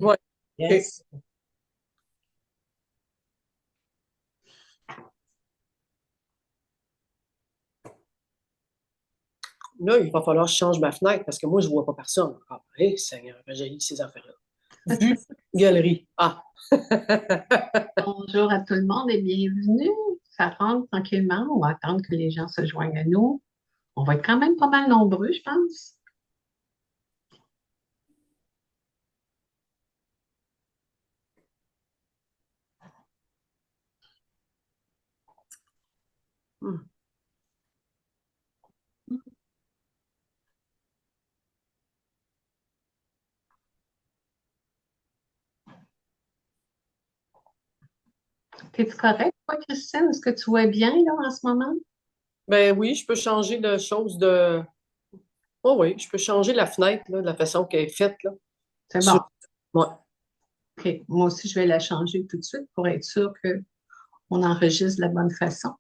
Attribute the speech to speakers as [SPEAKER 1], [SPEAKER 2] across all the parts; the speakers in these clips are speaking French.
[SPEAKER 1] Ouais. OK.
[SPEAKER 2] Yes.
[SPEAKER 1] Là, il va falloir que je change ma fenêtre parce que moi, je ne vois pas personne. Ah, hé, Seigneur, j'ai ces affaires-là. Vue, galerie. Ah.
[SPEAKER 2] Bonjour à tout le monde et bienvenue. Ça rentre tranquillement. On va attendre que les gens se joignent à nous. On va être quand même pas mal nombreux, je pense.
[SPEAKER 1] Hmm.
[SPEAKER 2] T'es-tu correct, toi, Christine? Est-ce que tu vois bien là, en ce moment?
[SPEAKER 1] Ben oui, je peux changer de chose de. Oh oui, je peux changer la fenêtre là, de la façon qu'elle est faite. Là.
[SPEAKER 2] C'est
[SPEAKER 1] Sur...
[SPEAKER 2] bon.
[SPEAKER 1] Ouais.
[SPEAKER 2] OK. Moi aussi, je vais la changer tout de suite pour être sûr qu'on enregistre de la bonne façon.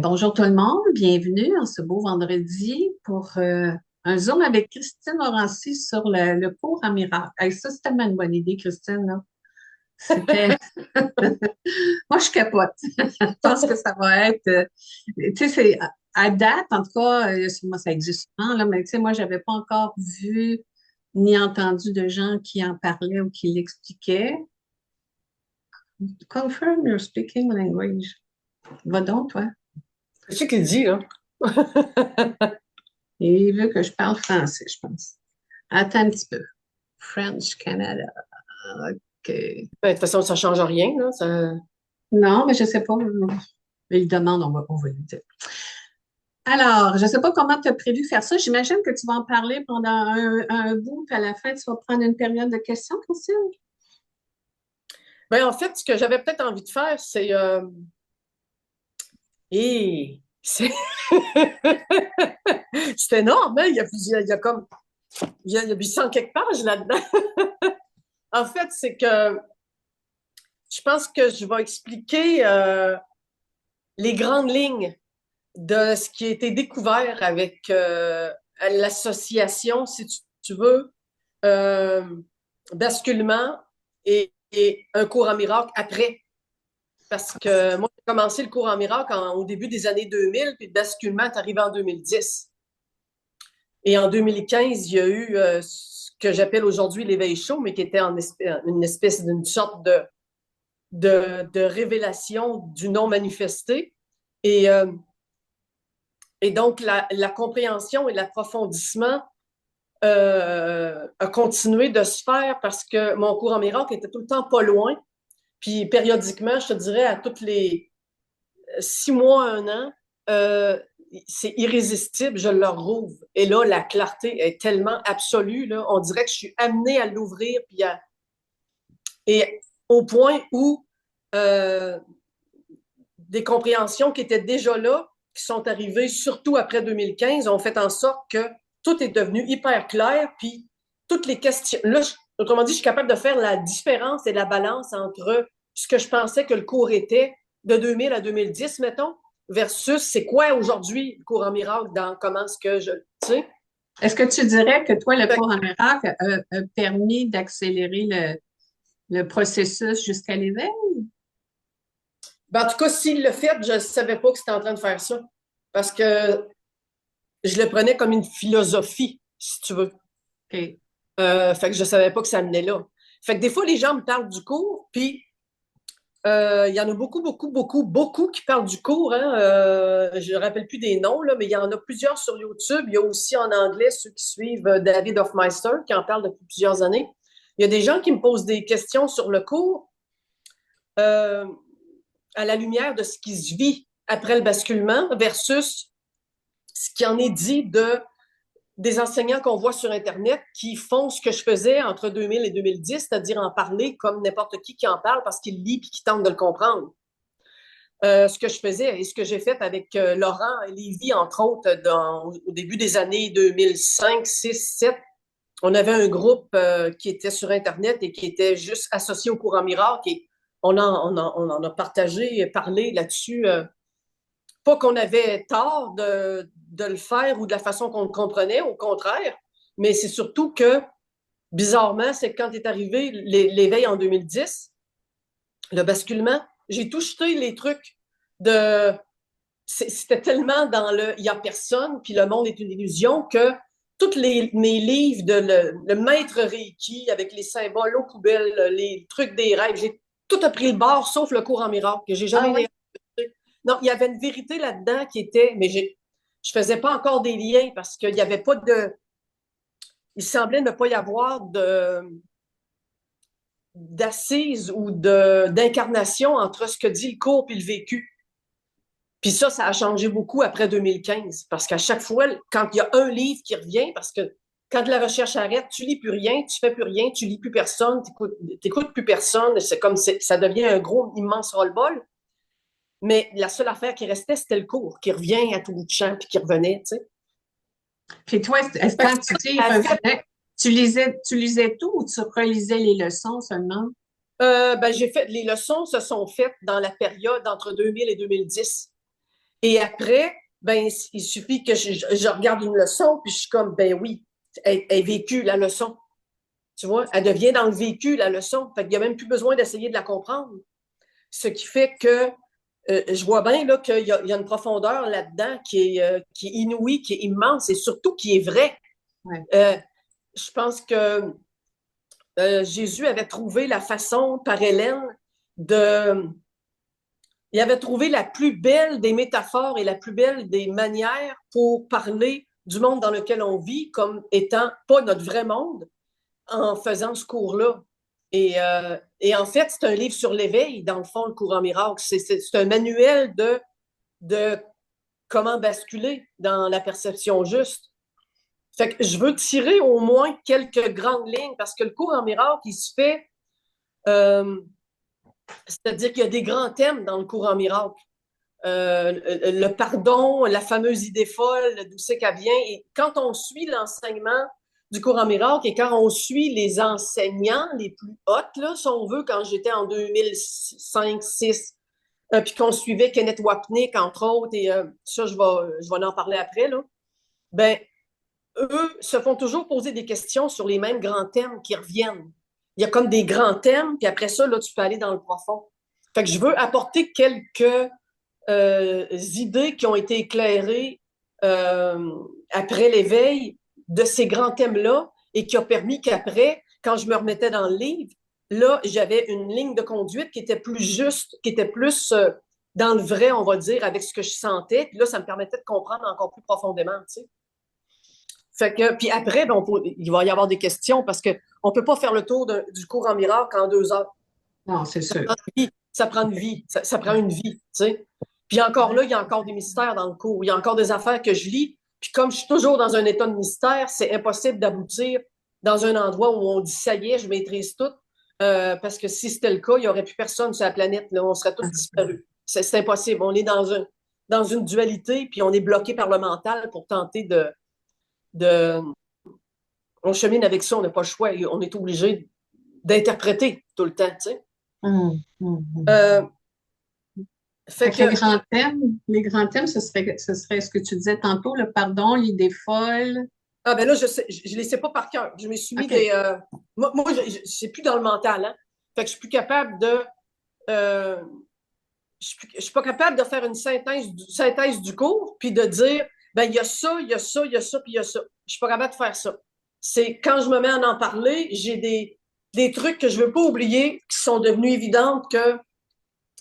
[SPEAKER 2] Bonjour tout le monde. Bienvenue en ce beau vendredi pour un Zoom avec Christine Morancy sur le cours en miracle. Hey, ça, c'est tellement une bonne idée, Christine, là. C'était. Moi, je capote. Je pense que ça va être. Tu sais, c'est à date, en tout cas, moi, ça existe souvent, là, mais tu sais, moi, j'avais pas encore vu ni entendu de gens qui en parlaient ou qui l'expliquaient. Confirm your speaking language. Va donc, toi.
[SPEAKER 1] C'est ce qu'il dit, là.
[SPEAKER 2] Et il veut que je parle français, je pense. Attends un petit peu. French Canada. OK.
[SPEAKER 1] Ben, de toute façon, ça ne change rien. Là. Ça...
[SPEAKER 2] Non, mais je sais pas. Il demande, on va lui dire. Alors, je ne sais pas comment tu as prévu faire ça. J'imagine que tu vas en parler pendant un bout, puis à la fin, tu vas prendre une période de questions, Christine.
[SPEAKER 1] Ben, en fait, ce que j'avais peut-être envie de faire, c'est. C'est c'est énorme, hein? Il y a comme. Il y a 800 quelques pages là-dedans. En fait, c'est que je pense que je vais expliquer les grandes lignes de ce qui a été découvert avec l'association, si tu veux, euh, basculement et un cours en miracle après. Parce que moi, j'ai commencé le cours en miracle au début des années 2000, puis le basculement est arrivé en 2010. Et en 2015, il y a eu ce que j'appelle aujourd'hui l'éveil chaud, mais qui était une espèce d'une sorte de révélation du non manifesté. Et, euh, et donc, la compréhension et l'approfondissement a continué de se faire parce que mon cours en miracle était tout le temps pas loin. Puis périodiquement, je te dirais, à toutes les 6 mois, un an, euh, c'est irrésistible, je le rouvre. Et là, la clarté est tellement absolue, là, on dirait que je suis amenée à l'ouvrir, et au point où euh, des compréhensions qui étaient déjà là, qui sont arrivées surtout après 2015, ont fait en sorte que tout est devenu hyper clair, puis toutes les questions. Là, autrement dit, je suis capable de faire la différence et la balance entre ce que je pensais que le cours était de 2000 à 2010, mettons, versus c'est quoi aujourd'hui le cours en miracle dans comment est-ce que je. Tu sais?
[SPEAKER 2] Est-ce que tu dirais que toi, le cours en miracle a permis d'accélérer le processus jusqu'à l'éveil?
[SPEAKER 1] Ben, en tout cas, s'il le fait, je ne savais pas que c'était en train de faire ça. Parce que je le prenais comme une philosophie, si tu veux.
[SPEAKER 2] OK.
[SPEAKER 1] Fait que je savais pas que ça menait là. Fait que des fois, les gens me parlent du cours, puis il y en a beaucoup, beaucoup, beaucoup, beaucoup qui parlent du cours. Hein. Je ne rappelle plus des noms, là, mais il y en a plusieurs sur YouTube. Il y a aussi en anglais ceux qui suivent David Hofmeister, qui en parle depuis plusieurs années. Il y a des gens qui me posent des questions sur le cours euh, à la lumière de ce qui se vit après le basculement versus ce qui en est dit des enseignants qu'on voit sur Internet qui font ce que je faisais entre 2000 et 2010, c'est-à-dire en parler comme n'importe qui en parle parce qu'il lit et qui tente de le comprendre. Ce que je faisais et ce que j'ai fait avec Laurent Lévy, entre autres, au début des années 2005, 6, 7, on avait un groupe qui était sur Internet et qui était juste associé au courant miracle et on en a partagé, parlé là-dessus. Pas qu'on avait tort de le faire ou de la façon qu'on le comprenait, au contraire, mais c'est surtout que bizarrement, c'est que quand est arrivé l'éveil en 2010, le basculement, j'ai tout jeté les trucs de c'était tellement dans le il y a personne, puis le monde est une illusion que tous mes livres de le maître Reiki avec les symboles aux poubelles, les trucs des rêves, j'ai tout a pris le bord sauf le cours en miracle que j'ai
[SPEAKER 2] Ah
[SPEAKER 1] jamais
[SPEAKER 2] oui?
[SPEAKER 1] été. Non, il y avait une vérité là-dedans qui était, mais je faisais pas encore des liens parce qu'il y avait pas de, il semblait ne pas y avoir d'assise ou d'incarnation entre ce que dit le cours et le vécu. Puis ça a changé beaucoup après 2015, parce qu'à chaque fois, quand il y a un livre qui revient, parce que quand la recherche arrête, tu lis plus rien, tu fais plus rien, tu lis plus personne, t'écoutes plus personne, c'est comme ça devient un gros, immense roll-ball. Mais la seule affaire qui restait, c'était le cours, qui revient à tout bout de champ, puis qui revenait, tu sais.
[SPEAKER 2] Puis toi,
[SPEAKER 1] Fait que
[SPEAKER 2] quand tu dis
[SPEAKER 1] ça a fait,
[SPEAKER 2] revenais, tu lisais tout ou tu relisais les leçons seulement?
[SPEAKER 1] ben, les leçons se sont faites dans la période entre 2000 et 2010. Et après, ben, il suffit que je regarde une leçon, puis je suis comme, ben oui, elle vécu la leçon. Tu vois, elle devient dans le vécu, la leçon. Fait qu'il n'y a même plus besoin d'essayer de la comprendre. Ce qui fait que je vois bien là, qu'il y a une profondeur là-dedans qui est inouïe, qui est immense et surtout qui est vraie.
[SPEAKER 2] Ouais.
[SPEAKER 1] Euh, je pense que Jésus avait trouvé la façon par Hélène de, il avait trouvé la plus belle des métaphores et la plus belle des manières pour parler du monde dans lequel on vit comme étant pas notre vrai monde en faisant ce cours-là. Et en fait, c'est un livre sur l'éveil, dans le fond, le cours en miracle. C'est un manuel de comment basculer dans la perception juste. Fait que je veux tirer au moins quelques grandes lignes parce que le cours en miracle, il se fait, euh, c'est-à-dire qu'il y a des grands thèmes dans le cours en miracle. Le pardon, la fameuse idée folle, d'où c'est qu'elle vient. Et quand on suit l'enseignement du cours en miracle et quand on suit les enseignants les plus hautes, là, si on veut, quand j'étais en 2005-6, puis qu'on suivait Kenneth Wapnick, entre autres, et ça, je vais en parler après, là, ben, eux se font toujours poser des questions sur les mêmes grands thèmes qui reviennent. Il y a comme des grands thèmes, puis après ça, là, tu peux aller dans le profond. Fait que je veux apporter quelques idées qui ont été éclairées après l'éveil de ces grands thèmes-là et qui a permis qu'après, quand je me remettais dans le livre, là, j'avais une ligne de conduite qui était plus juste, qui était plus dans le vrai, on va dire, avec ce que je sentais. Puis là, ça me permettait de comprendre encore plus profondément, tu sais. Fait que, puis après, ben, il va y avoir des questions parce qu'on ne peut pas faire le tour du cours en miracle en 2 heures.
[SPEAKER 2] Non, c'est sûr.
[SPEAKER 1] Ça prend une vie. Ça prend une vie, tu sais. Puis encore là, il y a encore des mystères dans le cours. Il y a encore des affaires que je lis. Puis comme je suis toujours dans un état de mystère, c'est impossible d'aboutir dans un endroit où on dit ça y est, je maîtrise tout. Parce que si c'était le cas, il n'y aurait plus personne sur la planète. Là, on serait tous disparus. C'est impossible. On est dans une dualité, puis on est bloqué par le mental pour tenter de. On chemine avec ça, on n'a pas le choix. On est obligé d'interpréter tout le temps, tu sais.
[SPEAKER 2] Hum.
[SPEAKER 1] Euh,
[SPEAKER 2] Fait
[SPEAKER 1] fait
[SPEAKER 2] que
[SPEAKER 1] que
[SPEAKER 2] les grands thèmes, ce serait ce que tu disais tantôt, le pardon, l'idée folle.
[SPEAKER 1] Ah ben là, je les sais pas par cœur. Je me suis mis
[SPEAKER 2] OK.
[SPEAKER 1] des. Moi c'est plus dans le mental, hein. Fait que je suis plus capable de. euh, je suis pas capable de faire une synthèse du cours, puis de dire, ben il y a ça, il y a ça, il y a ça, puis il y a ça. Je suis pas capable de faire ça. C'est quand je me mets à en parler, j'ai des trucs que je veux pas oublier, qui sont devenus évidentes que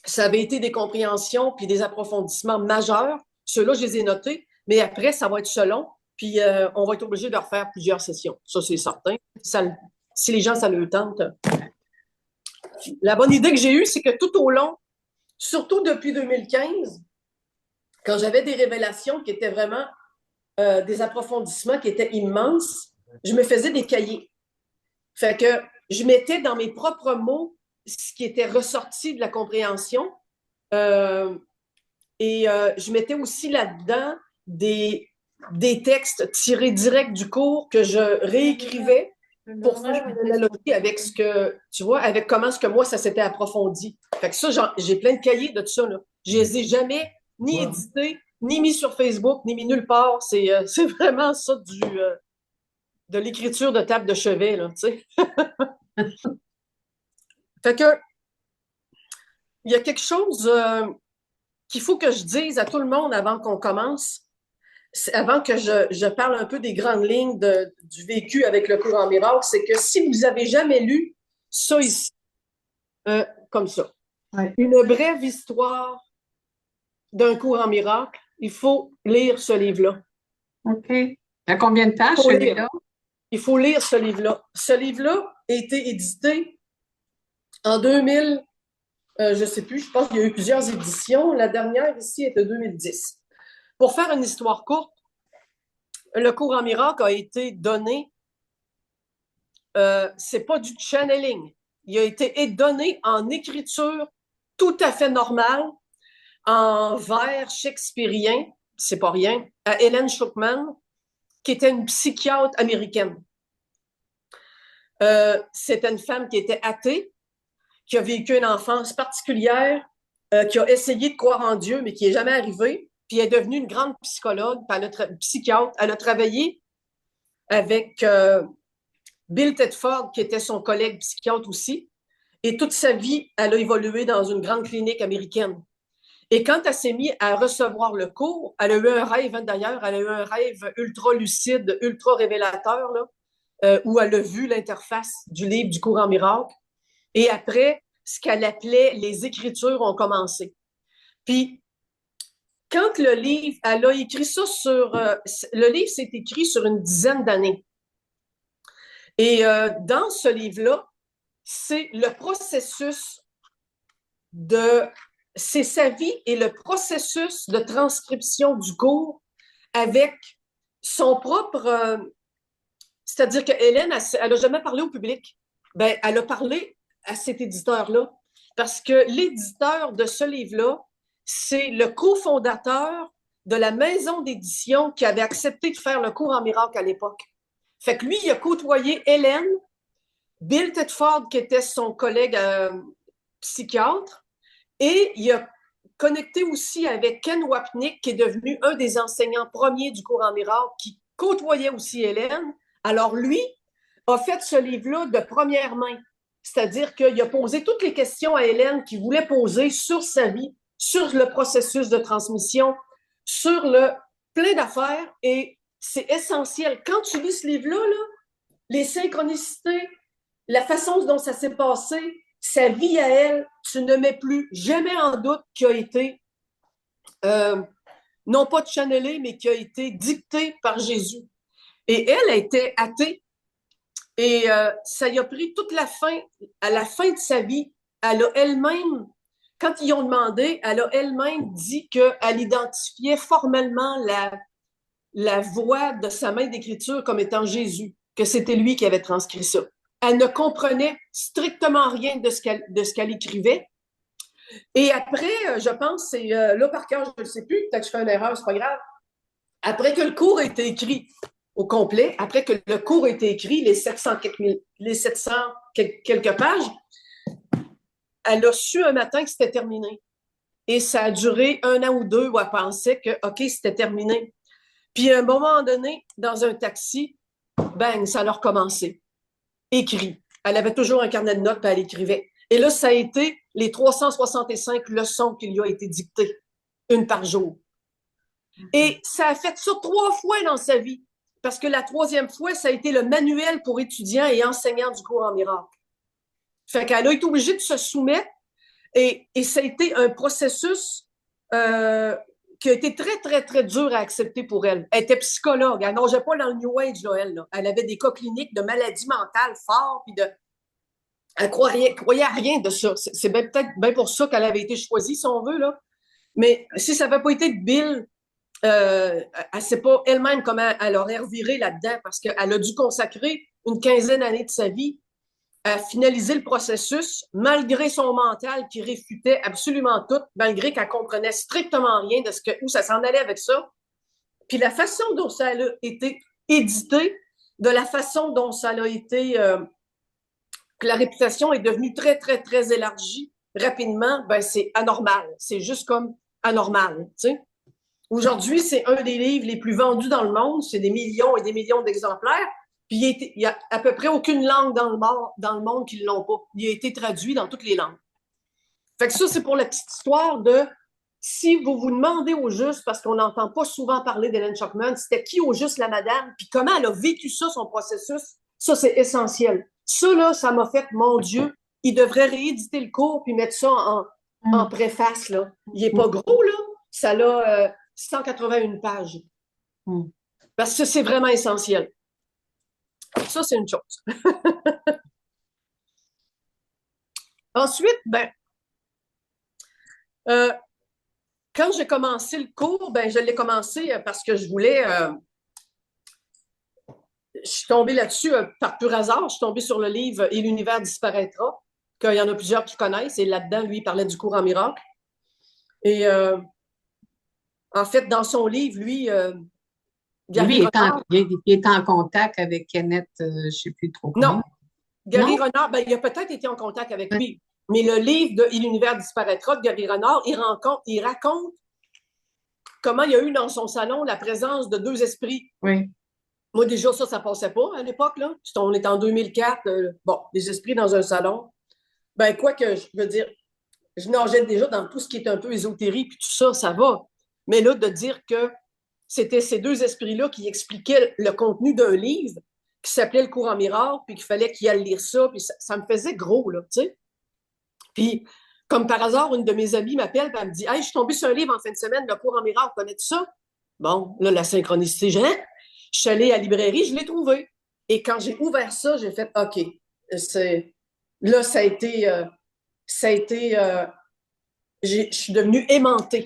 [SPEAKER 1] ça avait été des compréhensions puis des approfondissements majeurs. Ceux-là, je les ai notés, mais après, ça va être selon. Puis on va être obligé de refaire plusieurs sessions. Ça, c'est certain. Si les gens, ça le tente. La bonne idée que j'ai eue, c'est que tout au long, surtout depuis 2015, quand j'avais des révélations qui étaient vraiment des approfondissements qui étaient immenses, je me faisais des cahiers. Fait que je mettais dans mes propres mots ce qui était ressorti de la compréhension. Euh, je mettais aussi là-dedans des textes tirés direct du cours que je réécrivais pour faire une analogie avec ce que, tu vois, avec comment ce que moi, ça s'était approfondi. Fait que ça, j'ai plein de cahiers de tout ça, là. Je les ai jamais ni édités, ni mis sur Facebook, ni mis nulle part. C'est vraiment ça de l'écriture de table de chevet, là, tu sais. Fait que, il y a quelque chose qu'il faut que je dise à tout le monde avant qu'on commence, avant que je parle un peu des grandes lignes du vécu avec le cours en miracle, c'est que si vous avez jamais lu ça ici, comme ça,
[SPEAKER 2] Ouais.
[SPEAKER 1] une brève histoire d'un cours en miracle, il faut lire ce livre-là.
[SPEAKER 2] OK. À combien de
[SPEAKER 1] Il
[SPEAKER 2] pages,
[SPEAKER 1] faut lire.
[SPEAKER 2] celui-là?
[SPEAKER 1] Il faut lire ce livre-là. Ce livre-là a été édité en 2000, je ne sais plus, je pense qu'il y a eu plusieurs éditions. La dernière ici est de 2010. Pour faire une histoire courte, le cours en miracle a été donné, c'est pas du channeling. Il a été donné en écriture tout à fait normale, en vers shakespearien, c'est pas rien, à Helen Schucman, qui était une psychiatre américaine. C'était une femme qui était athée, qui a vécu une enfance particulière, qui a essayé de croire en Dieu, mais qui n'est jamais arrivée. Puis elle est devenue une grande psychologue, psychiatre. Elle a travaillé avec Bill Tedford, qui était son collègue psychiatre aussi. Et toute sa vie, elle a évolué dans une grande clinique américaine. Et quand elle s'est mise à recevoir le cours, elle a eu un rêve, hein, d'ailleurs, elle a eu un rêve ultra lucide, ultra révélateur, là, où elle a vu l'interface du livre du cours en miracle. Et après, ce qu'elle appelait les écritures ont commencé. Puis, quand le livre, elle a écrit ça sur... le livre s'est écrit sur une dizaine d'années. Et dans ce livre-là, c'est le processus de... C'est sa vie et le processus de transcription du cours avec son propre... c'est-à-dire que Hélène, elle n'a jamais parlé au public. Ben, elle a parlé à cet éditeur-là parce que l'éditeur de ce livre-là, c'est le cofondateur de la maison d'édition qui avait accepté de faire le cours en miracle à l'époque. Fait que lui, il a côtoyé Hélène, Bill Tedford, qui était son collègue psychiatre, et il a connecté aussi avec Ken Wapnick, qui est devenu un des enseignants premiers du cours en miracle, qui côtoyait aussi Hélène. Alors lui a fait ce livre-là de première main. C'est-à-dire qu'il a posé toutes les questions à Hélène qu'il voulait poser sur sa vie, sur le processus de transmission, sur le plein d'affaires. Et c'est essentiel. Quand tu lis ce livre-là, là, les synchronicités, la façon dont ça s'est passé, sa vie à elle, tu ne mets plus jamais en doute qu'il a été, non pas channelé, mais qui a été dicté par Jésus. Et elle était athée. Et ça y a pris toute la fin, à la fin de sa vie, elle a elle-même, quand ils ont demandé, elle a elle-même dit qu'elle identifiait formellement la voix de sa main d'écriture comme étant Jésus, que c'était lui qui avait transcrit ça. Elle ne comprenait strictement rien de ce qu'elle écrivait. Et après, je pense, c'est là par cœur, je ne sais plus, peut-être que je fais une erreur, c'est pas grave. Après que le cours a été écrit au complet, après que le cours a été écrit, les 700 quelques pages, elle a su un matin que c'était terminé. Et ça a duré 1 an ou 2 où elle pensait que, OK, c'était terminé. Puis à un moment donné, dans un taxi, bang, ça a recommencé. Écrit. Elle avait toujours un carnet de notes, puis elle écrivait. Et là, ça a été les 365 leçons qui lui ont été dictées, une par jour. Et ça a fait ça 3 fois dans sa vie. Parce que la 3e fois, ça a été le manuel pour étudiants et enseignants du cours en miracle. Fait qu'elle a été obligée de se soumettre et ça a été un processus qui a été très, très, très dur à accepter pour elle. Elle était psychologue. Elle nageait pas dans le New Age, là, elle. Là. Elle avait des cas cliniques de maladies mentales forts, puis elle croyait à rien de ça. C'est peut-être bien pour ça qu'elle avait été choisie, si on veut, là. Mais si ça n'avait pas été de Bill, elle ne sait pas elle-même comment elle aurait reviré là-dedans parce qu'elle a dû consacrer une 15aine d'années de sa vie à finaliser le processus, malgré son mental qui réfutait absolument tout, malgré qu'elle comprenait strictement rien de où ça s'en allait avec ça. Puis la façon dont ça a été édité, de la façon dont ça a été, que la réputation est devenue très, très, très élargie rapidement, ben c'est anormal. C'est juste comme anormal, tu sais. Aujourd'hui, c'est un des livres les plus vendus dans le monde. C'est des millions et des millions d'exemplaires. Puis il y a à peu près aucune langue dans le monde qui ne l'ont pas. Il a été traduit dans toutes les langues. Fait que ça, c'est pour la petite histoire de si vous vous demandez au juste, parce qu'on n'entend pas souvent parler d'Hélène Schuckman, c'était qui au juste la madame, puis comment elle a vécu ça, son processus, ça, c'est essentiel. Ça, là, ça m'a fait, mon Dieu, il devrait rééditer le cours puis mettre ça en préface, là. Il n'est pas gros, là. Ça a 181 pages. Parce que c'est vraiment essentiel. Ça, c'est une chose. Ensuite, ben, quand j'ai commencé le cours, ben, je l'ai commencé parce que je voulais. Je suis tombée là-dessus par pur hasard. Je suis tombée sur le livre Et l'univers disparaîtra, qu'il y en a plusieurs qui connaissent. Et là-dedans, lui, il parlait du cours en miracle. Et en fait, dans son livre, lui, Gary Renard.
[SPEAKER 2] Il est en contact avec Kenneth, je ne sais plus trop
[SPEAKER 1] Non,
[SPEAKER 2] comment.
[SPEAKER 1] Gary Renard, ben, il a peut-être été en contact avec lui. Mais le livre de Et l'univers disparaîtra de Gary Renard, il raconte comment il y a eu dans son salon la présence de deux esprits.
[SPEAKER 2] Oui.
[SPEAKER 1] Moi, déjà, ça passait pas à l'époque, là. On est en 2004. Bon, des esprits dans un salon. Ben, quoi que, je veux dire, je nageais déjà dans tout ce qui est un peu ésotérique, puis tout ça, ça va. Mais là, de dire que c'était ces deux esprits-là qui expliquaient le contenu d'un livre qui s'appelait Le cours en miracle, puis qu'il fallait qu'il aille lire ça, puis ça me faisait gros, là, tu sais. Puis, comme par hasard, une de mes amies m'appelle, puis elle me dit « Hey, je suis tombée sur un livre en fin de semaine, Le cours en miracle, connais-tu ça? » Bon, là, la synchronicité, je suis allée à la librairie, je l'ai trouvé. Et quand j'ai ouvert ça, j'ai fait OK. Là, je suis devenue aimantée.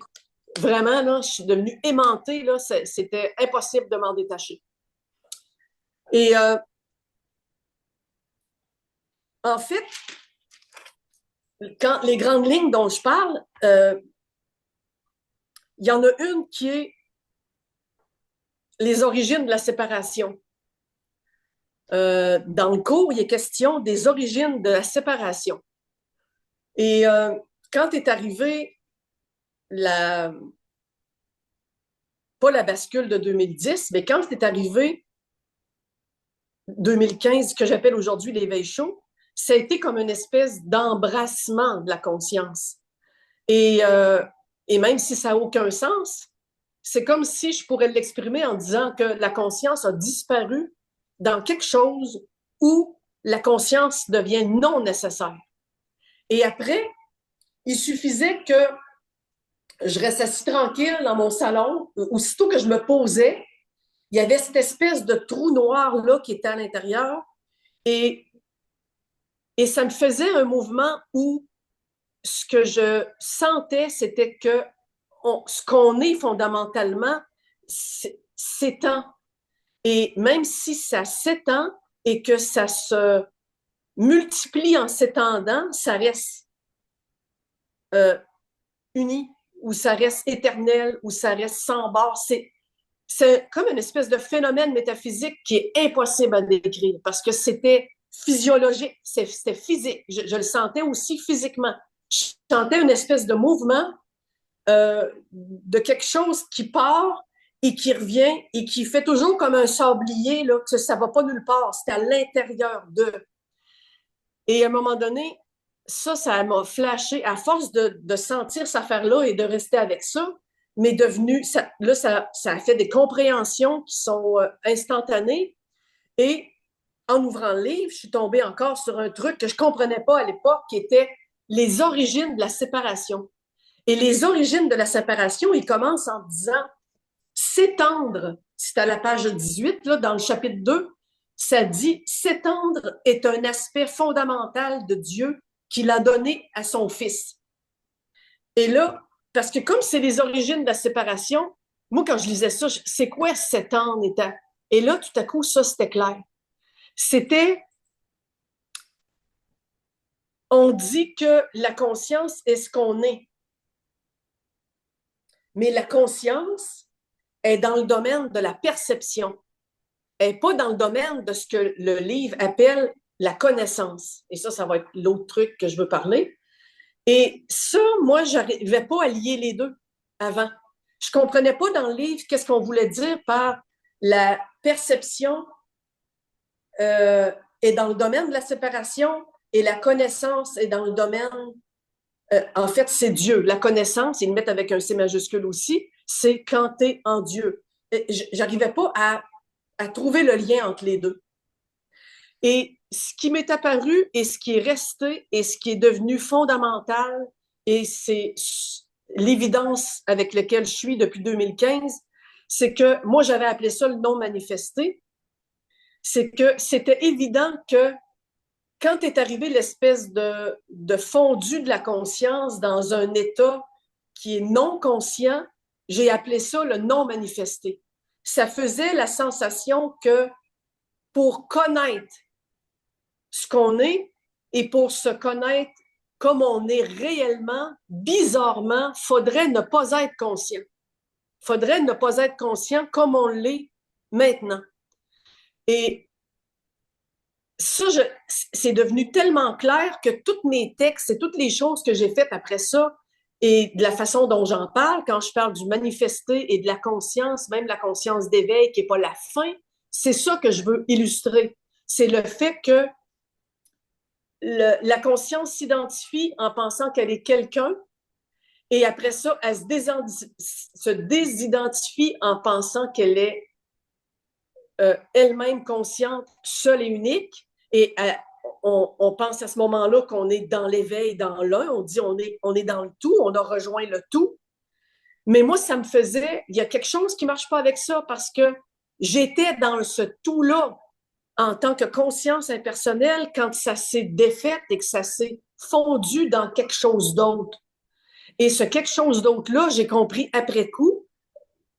[SPEAKER 1] Vraiment, là, je suis devenue aimantée. Là, c'était impossible de m'en détacher. Et en fait, quand les grandes lignes dont je parle, il y en a une qui est les origines de la séparation. Dans le cours, il est question des origines de la séparation. Et quand est arrivée pas la bascule de 2010, mais quand est arrivé 2015, que j'appelle aujourd'hui l'éveil chaud, ça a été comme une espèce d'embrassement de la conscience. Et même si ça n'a aucun sens, c'est comme si je pourrais l'exprimer en disant que la conscience a disparu dans quelque chose où la conscience devient non nécessaire. Et après, il suffisait que je reste assis tranquille dans mon salon, aussitôt que je me posais, il y avait cette espèce de trou noir-là qui était à l'intérieur et ça me faisait un mouvement où ce que je sentais, c'était que ce qu'on est fondamentalement s'étend. Et même si ça s'étend et que ça se multiplie en s'étendant, ça reste uni, ou ça reste éternel, ou ça reste sans bord. C'est comme une espèce de phénomène métaphysique qui est impossible à décrire parce que c'était physiologique, c'était physique. Je le sentais aussi physiquement. Je sentais une espèce de mouvement de quelque chose qui part et qui revient et qui fait toujours comme un sablier, là, que ça ne va pas nulle part. C'est à l'intérieur d'eux. Et à un moment donné, ça m'a flashé à force de sentir cette affaire-là et de rester avec ça, mais devenu, ça a fait des compréhensions qui sont instantanées. Et en ouvrant le livre, je suis tombée encore sur un truc que je ne comprenais pas à l'époque, qui était les origines de la séparation. Et les origines de la séparation, ils commencent en disant s'étendre. C'est à la page 18, là, dans le chapitre 2, ça dit s'étendre est un aspect fondamental de Dieu qu'il a donné à son Fils. Et là, parce que comme c'est les origines de la séparation, moi, quand je lisais ça, c'est quoi s'étendre? Et là, tout à coup, ça, c'était clair. C'était, on dit que la conscience est ce qu'on est. Mais la conscience est dans le domaine de la perception. Elle n'est pas dans le domaine de ce que le livre appelle la connaissance. Et ça va être l'autre truc que je veux parler. Et ça, moi, je n'arrivais pas à lier les deux avant. Je ne comprenais pas dans le livre qu'est-ce qu'on voulait dire par la perception est dans le domaine de la séparation et la connaissance est dans le domaine, en fait, c'est Dieu. La connaissance, ils le mettent avec un C majuscule aussi, c'est quand tu es en Dieu. J'arrivais pas à trouver le lien entre les deux. Et ce qui m'est apparu et ce qui est resté et ce qui est devenu fondamental, et c'est l'évidence avec laquelle je suis depuis 2015, c'est que moi, j'avais appelé ça le non manifesté. C'est que c'était évident que quand est arrivé l'espèce de fondu de la conscience dans un état qui est non conscient, j'ai appelé ça le non manifesté. Ça faisait la sensation que pour connaître ce qu'on est et pour se connaître comme on est réellement, bizarrement, faudrait ne pas être conscient. Faudrait ne pas être conscient comme on l'est maintenant. Et ça, c'est devenu tellement clair que tous mes textes et toutes les choses que j'ai faites après ça et de la façon dont j'en parle, quand je parle du manifesté et de la conscience, même la conscience d'éveil qui n'est pas la fin, c'est ça que je veux illustrer. C'est le fait que la conscience s'identifie en pensant qu'elle est quelqu'un et après ça, elle se désidentifie en pensant qu'elle est elle-même consciente, seule et unique. Et on pense à ce moment-là qu'on est dans l'éveil, dans l'un. On dit on est dans le tout, on a rejoint le tout. Mais moi, ça me faisait, il y a quelque chose qui ne marche pas avec ça parce que j'étais dans ce tout-là en tant que conscience impersonnelle quand ça s'est défait et que ça s'est fondu dans quelque chose d'autre. Et ce quelque chose d'autre-là, j'ai compris après coup,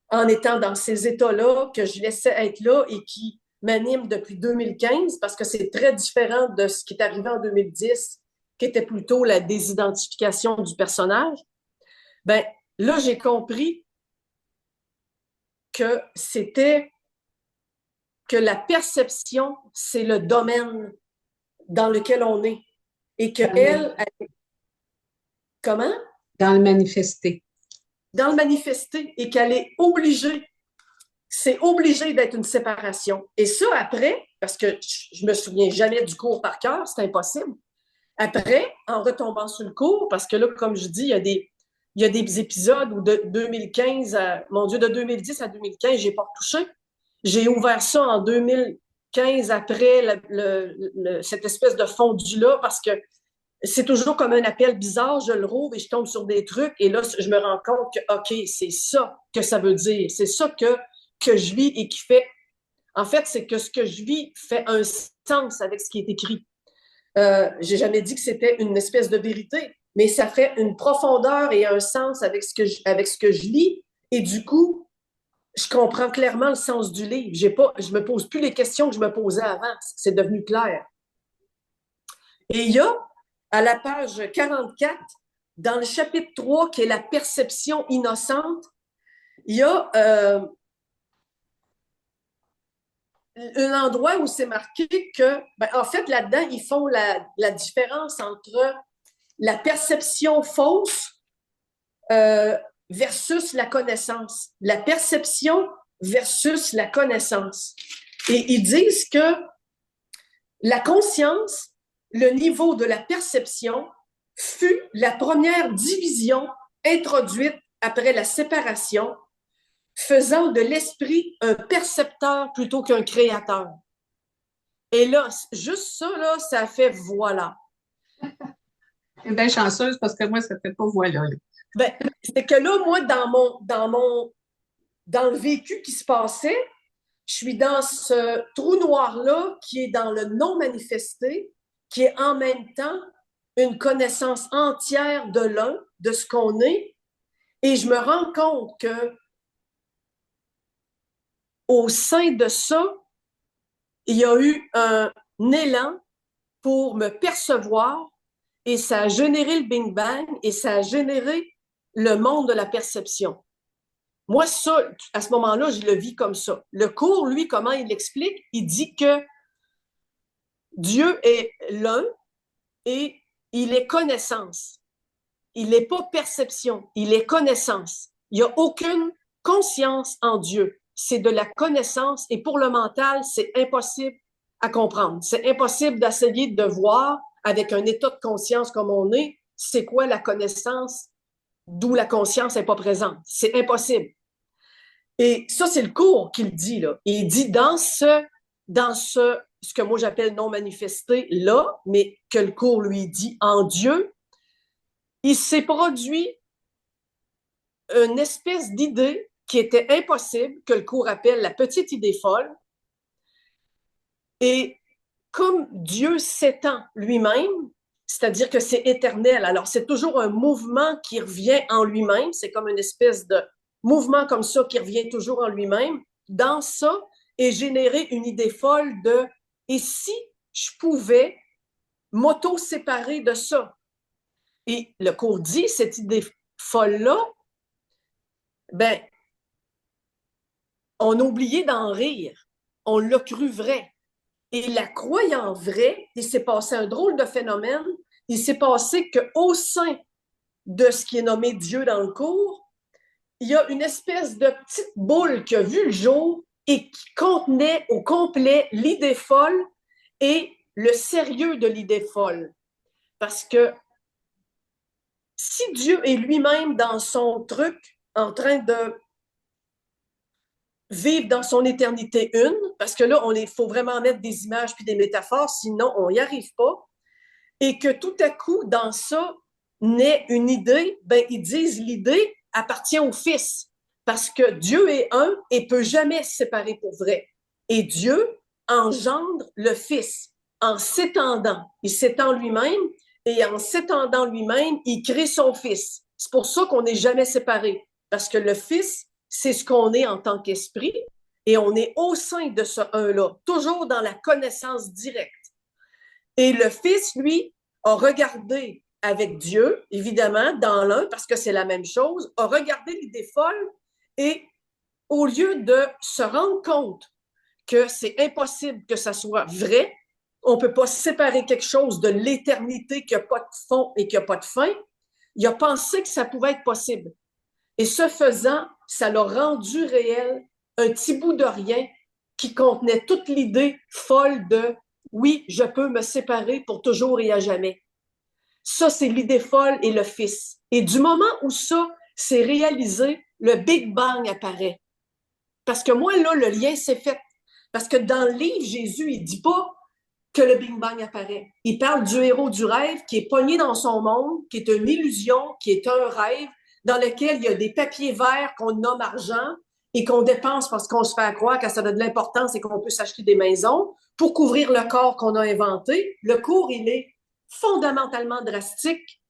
[SPEAKER 1] en étant dans ces états-là, que je laissais être là et qui m'anime depuis 2015, parce que c'est très différent de ce qui est arrivé en 2010, qui était plutôt la désidentification du personnage. Ben, là, j'ai compris que c'était que la perception, c'est le domaine dans lequel on est. Et que elle, comment?
[SPEAKER 2] Dans le manifesté.
[SPEAKER 1] Dans le manifesté. Et qu'elle est obligée, c'est obligé d'être une séparation. Et ça, après, parce que je me souviens jamais du cours par cœur, c'est impossible. Après, en retombant sur le cours, parce que là, comme je dis, il y a des épisodes où de 2015 à, mon Dieu, de 2010 à 2015, j'ai pas retouché. J'ai ouvert ça en 2015 après cette espèce de fondu-là parce que c'est toujours comme un appel bizarre, je le rouvre et je tombe sur des trucs et là, je me rends compte que, OK, c'est ça que ça veut dire. C'est ça que je vis et qui fait, en fait, c'est que ce que je vis fait un sens avec ce qui est écrit. J'ai jamais dit que c'était une espèce de vérité, mais ça fait une profondeur et un sens avec avec ce que je lis et du coup, je comprends clairement le sens du livre. Je me pose plus les questions que je me posais avant. C'est devenu clair. Et il y a, à la page 44, dans le chapitre 3, qui est la perception innocente, il y a un endroit où c'est marqué que, ben, en fait, là-dedans, ils font la différence entre la perception fausse versus la connaissance. La perception versus la connaissance. Et ils disent que la conscience, le niveau de la perception, fut la première division introduite après la séparation, faisant de l'esprit un percepteur plutôt qu'un créateur. Et là, juste ça, là, ça fait voilà.
[SPEAKER 2] C'est bien chanceuse parce que moi, ça fait pas voilà. Là.
[SPEAKER 1] Ben, c'est que là, moi, dans le vécu qui se passait, je suis dans ce trou noir-là qui est dans le non manifesté, qui est en même temps une connaissance entière de l'un, de ce qu'on est, et je me rends compte que au sein de ça, il y a eu un élan pour me percevoir et ça a généré le Big Bang et ça a généré le monde de la perception. Moi, ça, à ce moment-là, je le vis comme ça. Le cours, lui, comment il l'explique? Il dit que Dieu est l'un et il est connaissance. Il n'est pas perception, il est connaissance. Il n'y a aucune conscience en Dieu. C'est de la connaissance et pour le mental, c'est impossible à comprendre. C'est impossible d'essayer de voir avec un état de conscience comme on est, c'est quoi la connaissance d'où la conscience n'est pas présente. C'est impossible. Et ça, c'est le cours qu'il dit, là. Il dit ce que moi j'appelle non manifesté, là, mais que le cours lui dit en Dieu, il s'est produit une espèce d'idée qui était impossible, que le cours appelle la petite idée folle. Et comme Dieu s'étend lui-même, c'est-à-dire que c'est éternel, alors c'est toujours un mouvement qui revient en lui-même, c'est comme une espèce de mouvement comme ça qui revient toujours en lui-même. Dans ça est générée une idée folle de « et si je pouvais m'auto-séparer de ça? » Et le cours dit, cette idée folle-là, ben, on a oublié d'en rire. On l'a cru vrai. Et la croyant vrai, il s'est passé un drôle de phénomène. Il s'est passé qu'au sein de ce qui est nommé Dieu dans le cours, il y a une espèce de petite boule qui a vu le jour et qui contenait au complet l'idée folle et le sérieux de l'idée folle. Parce que si Dieu est lui-même dans son truc, en train de vivre dans son éternité une, parce que là, il faut vraiment mettre des images puis des métaphores, sinon on n'y arrive pas, et que tout à coup, dans ça, naît une idée, ben ils disent l'idée appartient au Fils, parce que Dieu est un et peut jamais se séparer pour vrai. Et Dieu engendre le Fils en s'étendant. Il s'étend lui-même et en s'étendant lui-même, il crée son Fils. C'est pour ça qu'on n'est jamais séparés, parce que le Fils, c'est ce qu'on est en tant qu'esprit et on est au sein de ce un-là, toujours dans la connaissance directe. Et le Fils, lui, a regardé avec Dieu, évidemment, dans l'un, parce que c'est la même chose, a regardé l'idée folle et au lieu de se rendre compte que c'est impossible que ça soit vrai, on ne peut pas séparer quelque chose de l'éternité qui n'a pas de fond et qui n'a pas de fin, il a pensé que ça pouvait être possible. Et ce faisant, ça l'a rendu réel un petit bout de rien qui contenait toute l'idée folle de oui, je peux me séparer pour toujours et à jamais. Ça, c'est l'idée folle et le Fils. Et du moment où ça s'est réalisé, le Big Bang apparaît. Parce que moi, là, le lien s'est fait. Parce que dans le livre, Jésus, il dit pas que le Big Bang apparaît. Il parle du héros du rêve qui est pogné dans son monde, qui est une illusion, qui est un rêve, dans lequel il y a des papiers verts qu'on nomme argent et qu'on dépense parce qu'on se fait croire que ça a de l'importance et qu'on peut s'acheter des maisons pour couvrir le corps qu'on a inventé. Le cours, il est fondamentalement drastique.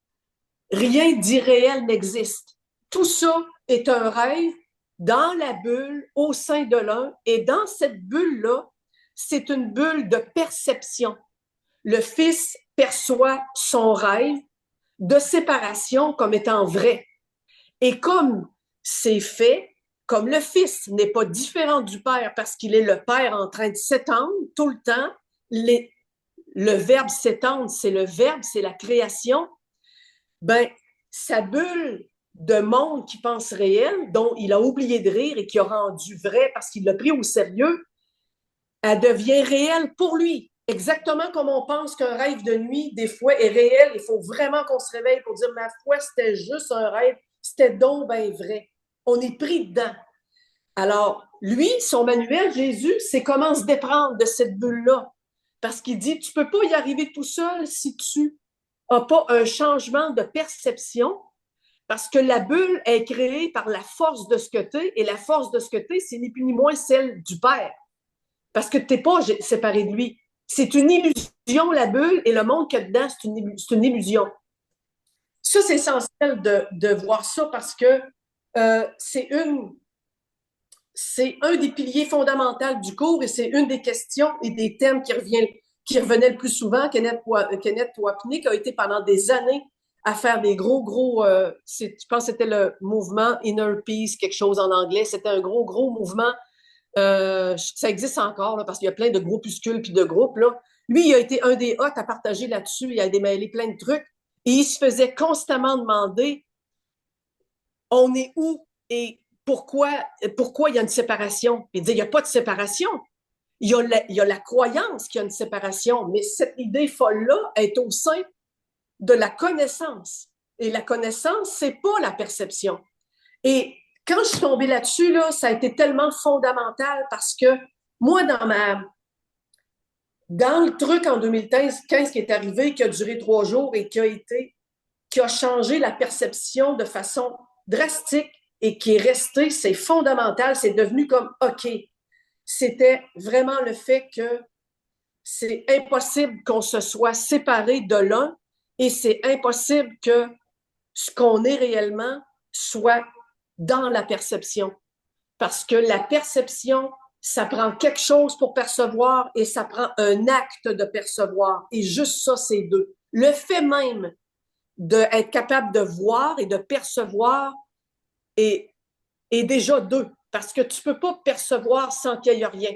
[SPEAKER 1] Rien d'irréel n'existe. Tout ça est un rêve dans la bulle, au sein de l'un, et dans cette bulle-là, c'est une bulle de perception. Le Fils perçoit son rêve de séparation comme étant vrai. Et comme c'est fait, comme le Fils n'est pas différent du Père parce qu'il est le Père en train de s'étendre tout le temps, le verbe s'étendre, c'est le verbe, c'est la création, ben, sa bulle de monde qui pense réel, dont il a oublié de rire et qui a rendu vrai parce qu'il l'a pris au sérieux, elle devient réelle pour lui. Exactement comme on pense qu'un rêve de nuit, des fois, est réel. Il faut vraiment qu'on se réveille pour dire, ma foi, c'était juste un rêve. C'était donc bien vrai. On est pris dedans. Alors, lui, son manuel, Jésus, c'est comment se déprendre de cette bulle-là. Parce qu'il dit, tu peux pas y arriver tout seul si tu n'as pas un changement de perception, parce que la bulle est créée par la force de ce que tu es, et la force de ce que tu es, c'est ni plus ni moins celle du Père. Parce que tu n'es pas séparé de lui. C'est une illusion, la bulle, et le monde qu'il y a dedans, c'est une illusion. Ça, c'est essentiel de voir ça parce que c'est un des piliers fondamentaux du cours et c'est une des questions et des thèmes qui revenaient le plus souvent. Kenneth Wapnick a été pendant des années à faire des gros, je pense que c'était le mouvement Inner Peace, quelque chose en anglais. C'était un gros mouvement. Ça existe encore là, parce qu'il y a plein de groupuscules puis de groupes. Là. Lui, il a été un des hôtes à partager là-dessus. Il a démêlé plein de trucs. Et il se faisait constamment demander on est où et pourquoi il y a une séparation? Il dit il n'y a pas de séparation. il y a la croyance qu'il y a une séparation, mais cette idée folle-là est au sein de la connaissance. Et la connaissance, c'est pas la perception. Et quand je suis tombée là-dessus, là, ça a été tellement fondamental parce que moi, dans le truc en 2015 qui est arrivé, qui a duré 3 jours et qui a changé la perception de façon drastique et qui est resté, c'est fondamental, c'est devenu comme OK. C'était vraiment le fait que c'est impossible qu'on se soit séparé de l'un et c'est impossible que ce qu'on est réellement soit dans la perception. Parce que la perception, ça prend quelque chose pour percevoir et ça prend un acte de percevoir. Et juste ça, c'est deux. Le fait même d'être capable de voir et de percevoir est déjà deux. Parce que tu ne peux pas percevoir sans qu'il y ait rien.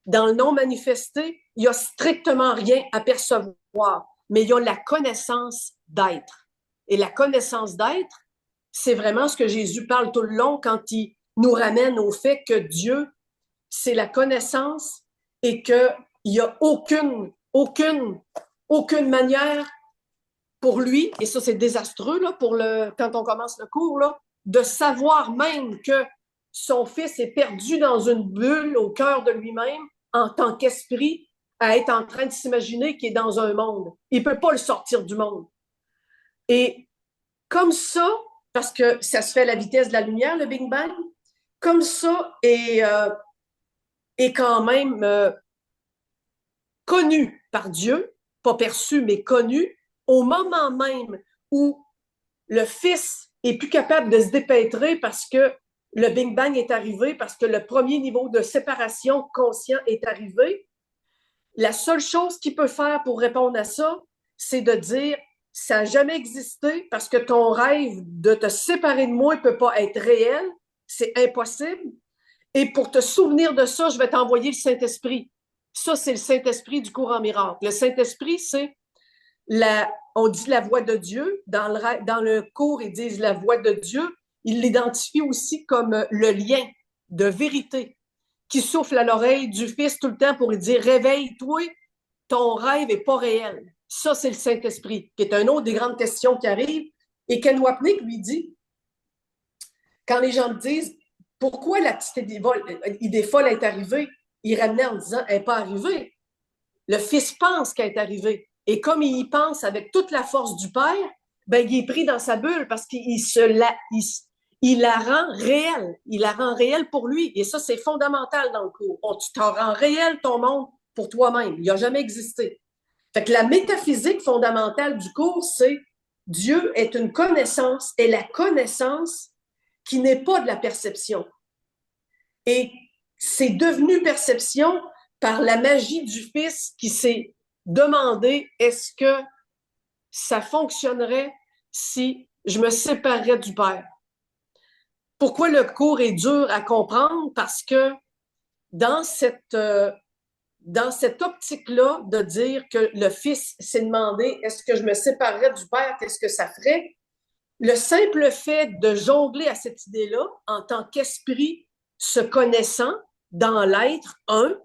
[SPEAKER 1] Dans le non manifesté, il n'y a strictement rien à percevoir, mais il y a la connaissance d'être. Et la connaissance d'être, c'est vraiment ce que Jésus parle tout le long quand il nous ramène au fait que Dieu, c'est la connaissance et qu'il n'y a aucune manière pour lui, et ça c'est désastreux là, quand on commence le cours, là, de savoir même que son fils est perdu dans une bulle au cœur de lui-même en tant qu'esprit, à être en train de s'imaginer qu'il est dans un monde. Il ne peut pas le sortir du monde. Et comme ça, parce que ça se fait à la vitesse de la lumière, le Big Bang, comme ça est quand même connu par Dieu, pas perçu, mais connu, au moment même où le Fils est plus capable de se dépêtrer parce que le Big Bang est arrivé, parce que le premier niveau de séparation conscient est arrivé, la seule chose qu'il peut faire pour répondre à ça, c'est de dire ça n'a jamais existé parce que ton rêve de te séparer de moi ne peut pas être réel, c'est impossible. Et pour te souvenir de ça, je vais t'envoyer le Saint-Esprit. Ça, c'est le Saint-Esprit du cours en miracle. Le Saint-Esprit, c'est on dit la voix de Dieu. Dans le cours, ils disent la voix de Dieu. Ils l'identifient aussi comme le lien de vérité qui souffle à l'oreille du Fils tout le temps pour lui dire réveille-toi, ton rêve n'est pas réel. Ça, c'est le Saint-Esprit, qui est une autre des grandes questions qui arrivent. Et Ken Wapnick lui dit, quand les gens me disent pourquoi la petite idée folle est arrivée, il ramenait en disant elle n'est pas arrivée. Le Fils pense qu'elle est arrivée. Et comme il y pense avec toute la force du Père, ben, il est pris dans sa bulle parce qu'il il la rend réelle. Il la rend réelle pour lui. Et ça, c'est fondamental dans le cours. Tu t'en rends réel ton monde pour toi-même. Il n'a jamais existé. Fait que la métaphysique fondamentale du cours, c'est Dieu est une connaissance et la connaissance qui n'est pas de la perception. Et c'est devenu perception par la magie du Fils qui s'est demandé est-ce que ça fonctionnerait si je me séparais du Père? Pourquoi le cours est dur à comprendre? Parce que dans cette optique-là de dire que le Fils s'est demandé est-ce que je me séparerais du Père, qu'est-ce que ça ferait? Le simple fait de jongler à cette idée-là en tant qu'esprit se connaissant dans l'être un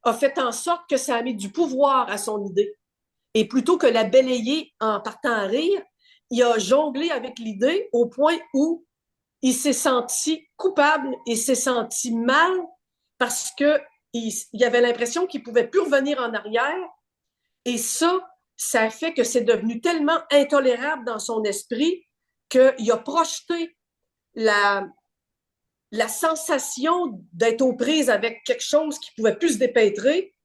[SPEAKER 1] a fait en sorte que ça a mis du pouvoir à son idée. Et plutôt que la balayer en partant à rire, il a jonglé avec l'idée au point où il s'est senti coupable, il s'est senti mal parce qu'il avait l'impression qu'il ne pouvait plus revenir en arrière. Et ça a fait que c'est devenu tellement intolérable dans son esprit qu'il a projeté la sensation d'être aux prises avec quelque chose qui ne pouvait plus se dépêtrer.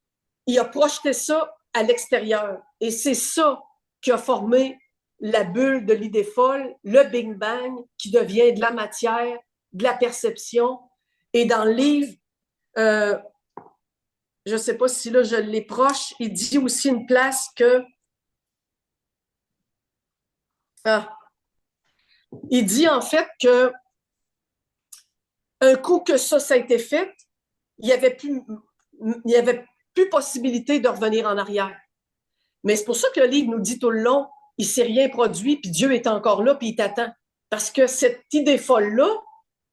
[SPEAKER 1] Il a projeté ça à l'extérieur. Et c'est ça qui a formé la bulle de l'idée folle, le Big Bang, qui devient de la matière, de la perception. Et dans le livre, je ne sais pas si là je l'ai proche, il dit aussi une place que il dit en fait que un coup que ça a été fait, il n'y avait plus possibilité de revenir en arrière. Mais c'est pour ça que le livre nous dit tout le long, il ne s'est rien produit, puis Dieu est encore là, puis il t'attend. Parce que cette idée folle-là,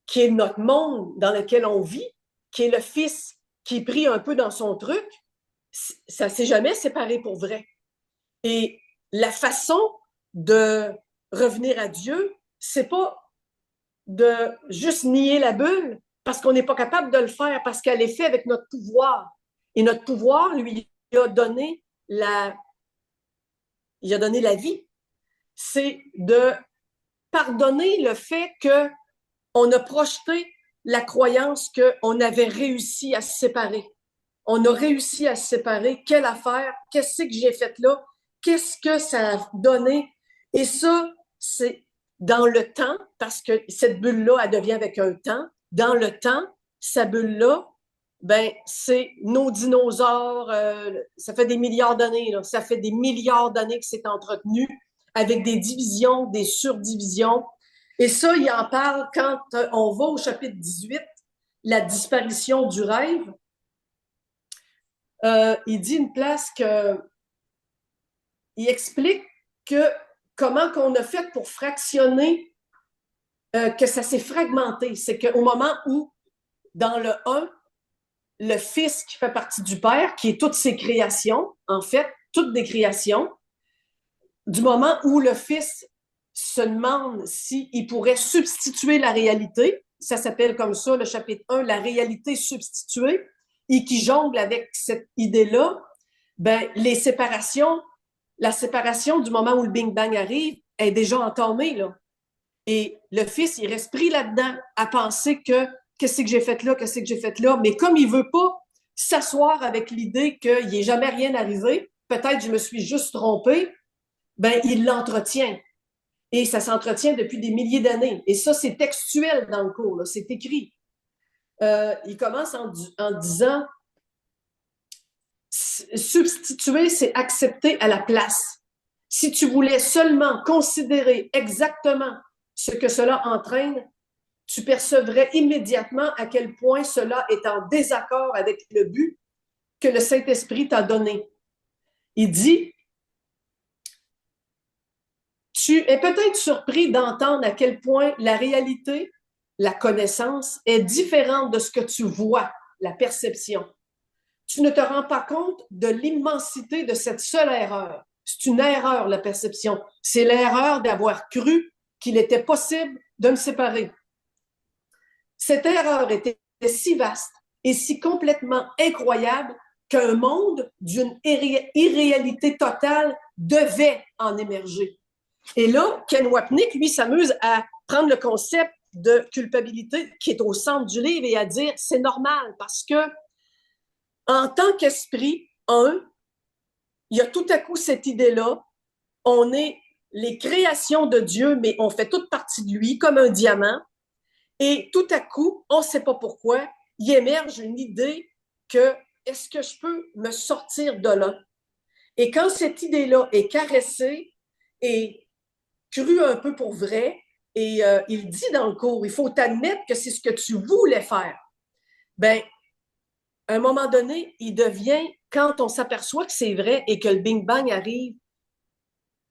[SPEAKER 1] qui est notre monde dans lequel on vit, qui est le Fils qui est pris un peu dans son truc, ça ne s'est jamais séparé pour vrai. Et la façon de revenir à Dieu, c'est pas de juste nier la bulle parce qu'on n'est pas capable de le faire, parce qu'elle est faite avec notre pouvoir. Et notre pouvoir, lui, il a donné la vie. C'est de pardonner le fait qu'on a projeté la croyance qu'on avait réussi à se séparer. On a réussi à se séparer. Quelle affaire? Qu'est-ce que j'ai fait là? Qu'est-ce que ça a donné? Et ça, c'est dans le temps, parce que cette bulle-là, elle devient avec un temps. Dans le temps, cette bulle-là, ben, c'est nos dinosaures. Ça fait des milliards d'années, là. Ça fait des milliards d'années que c'est entretenu avec des divisions, des surdivisions. Et ça, il en parle quand on va au chapitre 18, la disparition du rêve. Il dit une place que il explique que comment qu'on a fait pour fractionner, que ça s'est fragmenté. C'est qu'au moment où, dans le 1, le Fils qui fait partie du Père, qui est toutes ses créations, en fait, toutes des créations, du moment où le Fils se demande s'il pourrait substituer la réalité, ça s'appelle comme ça, le chapitre 1, la réalité substituée, et qui jongle avec cette idée-là, ben, la séparation du moment où le Big Bang arrive est déjà entamée, là. Et le fils, il reste pris là-dedans à penser que qu'est-ce que j'ai fait là, qu'est-ce que j'ai fait là. Mais comme il veut pas s'asseoir avec l'idée qu'il n'est jamais rien arrivé, peut-être je me suis juste trompé, ben il l'entretient. Et ça s'entretient depuis des milliers d'années. Et ça, c'est textuel dans le cours, là, c'est écrit. Il commence en disant substituer, c'est accepter à la place. Si tu voulais seulement considérer exactement ce que cela entraîne, tu percevrais immédiatement à quel point cela est en désaccord avec le but que le Saint-Esprit t'a donné. Il dit, tu es peut-être surpris d'entendre à quel point la réalité, la connaissance, est différente de ce que tu vois, la perception. Tu ne te rends pas compte de l'immensité de cette seule erreur. C'est une erreur, la perception. C'est l'erreur d'avoir cru qu'il était possible de me séparer. Cette erreur était si vaste et si complètement incroyable qu'un monde d'une irréalité totale devait en émerger. Et là, Ken Wapnick, lui, s'amuse à prendre le concept de culpabilité qui est au centre du livre et à dire c'est normal parce que en tant qu'esprit, il y a tout à coup cette idée-là, on est les créations de Dieu, mais on fait toute partie de lui, comme un diamant, et tout à coup, on ne sait pas pourquoi, il émerge une idée que est-ce que je peux me sortir de là? Et quand cette idée-là est caressée et crue un peu pour vrai, et il dit dans le cours, il faut admettre que c'est ce que tu voulais faire. Ben, à un moment donné, il devient, quand on s'aperçoit que c'est vrai et que le Big Bang arrive,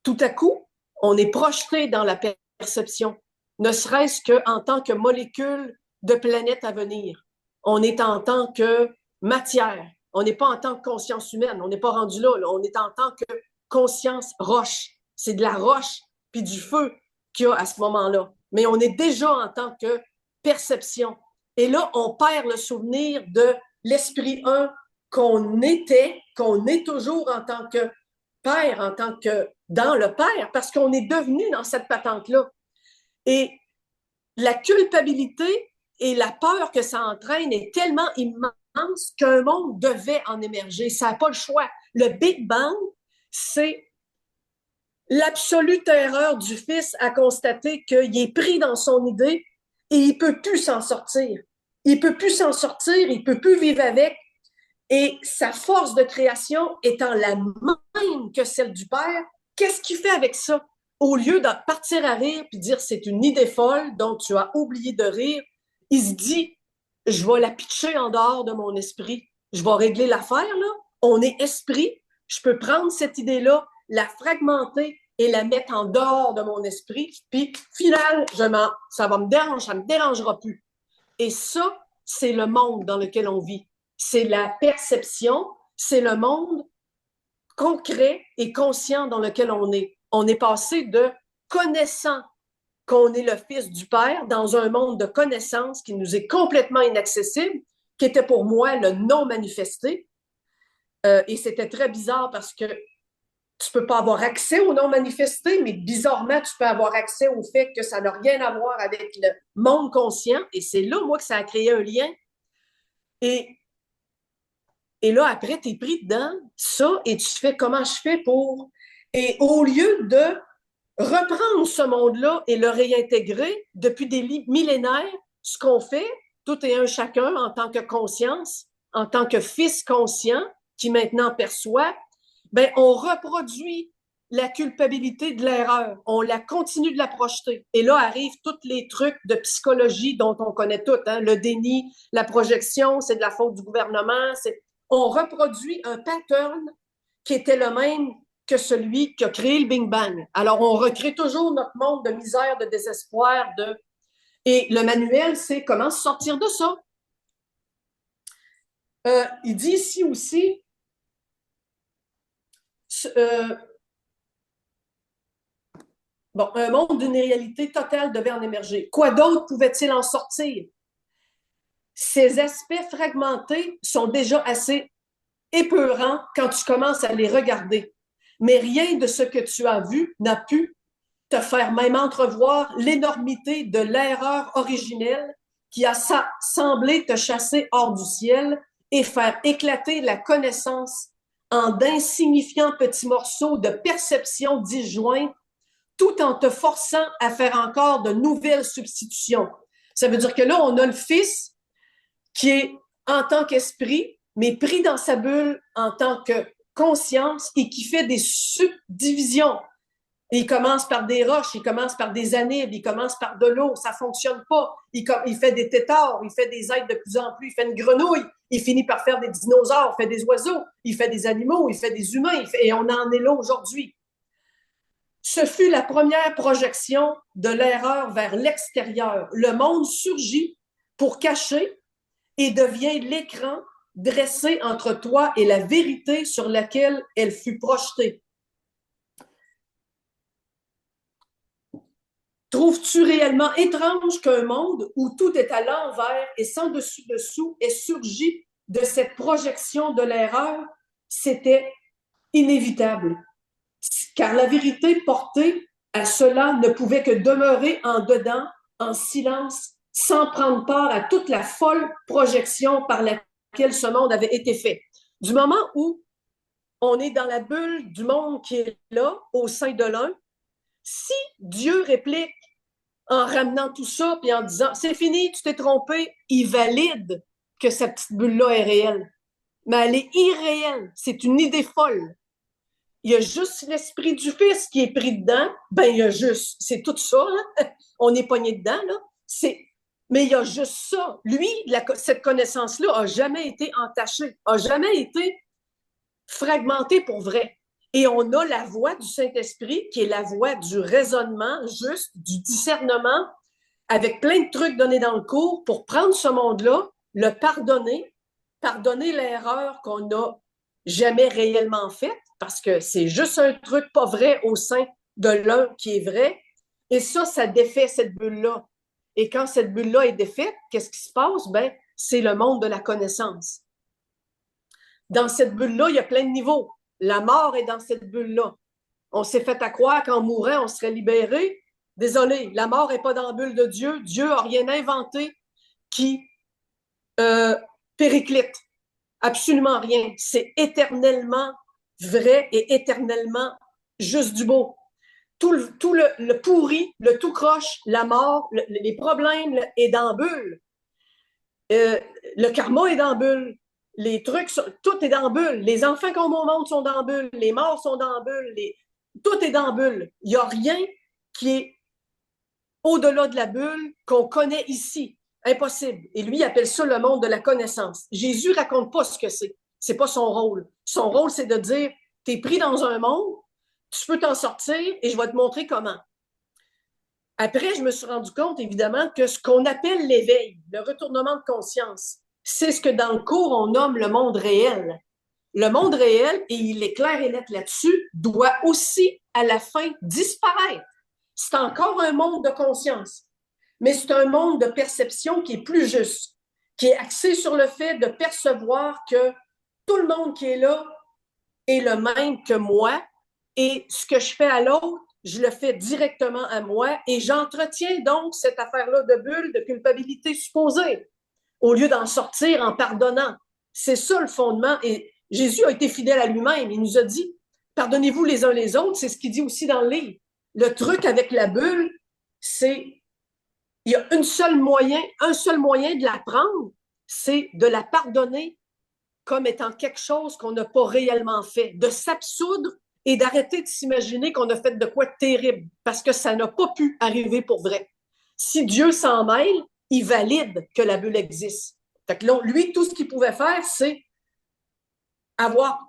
[SPEAKER 1] tout à coup, on est projeté dans la perception, ne serait-ce qu'en tant que molécule de planète à venir. On est en tant que matière. On n'est pas en tant que conscience humaine. On n'est pas rendu là, là. On est en tant que conscience roche. C'est de la roche puis du feu qu'il y a à ce moment-là. Mais on est déjà en tant que perception. Et là, on perd le souvenir de l'esprit un qu'on était, qu'on est toujours en tant que père, en tant que dans le père, parce qu'on est devenu dans cette patente-là. Et la culpabilité et la peur que ça entraîne est tellement immense qu'un monde devait en émerger. Ça n'a pas le choix. Le Big Bang, c'est l'absolue terreur du fils à constater qu'il est pris dans son idée et il ne peut plus s'en sortir. Il ne peut plus s'en sortir, il ne peut plus vivre avec. Et sa force de création étant la même que celle du père, qu'est-ce qu'il fait avec ça? Au lieu de partir à rire puis dire c'est une idée folle dont tu as oublié de rire, il se dit je vais la pitcher en dehors de mon esprit. Je vais régler l'affaire, là. On est esprit. Je peux prendre cette idée-là, la fragmenter et la mettre en dehors de mon esprit. Puis, final, ça me dérangera plus. Et ça, c'est le monde dans lequel on vit. c'est la perception, c'est le monde concret et conscient dans lequel on est. On est passé de connaissant qu'on est le fils du Père dans un monde de connaissances qui nous est complètement inaccessible, qui était pour moi le non manifesté. Et c'était très bizarre parce que tu peux pas avoir accès au non manifesté, mais bizarrement, tu peux avoir accès au fait que ça n'a rien à voir avec le monde conscient. Et c'est là, moi, que ça a créé un lien. Et, et là, après, tu es pris dedans, ça, et tu fais comment je fais pour. Et au lieu de reprendre ce monde-là et le réintégrer depuis des millénaires, ce qu'on fait, tout et un chacun en tant que conscience, en tant que fils conscient qui maintenant perçoit, ben, on reproduit la culpabilité de l'erreur. On la continue de la projeter. Et là arrivent tous les trucs de psychologie dont on connaît tout, hein? Le déni, la projection, c'est de la faute du gouvernement. On reproduit un pattern qui était le même que celui qui a créé le Big Bang. Alors, on recrée toujours notre monde de misère, de désespoir, de... Et le manuel, c'est comment sortir de ça. Il dit ici aussi, bon, un monde d'une réalité totale devait en émerger. Quoi d'autre pouvait-il en sortir? Ces aspects fragmentés sont déjà assez épeurants quand tu commences à les regarder. Mais rien de ce que tu as vu n'a pu te faire même entrevoir l'énormité de l'erreur originelle qui a semblé te chasser hors du ciel et faire éclater la connaissance en d'insignifiants petits morceaux de perception disjointes tout en te forçant à faire encore de nouvelles substitutions. Ça veut dire que là, on a le Fils qui est en tant qu'esprit, mais pris dans sa bulle en tant que conscience et qui fait des subdivisions. Il commence par des roches, il commence par des anibes, il commence par de l'eau, ça fonctionne pas. Il fait des tétards, il fait des êtres de plus en plus, il fait une grenouille, il finit par faire des dinosaures, il fait des oiseaux, il fait des animaux, il fait des humains, et on en est là aujourd'hui. Ce fut la première projection de l'erreur vers l'extérieur. Le monde surgit pour cacher et devient l'écran dressé entre toi et la vérité sur laquelle elle fut projetée. Trouves-tu réellement étrange qu'un monde où tout est à l'envers et sans dessus-dessous ait surgi de cette projection de l'erreur? C'était inévitable, car la vérité portée à cela ne pouvait que demeurer en dedans, en silence, sans prendre part à toute la folle projection par laquelle ce monde avait été fait. Du moment où on est dans la bulle du monde qui est là, au sein de l'un, si Dieu réplique en ramenant tout ça puis en disant c'est fini, tu t'es trompé, il valide que cette petite bulle-là est réelle. Mais elle est irréelle. C'est une idée folle. Il y a juste l'esprit du Fils qui est pris dedans. Ben, il y a juste, c'est tout ça, là. On est pogné dedans, là. Mais il y a juste ça. Lui, cette connaissance-là a jamais été entachée, a jamais été fragmentée pour vrai. Et on a la voix du Saint-Esprit qui est la voix du raisonnement juste, du discernement, avec plein de trucs donnés dans le cours pour prendre ce monde-là, le pardonner l'erreur qu'on n'a jamais réellement faite, parce que c'est juste un truc pas vrai au sein de l'un qui est vrai. Et ça défait cette bulle-là. Et quand cette bulle-là est défaite, qu'est-ce qui se passe? Ben, c'est le monde de la connaissance. Dans cette bulle-là, il y a plein de niveaux. La mort est dans cette bulle-là. On s'est fait à croire qu'en mourant, on serait libéré. Désolé, la mort n'est pas dans la bulle de Dieu. Dieu n'a rien inventé qui périclite. Absolument rien. C'est éternellement vrai et éternellement juste du beau. Tout le pourri, le tout croche, la mort, les problèmes est dans la bulle. Le karma est dans la bulle. Les trucs, tout est dans la bulle. Les enfants qu'on au monde sont dans la bulle. Les morts sont dans la bulle. Tout est dans la bulle. Il n'y a rien qui est au-delà de la bulle qu'on connaît ici. Impossible. Et lui, il appelle ça le monde de la connaissance. Jésus raconte pas ce que c'est. C'est pas son rôle. Son rôle, c'est de dire, tu es pris dans un monde, tu peux t'en sortir et je vais te montrer comment. Après, je me suis rendu compte, évidemment, que ce qu'on appelle l'éveil, le retournement de conscience, c'est ce que dans le cours, on nomme le monde réel. Le monde réel, et il est clair et net là-dessus, doit aussi, à la fin, disparaître. C'est encore un monde de conscience, mais c'est un monde de perception qui est plus juste, qui est axé sur le fait de percevoir que tout le monde qui est là est le même que moi, et ce que je fais à l'autre, je le fais directement à moi, et j'entretiens donc cette affaire-là de bulle, de culpabilité supposée, au lieu d'en sortir en pardonnant. C'est ça le fondement. Et Jésus a été fidèle à lui-même. Il nous a dit, pardonnez-vous les uns les autres. C'est ce qu'il dit aussi dans le livre. Le truc avec la bulle, c'est, il y a un seul moyen de la prendre, c'est de la pardonner comme étant quelque chose qu'on n'a pas réellement fait, de s'absoudre et d'arrêter de s'imaginer qu'on a fait de quoi de terrible, parce que ça n'a pas pu arriver pour vrai. Si Dieu s'en mêle, il valide que la bulle existe. Fait que là, lui, tout ce qu'il pouvait faire, c'est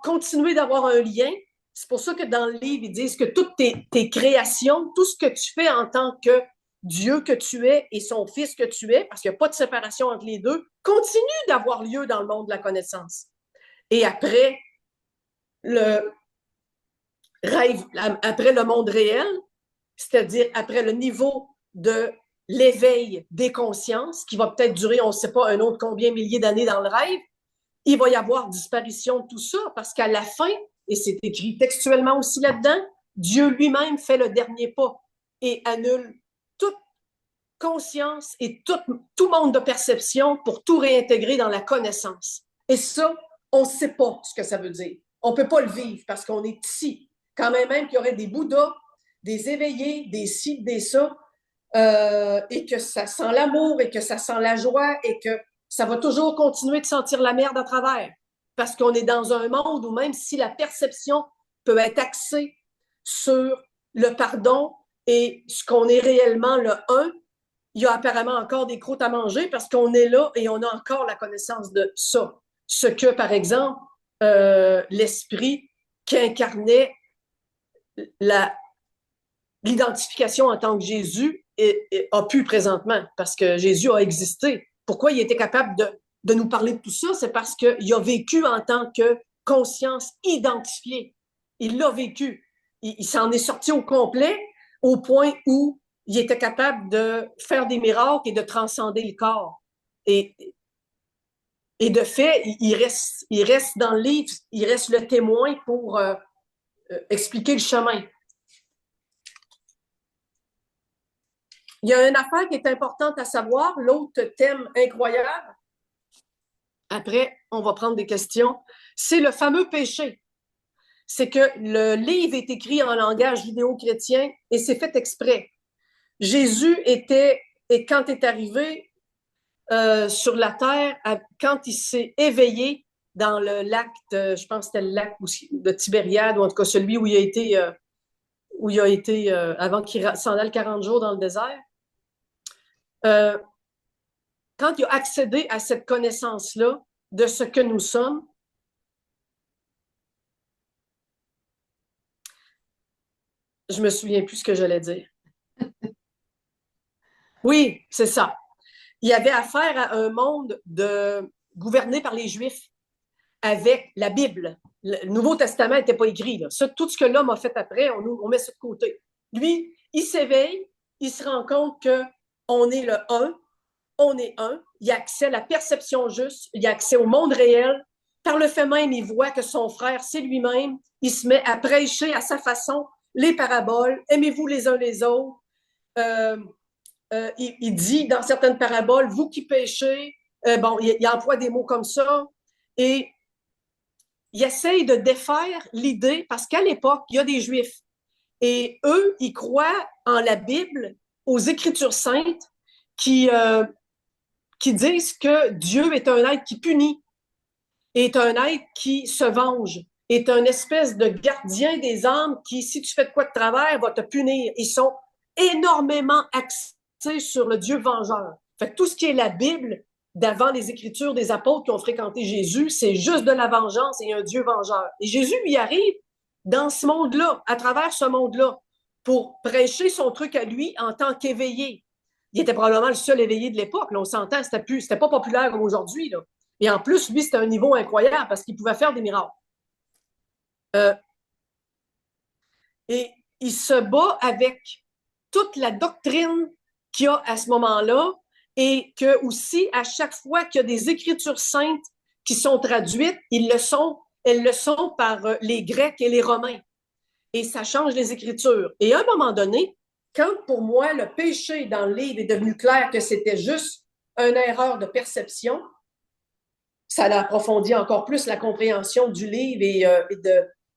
[SPEAKER 1] continuer d'avoir un lien. C'est pour ça que dans le livre, ils disent que toutes tes créations, tout ce que tu fais en tant que Dieu que tu es et son Fils que tu es, parce qu'il n'y a pas de séparation entre les deux, continue d'avoir lieu dans le monde de la connaissance. Et après le rêve, après le monde réel, c'est-à-dire après le niveau de l'éveil des consciences, qui va peut-être durer, on ne sait pas, un autre combien milliers d'années dans le rêve, il va y avoir disparition de tout ça, parce qu'à la fin, et c'est écrit textuellement aussi là-dedans, Dieu lui-même fait le dernier pas et annule toute conscience et tout monde de perception pour tout réintégrer dans la connaissance. Et ça, on ne sait pas ce que ça veut dire. On ne peut pas le vivre parce qu'on est ici. Quand même qu'il y aurait des Bouddhas, des éveillés, des ci, des ça, et que ça sent l'amour et que ça sent la joie et que ça va toujours continuer de sentir la merde à travers. Parce qu'on est dans un monde où même si la perception peut être axée sur le pardon et ce qu'on est réellement le un, il y a apparemment encore des croûtes à manger parce qu'on est là et on a encore la connaissance de ça. Ce que, par exemple, l'esprit qui incarnait l'identification en tant que Jésus a pu présentement, parce que Jésus a existé. Pourquoi il était capable de nous parler de tout ça? C'est parce qu'il a vécu en tant que conscience identifiée. Il l'a vécu. Il s'en est sorti au complet, au point où il était capable de faire des miracles et de transcender le corps. Et, et de fait, il reste dans le livre, il reste le témoin pour expliquer le chemin. Il y a une affaire qui est importante à savoir, l'autre thème incroyable. Après, on va prendre des questions. C'est le fameux péché. C'est que le livre est écrit en langage judéo-chrétien et c'est fait exprès. Jésus était, et quand est arrivé sur la terre, quand il s'est éveillé dans le lac, je pense que c'était le lac de Tibériade, ou en tout cas celui où il a été avant qu'il s'en aille 40 jours dans le désert, quand il a accédé à cette connaissance-là de ce que nous sommes, je me souviens plus ce que j'allais dire. Oui, c'est ça. Il y avait affaire à un monde gouverné par les Juifs avec la Bible. Le Nouveau Testament n'était pas écrit. Là. Ça, tout ce que l'homme a fait après, on met ça de côté. Lui, il s'éveille, il se rend compte qu'on est le un, on est un, il a accès à la perception juste, il a accès au monde réel. Par le fait même, il voit que son frère, c'est lui-même. Il se met à prêcher à sa façon les paraboles. Aimez-vous les uns les autres. Il dit dans certaines paraboles, vous qui péchez, bon, il emploie des mots comme ça. Et il essaye de défaire l'idée, parce qu'à l'époque, il y a des Juifs. Et eux, ils croient en la Bible, aux Écritures saintes, qui disent que Dieu est un être qui punit, est un être qui se venge, est un espèce de gardien des âmes qui, si tu fais de quoi de travers, va te punir. Ils sont énormément axés sur le Dieu vengeur. Fait que tout ce qui est la Bible, d'avant les Écritures des apôtres qui ont fréquenté Jésus, c'est juste de la vengeance et un Dieu vengeur. Et Jésus lui arrive dans ce monde-là, à travers ce monde-là, pour prêcher son truc à lui en tant qu'éveillé. Il était probablement le seul éveillé de l'époque. Là, on s'entend, c'était pas populaire comme aujourd'hui. Là. Et en plus, lui, c'était un niveau incroyable parce qu'il pouvait faire des miracles. Euh, et il se bat avec toute la doctrine qu'il y a à ce moment-là et que aussi, à chaque fois qu'il y a des écritures saintes qui sont traduites, elles le sont par les Grecs et les Romains. Et ça change les écritures. Et à un moment donné, quand pour moi le péché dans le livre est devenu clair que c'était juste une erreur de perception, ça a approfondi encore plus la compréhension du livre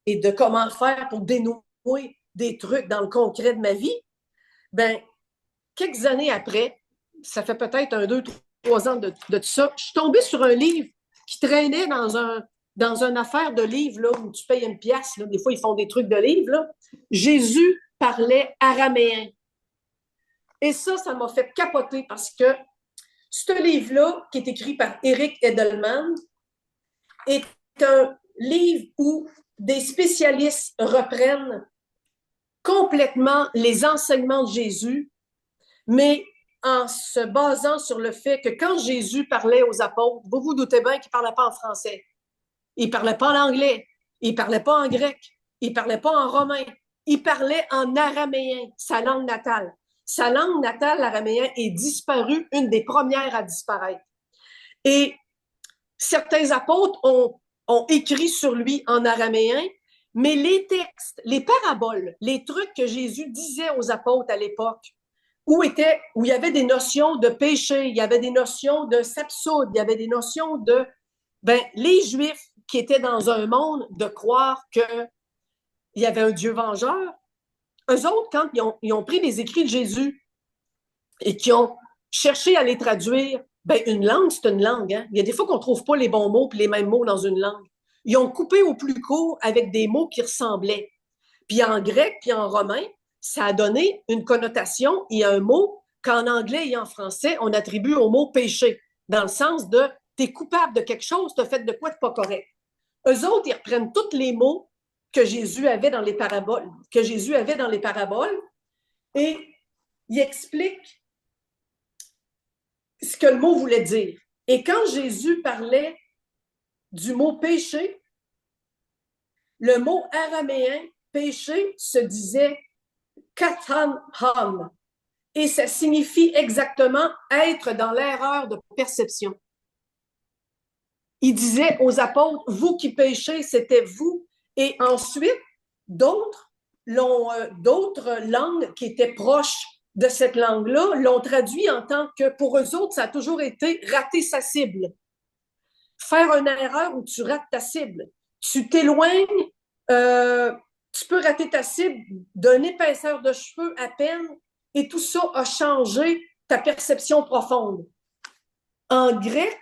[SPEAKER 1] et de comment faire pour dénouer des trucs dans le concret de ma vie. Ben, quelques années après, ça fait peut-être 2, 3 ans de ça, je suis tombée sur un livre qui traînait dans une affaire de livres là, où tu payes une pièce. Là. Des fois, ils font des trucs de livres. Là. Jésus parlait araméen. Et ça m'a fait capoter parce que ce livre-là, qui est écrit par Eric Edelman, est un livre où des spécialistes reprennent complètement les enseignements de Jésus, mais en se basant sur le fait que quand Jésus parlait aux apôtres, vous vous doutez bien qu'il ne parlait pas en français, il ne parlait pas en anglais, il ne parlait pas en grec, il ne parlait pas en romain, il parlait en araméen, sa langue natale. Sa langue natale, l'araméen, est disparue, une des premières à disparaître. Et certains apôtres ont écrit sur lui en araméen, mais les textes, les paraboles, les trucs que Jésus disait aux apôtres à l'époque, où il y avait des notions de péché, il y avait des notions de sapsoude, il y avait des notions de... Ben, les Juifs qui étaient dans un monde de croire qu'il y avait un Dieu vengeur, eux autres, quand ils ont pris les écrits de Jésus et qui ont cherché à les traduire, ben, une langue, c'est une langue. Hein? Il y a des fois qu'on ne trouve pas les bons mots et les mêmes mots dans une langue. Ils ont coupé au plus court avec des mots qui ressemblaient. Puis en grec, puis en romain, ça a donné une connotation et un mot qu'en anglais et en français, on attribue au mot péché, dans le sens de t'es coupable de quelque chose, t'as fait de quoi de pas correct. Eux autres, ils reprennent tous les mots que Jésus avait dans les paraboles, et ils expliquent ce que le mot voulait dire. Et quand Jésus parlait du mot péché, le mot araméen péché se disait katanham. Et ça signifie exactement être dans l'erreur de perception. Il disait aux apôtres, vous qui péchez, c'était vous. Et ensuite, d'autres langues qui étaient proches de cette langue-là l'ont traduit en tant que, pour eux autres, ça a toujours été rater sa cible. Faire une erreur où tu rates ta cible. Tu t'éloignes, tu peux rater ta cible d'une épaisseur de cheveux à peine, et tout ça a changé ta perception profonde. En grec,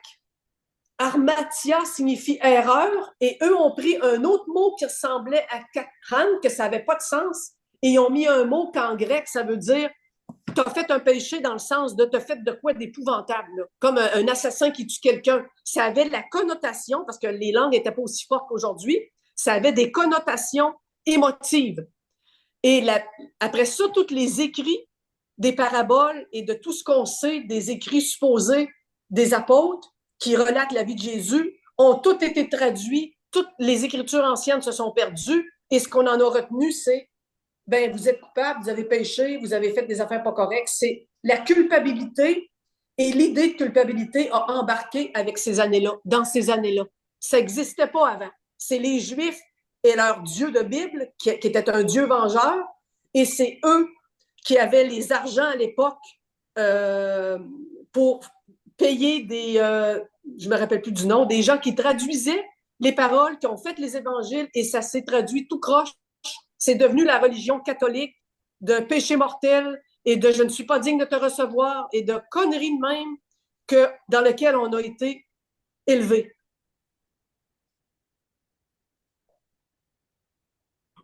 [SPEAKER 1] armatia signifie erreur, et eux ont pris un autre mot qui ressemblait à katran, que ça n'avait pas de sens, et ils ont mis un mot qu'en grec, ça veut dire tu as fait un péché dans le sens de te fait de quoi d'épouvantable, là. Comme un assassin qui tue quelqu'un. Ça avait la connotation, parce que les langues n'étaient pas aussi fortes qu'aujourd'hui, ça avait des connotations émotives. Et après ça, tous les écrits des paraboles et de tout ce qu'on sait des écrits supposés des apôtres qui relatent la vie de Jésus ont tous été traduits, toutes les écritures anciennes se sont perdues, et ce qu'on en a retenu, c'est ben, vous êtes coupable, vous avez péché, vous avez fait des affaires pas correctes. C'est la culpabilité et l'idée de culpabilité a embarqué avec ces années-là, dans ces années-là. Ça n'existait pas avant. C'est les Juifs et leur Dieu de Bible qui était un Dieu vengeur, et c'est eux qui avaient les argents à l'époque pour payer je me rappelle plus du nom, des gens qui traduisaient les paroles, qui ont fait les évangiles, et ça s'est traduit tout croche. C'est devenu la religion catholique de péché mortel et de je ne suis pas digne de te recevoir et de conneries de même dans lequel on a été élevé.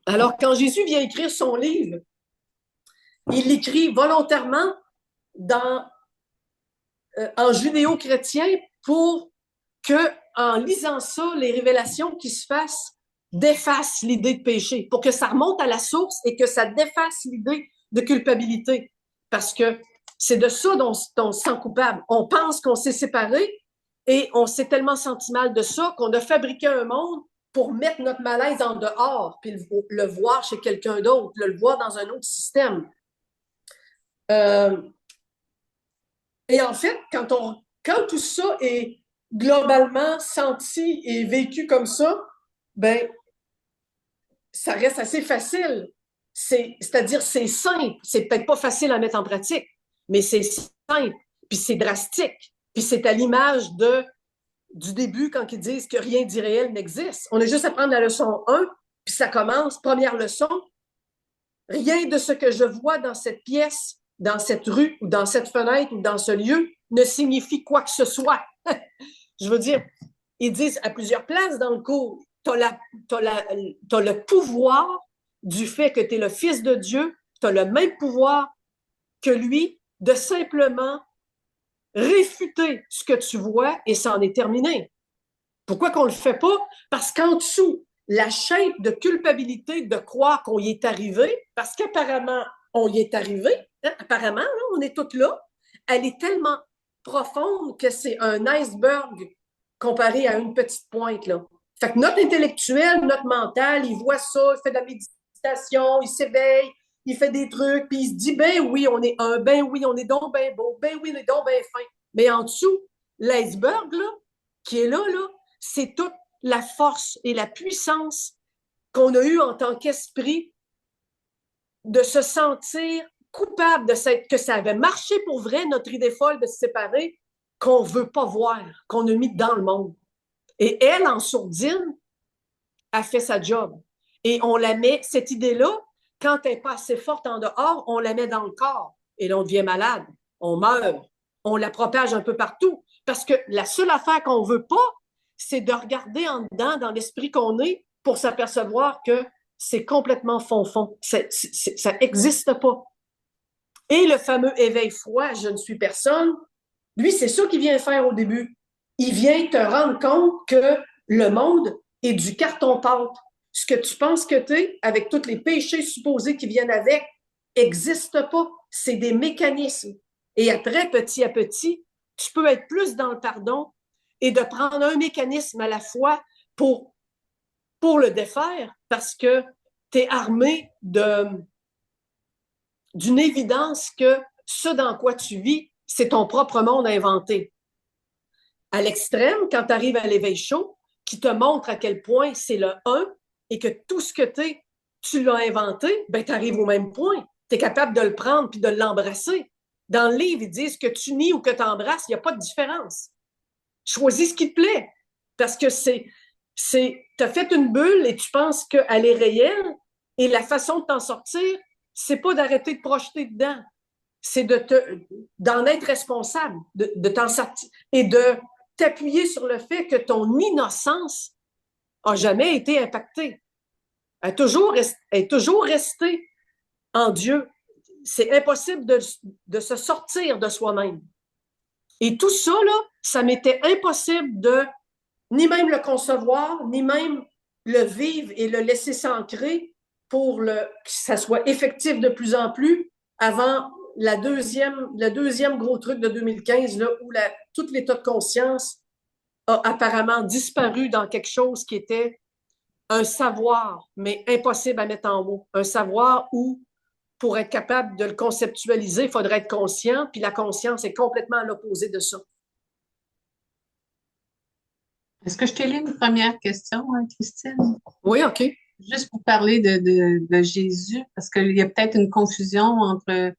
[SPEAKER 1] Alors, quand Jésus vient écrire son livre, il l'écrit volontairement en judéo-chrétien pour que, en lisant ça, les révélations qui se fassent défassent l'idée de péché, pour que ça remonte à la source et que ça défasse l'idée de culpabilité. Parce que c'est de ça dont on se sent coupable. On pense qu'on s'est séparé, Et on s'est tellement senti mal de ça qu'on a fabriqué un monde pour mettre notre malaise en dehors, puis le voir chez quelqu'un d'autre, le voir dans un autre système. Euh, et en fait, quand tout ça est globalement senti et vécu comme ça, ben, ça reste assez facile. C'est-à-dire, c'est simple. C'est peut-être pas facile à mettre en pratique, mais c'est simple, puis c'est drastique, puis c'est à l'image du début quand ils disent que rien d'irréel n'existe. On a juste à prendre la leçon 1, puis ça commence, première leçon, rien de ce que je vois dans cette pièce, dans cette rue, ou dans cette fenêtre, ou dans ce lieu, ne signifie quoi que ce soit. Je veux dire, ils disent à plusieurs places dans le cours, tu as, le pouvoir du fait que tu es le Fils de Dieu, tu as le même pouvoir que lui de simplement réfuter ce que tu vois et ça en est terminé. Pourquoi qu'on ne le fait pas? Parce qu'en dessous, la chaîne de culpabilité de croire qu'on y est arrivé, parce qu'apparemment, on y est arrivé, hein, apparemment, là, on est tous là, elle est tellement profonde que c'est un iceberg comparé à une petite pointe, là. Fait que notre intellectuel, notre mental, il voit ça, il fait de la méditation, il s'éveille, il fait des trucs, puis il se dit, ben oui, on est un, ben oui, on est donc ben beau, ben oui, on est donc ben fin. Mais en dessous, l'iceberg, là, qui est là, c'est toute la force et la puissance qu'on a eue en tant qu'esprit de se sentir coupable que ça avait marché pour vrai, notre idée folle de se séparer, qu'on ne veut pas voir, qu'on a mis dans le monde. Et elle, en sourdine, a fait sa job. Et on la met, cette idée-là, quand elle n'est pas assez forte en dehors, on la met dans le corps. Et là, on devient malade, on meurt, on la propage un peu partout. Parce que la seule affaire qu'on ne veut pas, c'est de regarder en dedans, dans l'esprit qu'on est, pour s'apercevoir que c'est complètement fond-fond. Ça n'existe pas. Et le fameux éveil froid, je ne suis personne, lui, c'est ça qu'il vient faire au début. Il vient te rendre compte que le monde est du carton-pâte. Ce que tu penses que tu es, avec tous les péchés supposés qui viennent avec, n'existe pas. C'est des mécanismes. Et après, petit à petit, tu peux être plus dans le pardon et de prendre un mécanisme à la fois pour le défaire parce que tu es armé d'une évidence que ce dans quoi tu vis, c'est ton propre monde inventé. À l'extrême, quand tu arrives à l'éveil chaud, qui te montre à quel point c'est le un et que tout ce que tu es, tu l'as inventé, ben tu arrives au même point. Tu es capable de le prendre puis de l'embrasser. Dans le livre, ils disent que tu nies ou que tu embrasses, il n'y a pas de différence. Choisis ce qui te plaît. Parce que tu as fait une bulle et tu penses qu'elle est réelle et la façon de t'en sortir, c'est pas d'arrêter de projeter dedans. C'est d'en être responsable, de t'en sortir et de t'appuyer sur le fait que ton innocence a jamais été impactée. Elle est toujours restée en Dieu. C'est impossible de se sortir de soi-même. Et tout ça, là, ça m'était impossible de ni même le concevoir, ni même le vivre et le laisser s'ancrer pour que ça soit effectif de plus en plus avant le deuxième gros truc de 2015, là, où tout l'état de conscience a apparemment disparu dans quelque chose qui était un savoir, mais impossible à mettre en mots. Un savoir où, pour être capable de le conceptualiser, il faudrait être conscient, puis la conscience est complètement à l'opposé de ça.
[SPEAKER 2] Est-ce que je t'ai lu une première question, hein, Christine?
[SPEAKER 1] Oui, OK.
[SPEAKER 2] Juste pour parler de Jésus, parce qu'il y a peut-être une confusion entre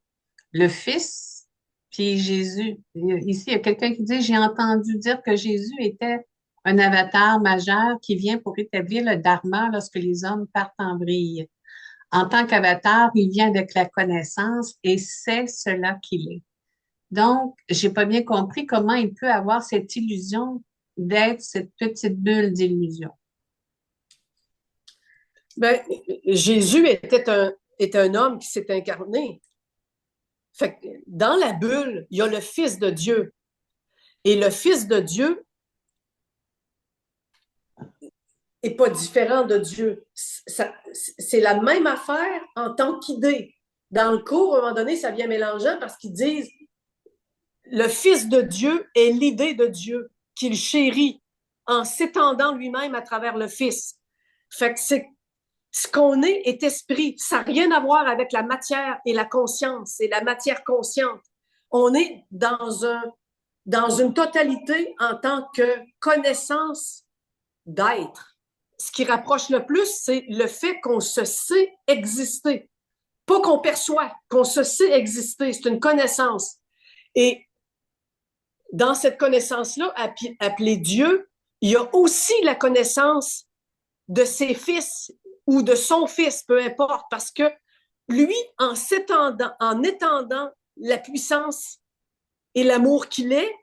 [SPEAKER 2] le Fils puis Jésus. Ici, il y a quelqu'un qui dit, j'ai entendu dire que Jésus était un avatar majeur qui vient pour établir le dharma lorsque les hommes partent en vrille. En tant qu'avatar, il vient avec la connaissance et c'est cela qu'il est. Donc, j'ai pas bien compris comment il peut avoir cette illusion d'être cette petite bulle d'illusion.
[SPEAKER 1] Ben, Jésus est un homme qui s'est incarné. Fait que dans la bulle, il y a le Fils de Dieu. Et le Fils de Dieu n'est pas différent de Dieu. C'est la même affaire en tant qu'idée. Dans le cours, à un moment donné, ça vient mélangeant parce qu'ils disent le Fils de Dieu est l'idée de Dieu. qu'il chérit en s'étendant lui-même à travers le Fils. Fait que c'est ce qu'on est esprit. Ça n'a rien à voir avec la matière et la conscience. C'est la matière consciente. On est dans une totalité en tant que connaissance d'être. Ce qui rapproche le plus, c'est le fait qu'on se sait exister. Pas qu'on perçoit, qu'on se sait exister. C'est une connaissance. Et dans cette connaissance-là, appelée Dieu, il y a aussi la connaissance de ses fils ou de son fils, peu importe, parce que lui, en étendant la puissance et l'amour qu'il est,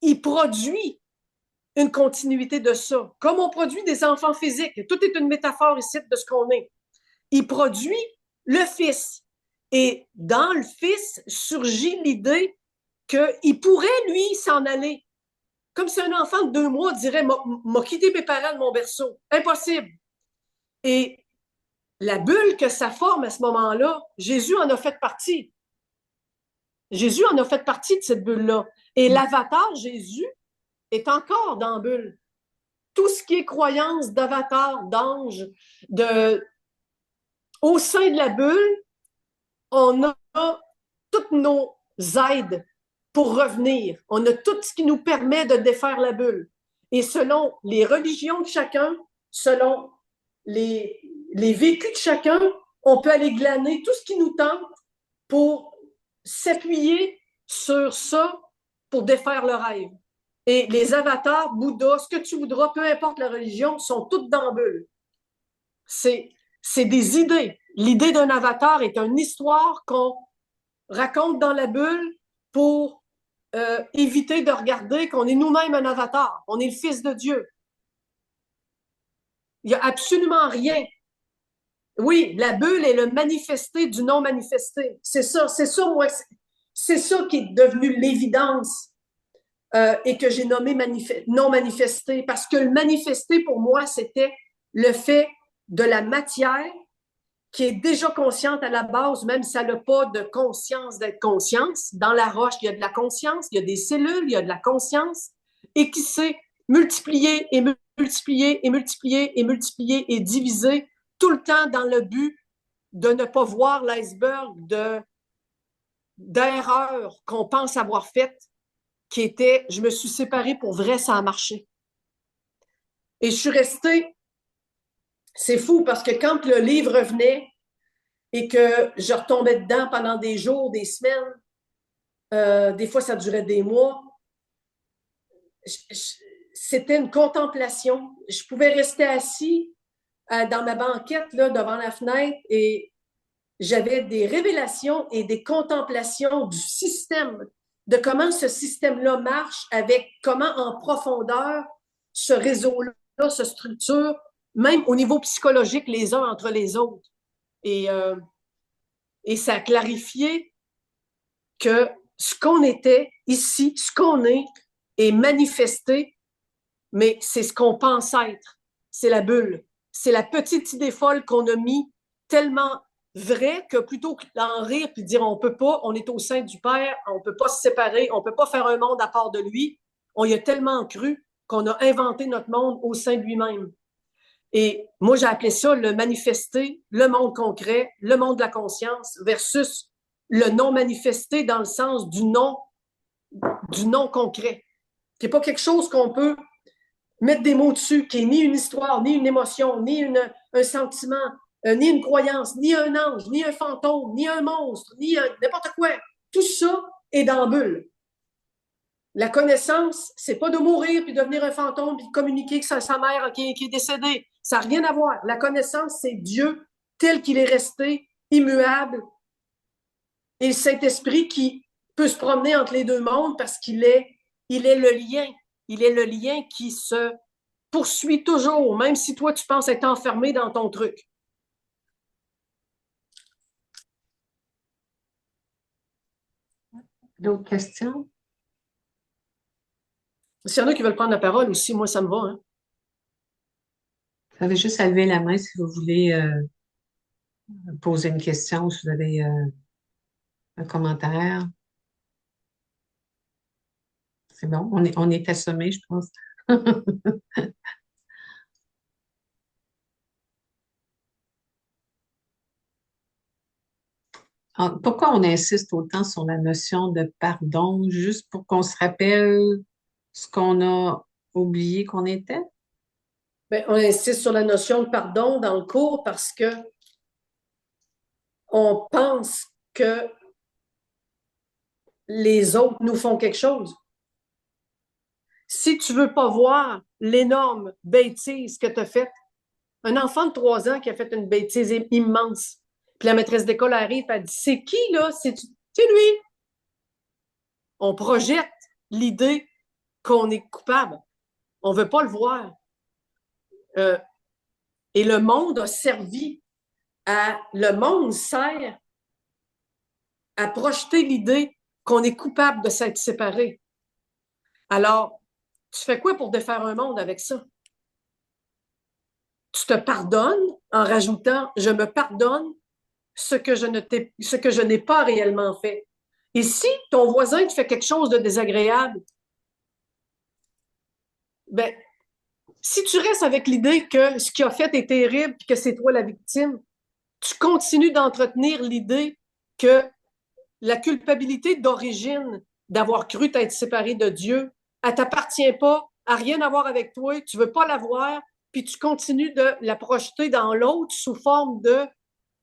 [SPEAKER 1] il produit une continuité de ça. Comme on produit des enfants physiques, tout est une métaphore ici de ce qu'on est. Il produit le Fils. Et dans le Fils surgit l'idée qu'il pourrait, lui, s'en aller. Comme si un enfant de 2 mois dirait m'a quitté mes parents de mon berceau. Impossible. Et la bulle que ça forme à ce moment-là, Jésus en a fait partie. Jésus en a fait partie de cette bulle-là. Et l'avatar Jésus est encore dans la bulle. Tout ce qui est croyance d'avatar, d'ange, au sein de la bulle, on a toutes nos aides pour revenir. On a tout ce qui nous permet de défaire la bulle. Et selon les religions de chacun, selon les vécus de chacun, on peut aller glaner tout ce qui nous tente pour s'appuyer sur ça pour défaire le rêve. Et les avatars, Bouddha, ce que tu voudras, peu importe la religion, sont toutes dans la bulle. C'est des idées. L'idée d'un avatar est une histoire qu'on raconte dans la bulle pour éviter de regarder qu'on est nous-mêmes un avatar. On est le Fils de Dieu. Il n'y a absolument rien. Oui, la bulle est le manifesté du non manifesté. C'est ça, moi, c'est ça qui est devenu l'évidence et que j'ai nommé non manifesté. Parce que le manifesté, pour moi, c'était le fait de la matière qui est déjà consciente à la base, même si elle n'a pas de conscience d'être conscience. Dans la roche, il y a de la conscience, il y a des cellules, il y a de la conscience, et qui s'est multiplier et multiplier et multiplier et multiplier et diviser tout le temps dans le but de ne pas voir l'iceberg d'erreurs qu'on pense avoir faites, qui était je me suis séparée pour vrai, ça a marché. Et je suis restée, c'est fou parce que quand le livre venait, et que je retombais dedans pendant des jours, des semaines, des fois ça durait des mois. C'était une contemplation. Je pouvais rester assis dans ma banquette là, devant la fenêtre et j'avais des révélations et des contemplations du système, de comment ce système-là marche, avec comment en profondeur ce réseau-là se structure, même au niveau psychologique, les uns entre les autres. Et, euh, et ça a clarifié que ce qu'on était ici, ce qu'on est manifesté, mais c'est ce qu'on pense être. C'est la bulle. C'est la petite idée folle qu'on a mis tellement vrai que plutôt que d'en rire puis dire on peut pas, on est au sein du Père, on peut pas se séparer, on peut pas faire un monde à part de lui. On y a tellement cru qu'on a inventé notre monde au sein de lui-même. Et moi, j'ai appelé ça le manifesté, le monde concret, le monde de la conscience versus le non manifesté dans le sens du non concret, qui n'est pas quelque chose qu'on peut mettre des mots dessus, qui est ni une histoire, ni une émotion, ni un sentiment, ni une croyance, ni un ange, ni un fantôme, ni un monstre, ni n'importe quoi. Tout ça est dans la bulle. La connaissance, c'est pas de mourir puis devenir un fantôme puis de communiquer que c'est sa mère qui est décédée. Ça n'a rien à voir. La connaissance, c'est Dieu tel qu'il est resté, immuable, et le Saint-Esprit qui peut se promener entre les deux mondes parce il est le lien. Il est le lien qui se poursuit toujours, même si toi, tu penses être enfermé dans ton truc.
[SPEAKER 2] D'autres questions?
[SPEAKER 1] S'il y en a qui veulent prendre la parole aussi, moi, ça me va. Hein?
[SPEAKER 2] Vous avez juste à lever la main si vous voulez poser une question, si vous avez un commentaire. C'est bon, on est assommés, je pense. Ah, pourquoi on insiste autant sur la notion de pardon, juste pour qu'on se rappelle ce qu'on a oublié qu'on était?
[SPEAKER 1] Ben, on insiste sur la notion de pardon dans le cours parce que on pense que les autres nous font quelque chose. Si tu veux pas voir l'énorme bêtise que tu as faite, un enfant de 3 ans qui a fait une bêtise immense, puis la maîtresse d'école arrive, elle dit, c'est qui là? C'est lui. On projette l'idée qu'on est coupable. On veut pas le voir. Euh, et le monde a servi le monde sert à projeter l'idée qu'on est coupable de s'être séparé. Alors, tu fais quoi pour défaire un monde avec ça? Tu te pardonnes en rajoutant je me pardonne ce que je n'ai pas réellement fait. Et si ton voisin te fait quelque chose de désagréable, ben, si tu restes avec l'idée que ce qu'il a fait est terrible et que c'est toi la victime, tu continues d'entretenir l'idée que la culpabilité d'origine d'avoir cru t'être séparé de Dieu, elle t'appartient pas, à rien à voir avec toi, tu veux pas la voir, puis tu continues de la projeter dans l'autre sous forme de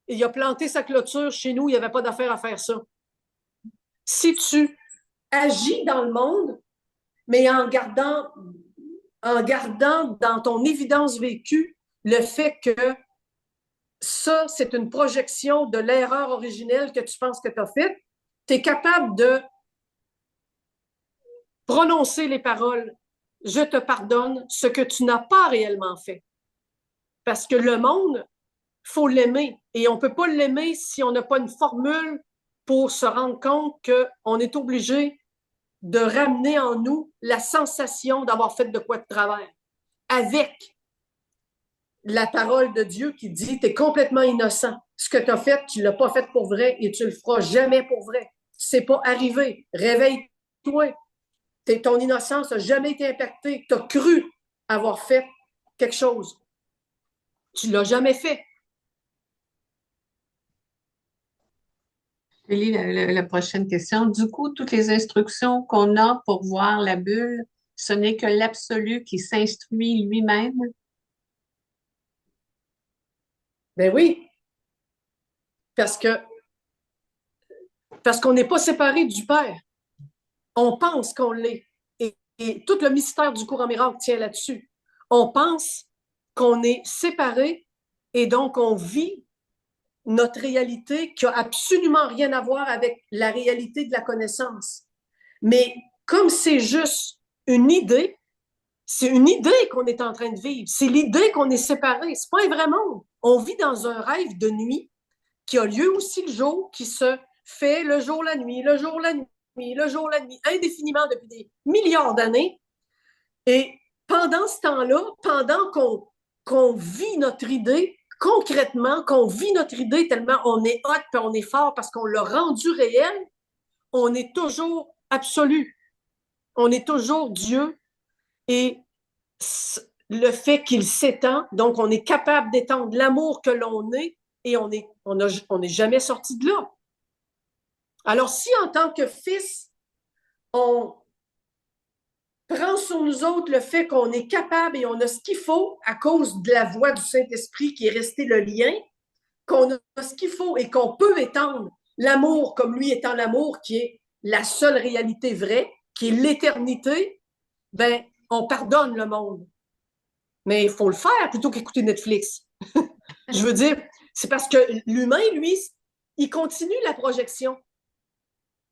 [SPEAKER 1] il a planté sa clôture chez nous, il n'y avait pas d'affaire à faire ça. Si tu agis dans le monde, mais en gardant dans ton évidence vécue le fait que ça, c'est une projection de l'erreur originelle que tu penses que tu as faite, tu es capable de prononcer les paroles je te pardonne ce que tu n'as pas réellement fait. Parce que le monde, il faut l'aimer. Et on ne peut pas l'aimer si on n'a pas une formule pour se rendre compte qu'on est obligé de ramener en nous la sensation d'avoir fait de quoi de travers. Avec la parole de Dieu qui dit tu es complètement innocent. Ce que tu as fait, tu ne l'as pas fait pour vrai et tu ne le feras jamais pour vrai. C'est pas arrivé. Réveille-toi. Ton innocence n'a jamais été impactée. Tu as cru avoir fait quelque chose. Tu ne l'as jamais fait.
[SPEAKER 2] Je lis la prochaine question. Du coup, toutes les instructions qu'on a pour voir la bulle, ce n'est que l'absolu qui s'instruit lui-même.
[SPEAKER 1] Ben oui, parce que parce qu'on n'est pas séparé du Père. On pense qu'on l'est. Et tout le mystère du cours en miracle tient là-dessus. On pense qu'on est séparé et donc on vit notre réalité qui a absolument rien à voir avec la réalité de la connaissance. Mais comme c'est juste une idée, c'est une idée qu'on est en train de vivre. C'est l'idée qu'on est séparé. C'est pas un vrai monde. On vit dans un rêve de nuit qui a lieu aussi le jour, qui se fait le jour, la nuit, le jour, la nuit, le jour, la nuit, indéfiniment depuis des milliards d'années. Et pendant ce temps-là, pendant qu'on vit notre idée, concrètement, qu'on vit notre idée tellement on est hot et on est fort parce qu'on l'a rendu réel, on est toujours absolu. On est toujours Dieu et le fait qu'il s'étend, donc on est capable d'étendre l'amour que l'on est et on n'est jamais sorti de là. Alors si en tant que fils, on prend sur nous autres le fait qu'on est capable et on a ce qu'il faut à cause de la voix du Saint-Esprit qui est resté le lien, qu'on a ce qu'il faut et qu'on peut étendre l'amour comme lui étant l'amour qui est la seule réalité vraie, qui est l'éternité, ben, on pardonne le monde. Mais il faut le faire plutôt qu'écouter Netflix. Je veux dire, c'est parce que l'humain, lui, il continue la projection.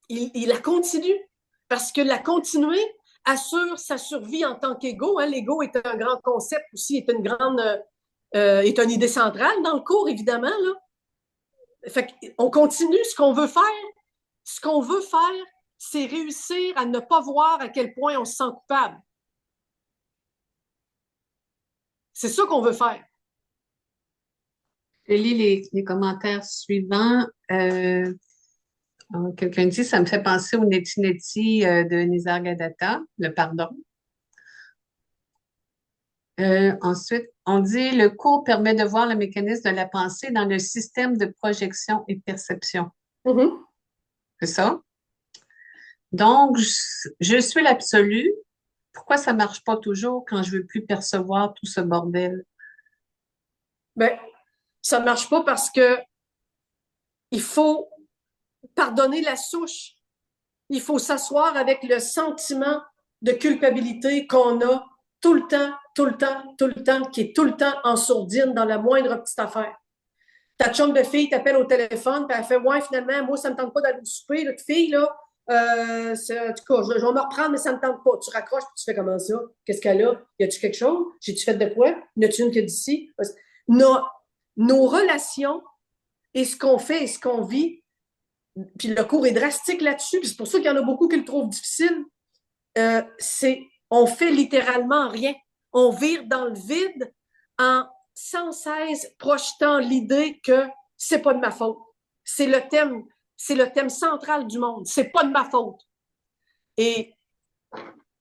[SPEAKER 1] Il la continue. Parce que la continuer assure sa survie en tant qu'ego. Hein. L'ego est un grand concept aussi, est une idée centrale dans le cours, évidemment. Là. Fait on continue ce qu'on veut faire. Ce qu'on veut faire, c'est réussir à ne pas voir à quel point on se sent coupable. C'est ça qu'on veut faire.
[SPEAKER 2] Je lis les commentaires suivants. Quelqu'un dit, ça me fait penser au Neti Neti de Nisargadatta, le pardon. Ensuite, on dit, le cours permet de voir le mécanisme de la pensée dans le système de projection et de perception.
[SPEAKER 1] Mhm.
[SPEAKER 2] C'est ça? Donc, je suis l'absolu. Pourquoi ça marche pas toujours quand je veux plus percevoir tout ce bordel?
[SPEAKER 1] Ben, ça ne marche pas parce que il faut pardonner la souche. Il faut s'asseoir avec le sentiment de culpabilité qu'on a tout le temps, tout le temps, tout le temps, qui est tout le temps en sourdine dans la moindre petite affaire. Ta chum de fille t'appelle au téléphone, puis elle fait ouais, finalement, moi, ça ne me tente pas d'aller au souper. L'autre fille, là, en tout cas, je vais me reprendre, mais ça ne me tente pas. Tu raccroches, puis tu fais comment ça? Qu'est-ce qu'elle a? Y a-tu quelque chose? J'ai-tu fait de quoi? Y a-tu une que d'ici? Nos, nos relations et ce qu'on fait et ce qu'on vit, puis le cours est drastique là-dessus, puis c'est pour ça qu'il y en a beaucoup qui le trouvent difficile. C'est on fait littéralement rien. On vire dans le vide en sans cesse projetant l'idée que c'est pas de ma faute. C'est le thème central du monde. C'est pas de ma faute. Et,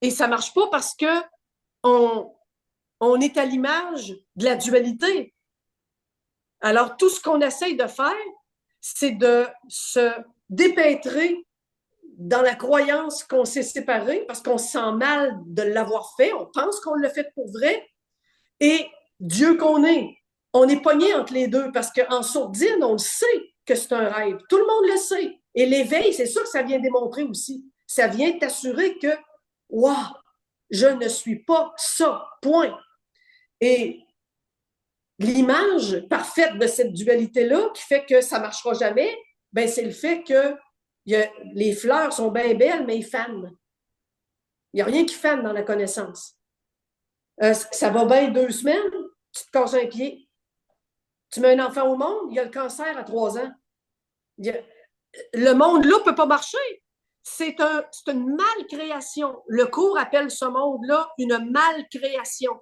[SPEAKER 1] et ça marche pas parce que on, on est à l'image de la dualité. Alors, tout ce qu'on essaye de faire, c'est de se dépêtrer dans la croyance qu'on s'est séparé parce qu'on se sent mal de l'avoir fait, on pense qu'on l'a fait pour vrai, et Dieu qu'on est, on est pogné entre les deux parce qu'en sourdine, on le sait que c'est un rêve. Tout le monde le sait. Et l'éveil, c'est ça que ça vient démontrer aussi. Ça vient t'assurer que, waouh, je ne suis pas ça, point. Et l'image parfaite de cette dualité-là qui fait que ça ne marchera jamais, ben, c'est le fait que les fleurs sont bien belles, mais ils fanent. Il n'y a rien qui fane dans la connaissance. Ça va bien 2 semaines, tu te casses un pied. Tu mets un enfant au monde, il y a le cancer à 3 ans. Le monde là ne peut pas marcher. C'est une malcréation. Le cours appelle ce monde-là une malcréation.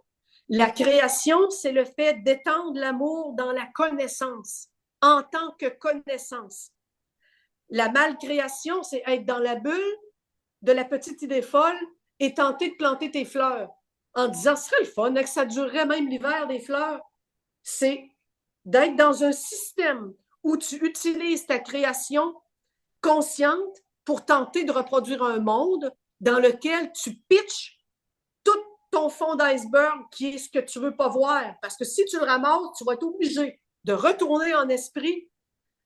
[SPEAKER 1] La création, c'est le fait d'étendre l'amour dans la connaissance, en tant que connaissance. La malcréation, c'est être dans la bulle de la petite idée folle et tenter de planter tes fleurs en disant ce serait le fun, que ça durerait même l'hiver des fleurs. C'est d'être dans un système où tu utilises ta création consciente pour tenter de reproduire un monde dans lequel tu pitches tout ton fond d'iceberg qui est ce que tu ne veux pas voir. Parce que si tu le ramasses, tu vas être obligé de retourner en esprit,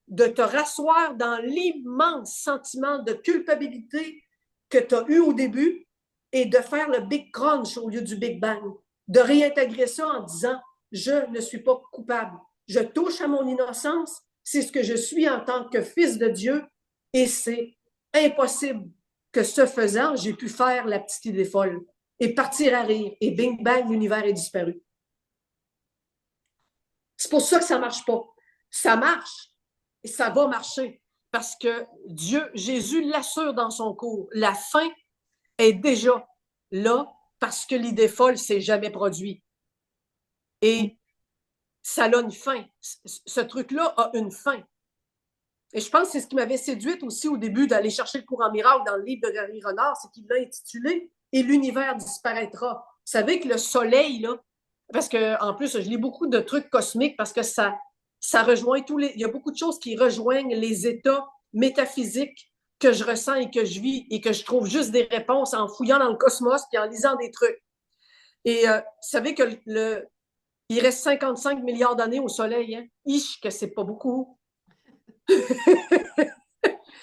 [SPEAKER 1] de te rasseoir dans l'immense sentiment de culpabilité que tu as eu au début et de faire le big crunch au lieu du big bang. De réintégrer ça en disant je ne suis pas coupable. Je touche à mon innocence. C'est ce que je suis en tant que fils de Dieu et c'est impossible que ce faisant, j'ai pu faire la petite idée folle et partir à rire. Et bing bang, l'univers est disparu. C'est pour ça que ça ne marche pas. Ça marche et ça va marcher parce que Dieu, Jésus l'assure dans son cours. La fin est déjà là parce que l'idée folle ne s'est jamais produite. Et ça a une fin. Ce truc-là a une fin. Et je pense que c'est ce qui m'avait séduite aussi au début d'aller chercher le courant miracle dans le livre de Gary Renard, c'est qu'il l'a intitulé Et l'univers disparaîtra. Vous savez que le soleil, là, parce que en plus, je lis beaucoup de trucs cosmiques parce que ça rejoint tous les. Il y a beaucoup de choses qui rejoignent les états métaphysiques que je ressens et que je vis et que je trouve juste des réponses en fouillant dans le cosmos et en lisant des trucs. Et vous savez que il reste 55 milliards d'années au soleil. Hein? Ich, que c'est pas beaucoup.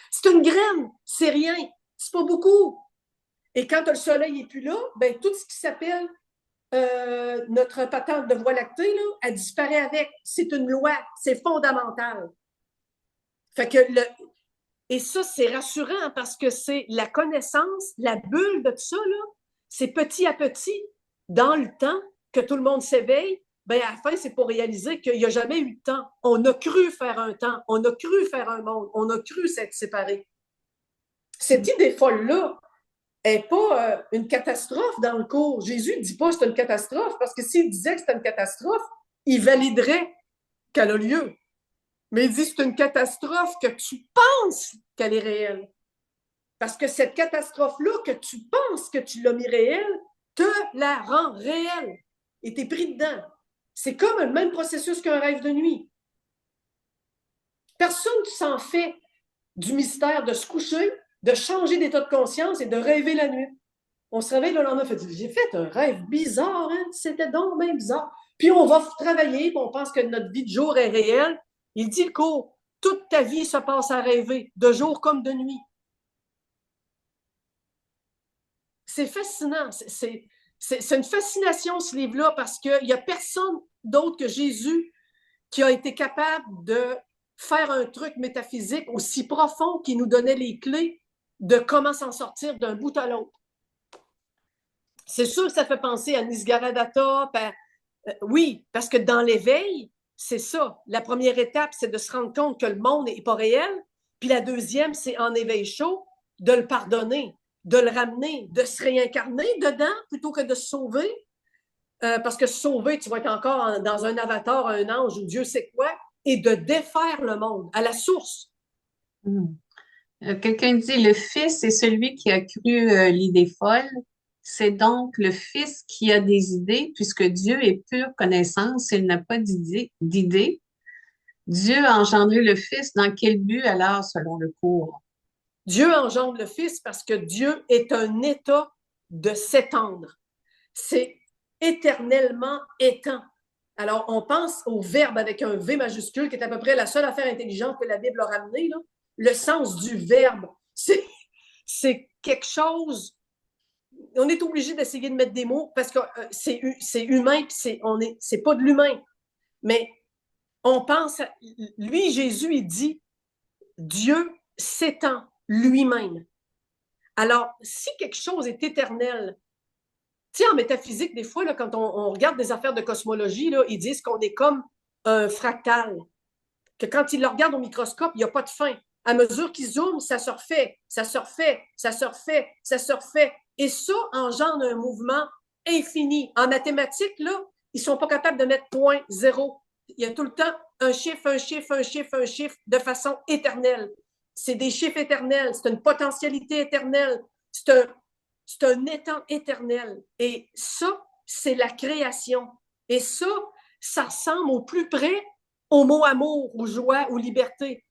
[SPEAKER 1] C'est une graine, c'est rien, c'est pas beaucoup. Et quand le soleil n'est plus là, ben, tout ce qui s'appelle notre patente de voie lactée, là, elle disparaît avec. C'est une loi, c'est fondamental. Fait que et ça, c'est rassurant parce que c'est la connaissance, la bulle de tout ça, là, c'est petit à petit, dans le temps, que tout le monde s'éveille. Ben, à la fin, c'est pour réaliser qu'il n'y a jamais eu de temps. On a cru faire un temps, on a cru faire un monde, on a cru s'être séparés. Cette idée folle-là n'est pas une catastrophe dans le cours. Jésus ne dit pas que c'est une catastrophe parce que s'il disait que c'était une catastrophe, il validerait qu'elle a lieu. Mais il dit, c'est une catastrophe que tu penses qu'elle est réelle. Parce que cette catastrophe-là, que tu penses que tu l'as mis réelle, te la rend réelle. Et tu es pris dedans. C'est comme le même processus qu'un rêve de nuit. Personne ne s'en fait du mystère de se coucher, de changer d'état de conscience et de rêver la nuit. On se réveille le lendemain, j'ai fait un rêve bizarre, hein? C'était donc bien bizarre. Puis on va travailler, puis on pense que notre vie de jour est réelle. Il dit le cours, toute ta vie se passe à rêver, de jour comme de nuit. C'est fascinant. C'est une fascination, ce livre-là, parce qu'il n'y a personne d'autre que Jésus qui a été capable de faire un truc métaphysique aussi profond qui nous donnait les clés de comment s'en sortir d'un bout à l'autre. C'est sûr que ça fait penser à Nisargadatta. Oui, parce que dans l'éveil, c'est ça. La première étape, c'est de se rendre compte que le monde n'est pas réel. Puis la deuxième, c'est en éveil chaud, de le pardonner, de le ramener, de se réincarner dedans plutôt que de se sauver. Parce que se sauver, tu vas être encore dans un avatar, un ange ou Dieu sait quoi, et de défaire le monde à la source.
[SPEAKER 2] Quelqu'un dit, le Fils est celui qui a cru l'idée folle. C'est donc le Fils qui a des idées, puisque Dieu est pure connaissance, il n'a pas d'idée. Dieu a engendré le Fils dans quel but alors, selon le cours?
[SPEAKER 1] Dieu engendre le Fils parce que Dieu est un état de s'étendre. C'est éternellement étant. Alors, on pense au verbe avec un V majuscule, qui est à peu près la seule affaire intelligente que la Bible a ramenée. Là. Le sens du verbe, c'est quelque chose. On est obligé d'essayer de mettre des mots parce que c'est humain, puis c'est pas de l'humain. Mais on pense, lui, Jésus, il dit Dieu s'étend lui-même. Alors, si quelque chose est éternel, tu sais, en métaphysique, des fois, là, quand on regarde des affaires de cosmologie, là, ils disent qu'on est comme un fractal, que quand ils le regardent au microscope, il n'y a pas de fin. À mesure qu'ils zooment, ça se refait, ça se refait, ça se refait, ça se refait. Et ça engendre un mouvement infini. En mathématiques, là, ils ne sont pas capables de mettre point zéro. Il y a tout le temps un chiffre, un chiffre, un chiffre, un chiffre de façon éternelle. C'est des chiffres éternels, c'est une potentialité éternelle, c'est un étang éternel. Et ça, c'est la création. Et ça ressemble au plus près au mot amour, ou joie, ou liberté.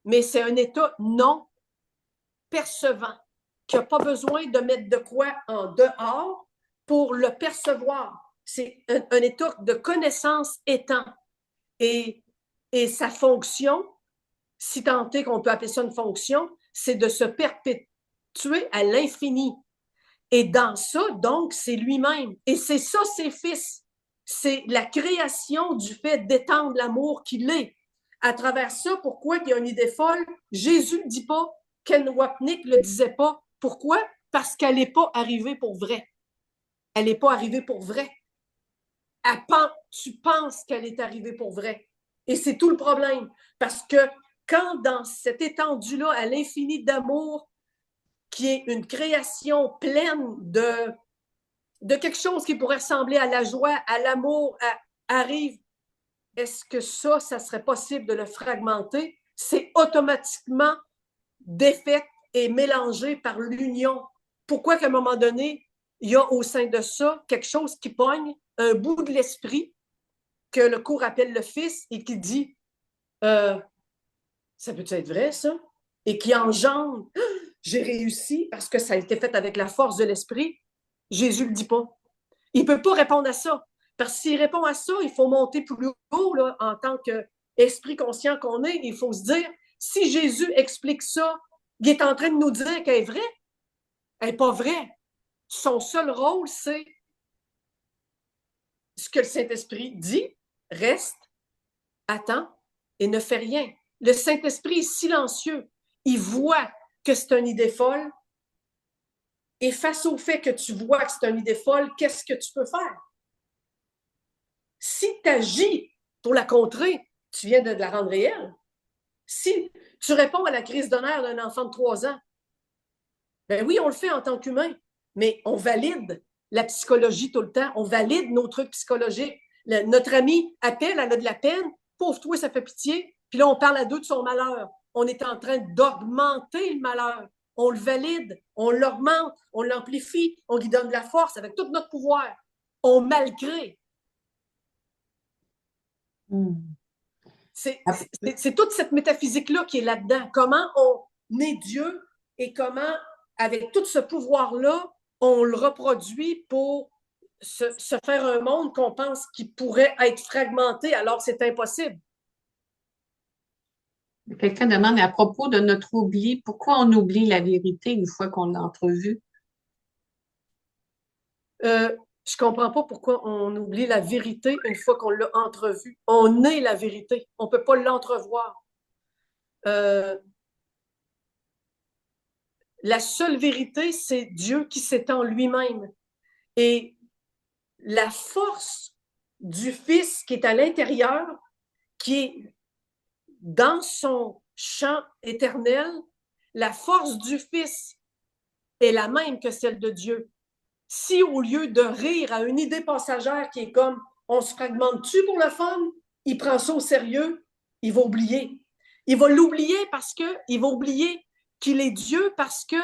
[SPEAKER 1] Mais c'est un état non percevant, qui n'a pas besoin de mettre de quoi en dehors pour le percevoir. C'est un état de connaissance étant. Et, et sa fonction, si tant est qu'on peut appeler ça une fonction, c'est de se perpétuer à l'infini. Et dans ça, donc, c'est lui-même. Et c'est ça, ses fils. C'est la création du fait d'étendre l'amour qu'il est. À travers ça, pourquoi il y a une idée folle? Jésus ne dit pas, Ken Wapnick ne le disait pas. Pourquoi? Parce qu'elle n'est pas arrivée pour vrai. Elle n'est pas arrivée pour vrai. Tu penses qu'elle est arrivée pour vrai. Et c'est tout le problème. Parce que quand dans cette étendue-là, à l'infini d'amour, qui est une création pleine de quelque chose qui pourrait ressembler à la joie, à l'amour, arrive, est-ce que ça serait possible de le fragmenter? C'est automatiquement défait et mélangé par l'union. Pourquoi qu'à un moment donné, il y a au sein de ça quelque chose qui pogne, un bout de l'esprit que le cours appelle le Fils et qui dit ça peut être vrai, ça? Et qui engendre j'ai réussi parce que ça a été fait avec la force de l'esprit. Jésus ne le dit pas. Il ne peut pas répondre à ça. Parce que s'il répond à ça, il faut monter plus haut là, en tant qu'esprit conscient qu'on est. Il faut se dire, si Jésus explique ça, il est en train de nous dire qu'elle est vraie. Elle n'est pas vraie. Son seul rôle, c'est ce que le Saint-Esprit dit, reste, attend et ne fait rien. Le Saint-Esprit est silencieux. Il voit que c'est une idée folle. Et face au fait que tu vois que c'est une idée folle, qu'est-ce que tu peux faire? Si tu agis pour la contrer, tu viens de la rendre réelle. Si tu réponds à la crise d'honneur d'un enfant de 3 ans, ben oui, on le fait en tant qu'humain, mais on valide la psychologie tout le temps, on valide nos trucs psychologiques. Notre ami appelle, elle a de la peine, pauvre toi, ça fait pitié, Puis là, on parle à deux de son malheur. On est en train d'augmenter le malheur. On le valide, on l'augmente, on l'amplifie, on lui donne de la force avec tout notre pouvoir. On malgré.
[SPEAKER 2] Hmm.
[SPEAKER 1] C'est toute cette métaphysique-là qui est là-dedans. Comment on est Dieu et comment, avec tout ce pouvoir-là, on le reproduit pour se faire un monde qu'on pense qui pourrait être fragmenté alors que c'est impossible.
[SPEAKER 2] Quelqu'un demande à propos de notre oubli, pourquoi on oublie la vérité une fois qu'on l'a entrevue?
[SPEAKER 1] Je comprends pas pourquoi on oublie la vérité une fois qu'on l'a entrevue. On est la vérité. On peut pas l'entrevoir. Euh, la seule vérité, c'est Dieu qui s'étend lui-même. Et la force du Fils qui est à l'intérieur, qui est dans son champ éternel, la force du Fils est la même que celle de Dieu. Si au lieu de rire à une idée passagère qui est comme on se fragmente-tu pour le fun, il prend ça au sérieux, il va oublier. Il va l'oublier parce qu'il va oublier qu'il est Dieu parce que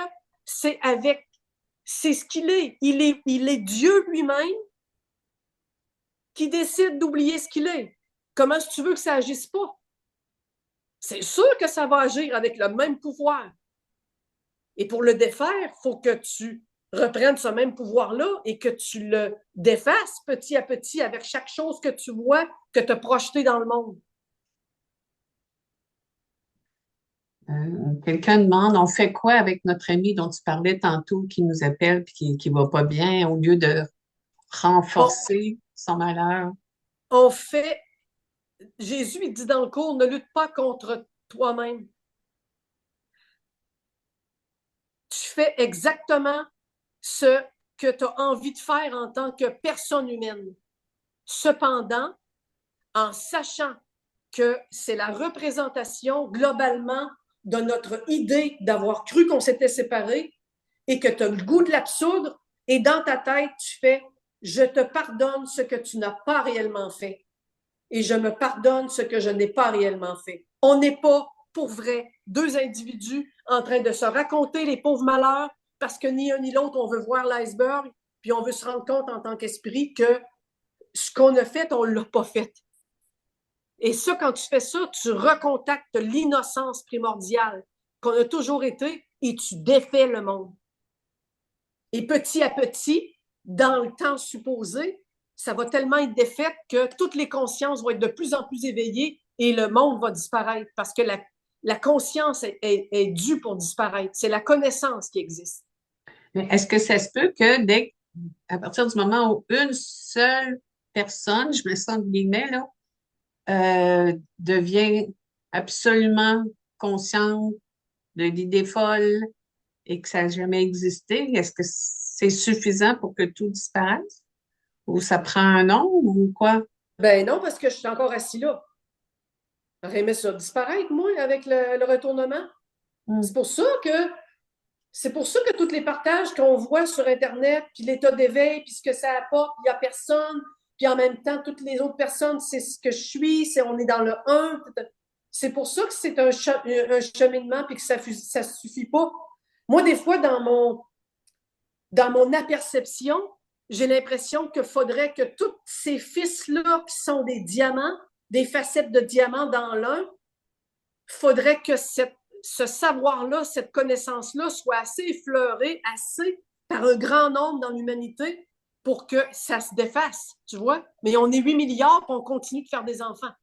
[SPEAKER 1] c'est ce qu'il est. Il est Dieu lui-même qui décide d'oublier ce qu'il est. Comment est-ce que tu veux que ça agisse pas? C'est sûr que ça va agir avec le même pouvoir. Et pour le défaire, il faut que tu reprennes ce même pouvoir-là et que tu le défasses petit à petit avec chaque chose que tu vois, que tu as projeté dans le monde.
[SPEAKER 2] Quelqu'un demande, on fait quoi avec notre ami dont tu parlais tantôt qui nous appelle et qui va pas bien au lieu de
[SPEAKER 1] On,
[SPEAKER 2] renforcer son malheur?
[SPEAKER 1] on fait, Jésus il dit dans le cours, ne lutte pas contre toi-même. Tu fais exactement ce que tu as envie de faire en tant que personne humaine. Cependant, en sachant que c'est la représentation globalement de notre idée d'avoir cru qu'on s'était séparés et que tu as le goût de l'absoudre et dans ta tête, tu fais je te pardonne ce que tu n'as pas réellement fait et je me pardonne ce que je n'ai pas réellement fait. On n'est pas, pour vrai, deux individus en train de se raconter les pauvres malheurs parce que ni un ni l'autre, on veut voir l'iceberg, puis on veut se rendre compte en tant qu'esprit que ce qu'on a fait, on ne l'a pas fait. Et ça, quand tu fais ça, tu recontactes l'innocence primordiale qu'on a toujours été et tu défais le monde. Et petit à petit, dans le temps supposé, ça va tellement être défait que toutes les consciences vont être de plus en plus éveillées et le monde va disparaître parce que la conscience est due pour disparaître. C'est la connaissance qui existe.
[SPEAKER 2] Mais est-ce que ça se peut que à partir du moment où une seule personne, je me sens de guillemets, là, devient absolument consciente de l'idée folle et que ça n'a jamais existé, est-ce que c'est suffisant pour que tout disparaisse? Ou ça prend un nom ou quoi?
[SPEAKER 1] Ben non, parce que je suis encore assis là. J'aurais aimé ça disparaître, moi, avec le retournement.
[SPEAKER 2] Hmm.
[SPEAKER 1] C'est pour ça que C'est pour ça que tous les partages qu'on voit sur Internet, puis l'état d'éveil, puis ce que ça apporte, il n'y a personne, puis en même temps, toutes les autres personnes, c'est ce que je suis, on est dans le un. C'est pour ça que c'est un cheminement, puis que ça ne suffit pas. Moi, des fois, dans mon aperception, j'ai l'impression qu'il faudrait que tous ces fils-là, qui sont des diamants, des facettes de diamants dans l'un, faudrait que ce savoir-là, cette connaissance-là soit assez effleurée, assez par un grand nombre dans l'humanité pour que ça se défasse, tu vois? Mais on est 8 milliards, puis on continue de faire des enfants.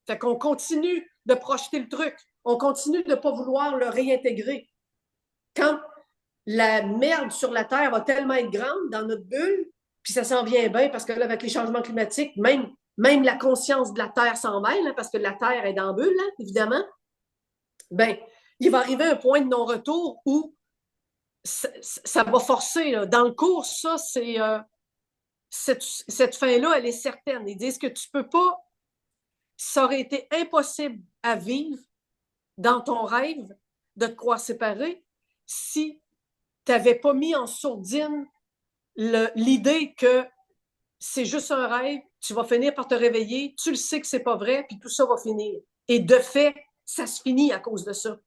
[SPEAKER 1] Fait qu'on continue de projeter le truc. On continue de ne pas vouloir le réintégrer. Quand la merde sur la Terre va tellement être grande dans notre bulle, puis ça s'en vient bien parce que là, avec les changements climatiques, même la conscience de la Terre s'en mêle, hein, parce que la Terre est dans la bulle, hein, évidemment. Ben, il va arriver un point de non-retour où ça va forcer. Là. Dans le cours, ça, c'est cette fin-là, elle est certaine. Ils disent que tu peux pas, ça aurait été impossible à vivre dans ton rêve de te croire séparé si tu n'avais pas mis en sourdine l'idée que c'est juste un rêve, tu vas finir par te réveiller, tu le sais que c'est pas vrai, puis tout ça va finir. Et de fait, ça se finit à cause de ça.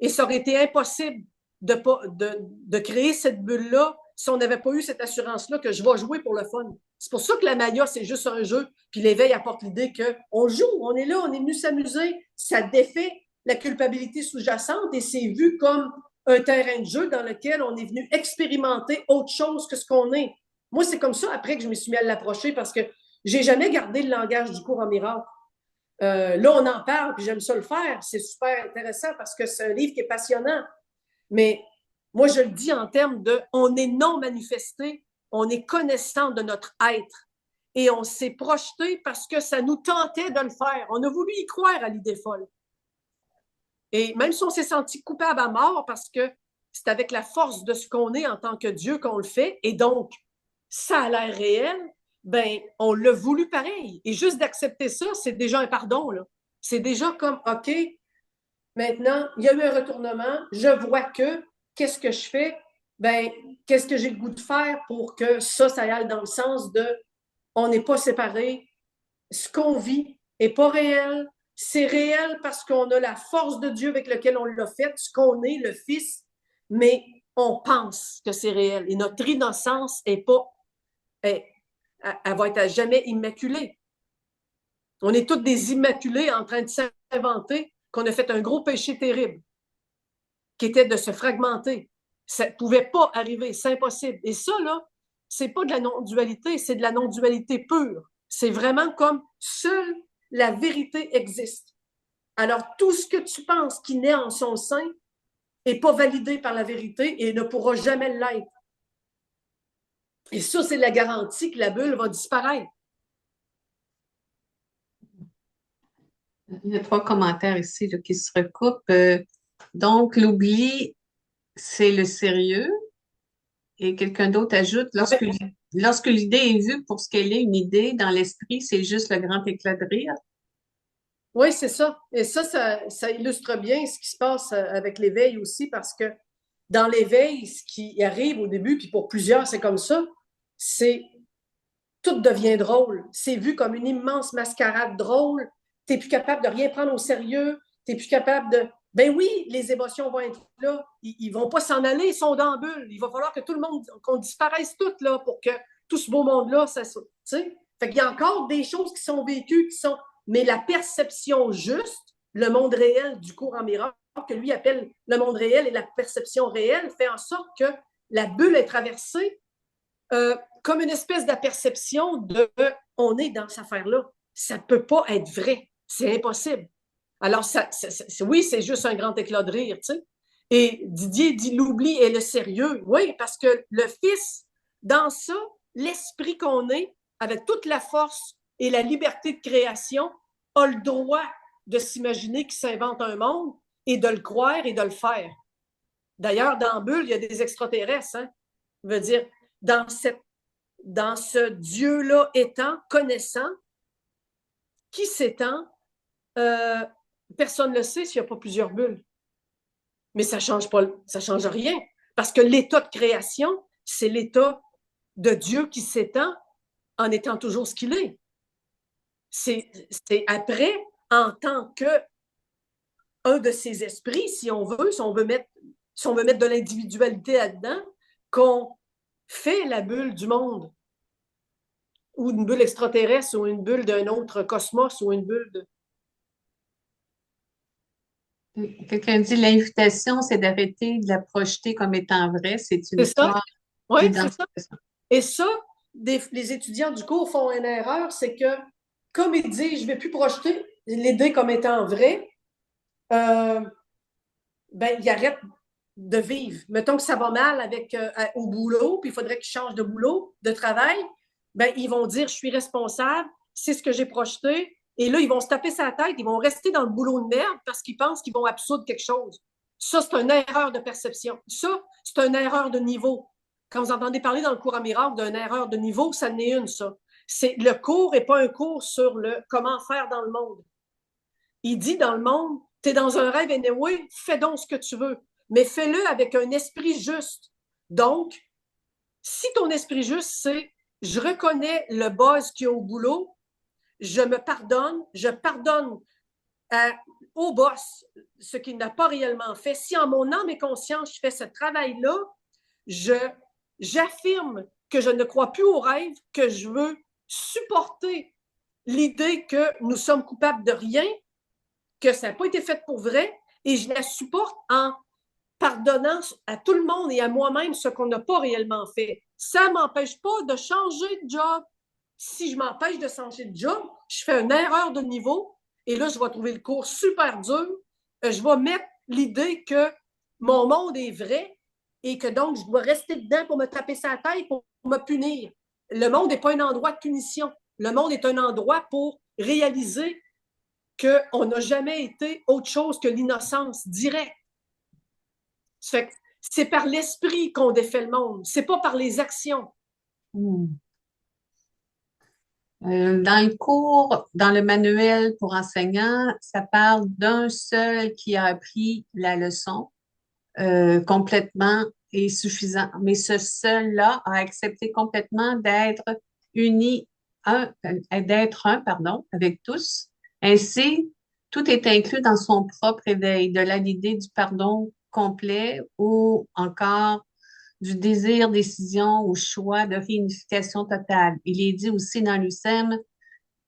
[SPEAKER 1] Et ça aurait été impossible de créer cette bulle-là si on n'avait pas eu cette assurance-là que je vais jouer pour le fun. C'est pour ça que la Maya, c'est juste un jeu, puis l'éveil apporte l'idée qu'on joue, on est là, on est venu s'amuser, ça défait la culpabilité sous-jacente et c'est vu comme un terrain de jeu dans lequel on est venu expérimenter autre chose que ce qu'on est. Moi, c'est comme ça après que je me suis mis à l'approcher parce que j'ai jamais gardé le langage du cours en miracle. Là, on en parle, puis j'aime ça le faire. C'est super intéressant parce que c'est un livre qui est passionnant. Mais moi, je le dis en termes de on est non manifesté, on est connaissant de notre être. Et on s'est projeté parce que ça nous tentait de le faire. On a voulu y croire à l'idée folle. Et même si on s'est senti coupable à mort parce que c'est avec la force de ce qu'on est en tant que Dieu qu'on le fait, et donc ça a l'air réel, ben on l'a voulu pareil. Et juste d'accepter ça, c'est déjà un pardon, là. C'est déjà comme, OK, maintenant, il y a eu un retournement, je vois que, qu'est-ce que je fais? Ben, qu'est-ce que j'ai le goût de faire pour que ça aille dans le sens de on n'est pas séparés, ce qu'on vit n'est pas réel, c'est réel parce qu'on a la force de Dieu avec laquelle on l'a fait, ce qu'on est, le Fils, mais on pense que c'est réel. Et notre innocence est pas, elle va être à jamais immaculée. On est tous des immaculés en train de s'inventer qu'on a fait un gros péché terrible, qui était de se fragmenter. Ça ne pouvait pas arriver, c'est impossible. Et ça, là, c'est pas de la non-dualité, c'est de la non-dualité pure. C'est vraiment comme seule la vérité existe. Alors, tout ce que tu penses qui naît en son sein n'est pas validé par la vérité et ne pourra jamais l'être. Et ça, c'est la garantie que la bulle va disparaître.
[SPEAKER 2] Il y a trois commentaires ici là, qui se recoupent. Donc, l'oubli, c'est le sérieux. Et quelqu'un d'autre ajoute,
[SPEAKER 1] Ouais.
[SPEAKER 2] lorsque l'idée est vue pour ce qu'elle est, une idée, dans l'esprit, c'est juste le grand éclat de rire.
[SPEAKER 1] Oui, c'est ça. Et ça illustre bien ce qui se passe avec l'éveil aussi, parce que dans l'éveil, ce qui arrive au début, puis pour plusieurs, c'est comme ça, c'est tout devient drôle. C'est vu comme une immense mascarade drôle. Tu n'es plus capable de rien prendre au sérieux. Tu n'es plus capable de. Ben oui, les émotions vont être là. Ils ne vont pas s'en aller, ils sont dans la bulle. Il va falloir que tout le monde, qu'on disparaisse toutes là pour que tout ce beau monde-là, ça. Tu sais? Fait qu'il y a encore des choses qui sont vécues, qui sont. Mais la perception juste, le monde réel du cours en miracle, que lui appelle le monde réel et la perception réelle, fait en sorte que la bulle est traversée comme une espèce d'aperception de on est dans cette affaire-là. Ça ne peut pas être vrai. C'est impossible. Alors, oui, c'est juste un grand éclat de rire, tu sais. Et Didier dit l'oubli et le sérieux. Oui, parce que le Fils, dans ça, l'esprit qu'on est, avec toute la force et la liberté de création, a le droit de s'imaginer qu'il s'invente un monde et de le croire et de le faire. D'ailleurs, dans Bulle, il y a des extraterrestres. Hein? Je veux dire, dans ce Dieu-là étant, connaissant, qui s'étend, euh, personne ne le sait s'il n'y a pas plusieurs bulles. Mais ça change rien. Parce que l'état de création, c'est l'état de Dieu qui s'étend en étant toujours ce qu'il est. C'est après, en tant que un de ses esprits, si on veut, si on veut mettre de l'individualité là-dedans, qu'on fait la bulle du monde. Ou une bulle extraterrestre, ou une bulle d'un autre cosmos, ou une bulle de.
[SPEAKER 2] Quelqu'un dit l'invitation, c'est d'arrêter de la projeter comme étant vraie. C'est une
[SPEAKER 1] C'est ça?
[SPEAKER 2] histoire
[SPEAKER 1] Oui, c'est ça.
[SPEAKER 2] d'identification.
[SPEAKER 1] Et ça, les étudiants du cours font une erreur, c'est que, comme ils disent, je ne vais plus projeter l'idée comme étant vraie, euh, ben, ils arrêtent de vivre. Mettons que ça va mal au boulot, puis il faudrait qu'ils changent de boulot, de travail, ben, ils vont dire, je suis responsable, c'est ce que j'ai projeté, et là, ils vont se taper sa tête, ils vont rester dans le boulot de merde parce qu'ils pensent qu'ils vont absoudre quelque chose. Ça, c'est une erreur de perception. Ça, c'est une erreur de niveau. Quand vous entendez parler dans le cours à miracle d'une erreur de niveau, ça n'est une, ça. Le cours n'est pas un cours sur le comment faire dans le monde. Il dit dans le monde, tu es dans un rêve anyway, fais donc ce que tu veux, mais fais-le avec un esprit juste. Donc, si ton esprit juste, c'est je reconnais le buzz qu'il y a au boulot, je me pardonne, je pardonne à, au boss ce qu'il n'a pas réellement fait. Si en mon âme et conscience, je fais ce travail-là, j'affirme que je ne crois plus au rêve, que je veux supporter l'idée que nous sommes coupables de rien, que ça n'a pas été fait pour vrai, et je la supporte en pardonnant à tout le monde et à moi-même ce qu'on n'a pas réellement fait. Ça ne m'empêche pas de changer de job. Si je m'empêche de changer de job, je fais une erreur de niveau et là, je vais trouver le cours super dur. Je vais mettre l'idée que mon monde est vrai et que donc je dois rester dedans pour me taper sa tête, pour me punir. Le monde n'est pas un endroit de punition. Le monde est un endroit pour réaliser qu'on n'a jamais été autre chose que l'innocence directe. C'est par l'esprit qu'on défait le monde, c'est pas par les actions.
[SPEAKER 2] Hmm. Dans le cours, dans le manuel pour enseignants, ça parle d'un seul qui a appris la leçon complètement et suffisant. Mais ce seul-là a accepté complètement d'être uni, d'être un, pardon, avec tous. Ainsi, tout est inclus dans son propre éveil, de là l'idée du pardon complet ou encore du désir, décision ou choix de réunification totale. Il est dit aussi dans l'UCEM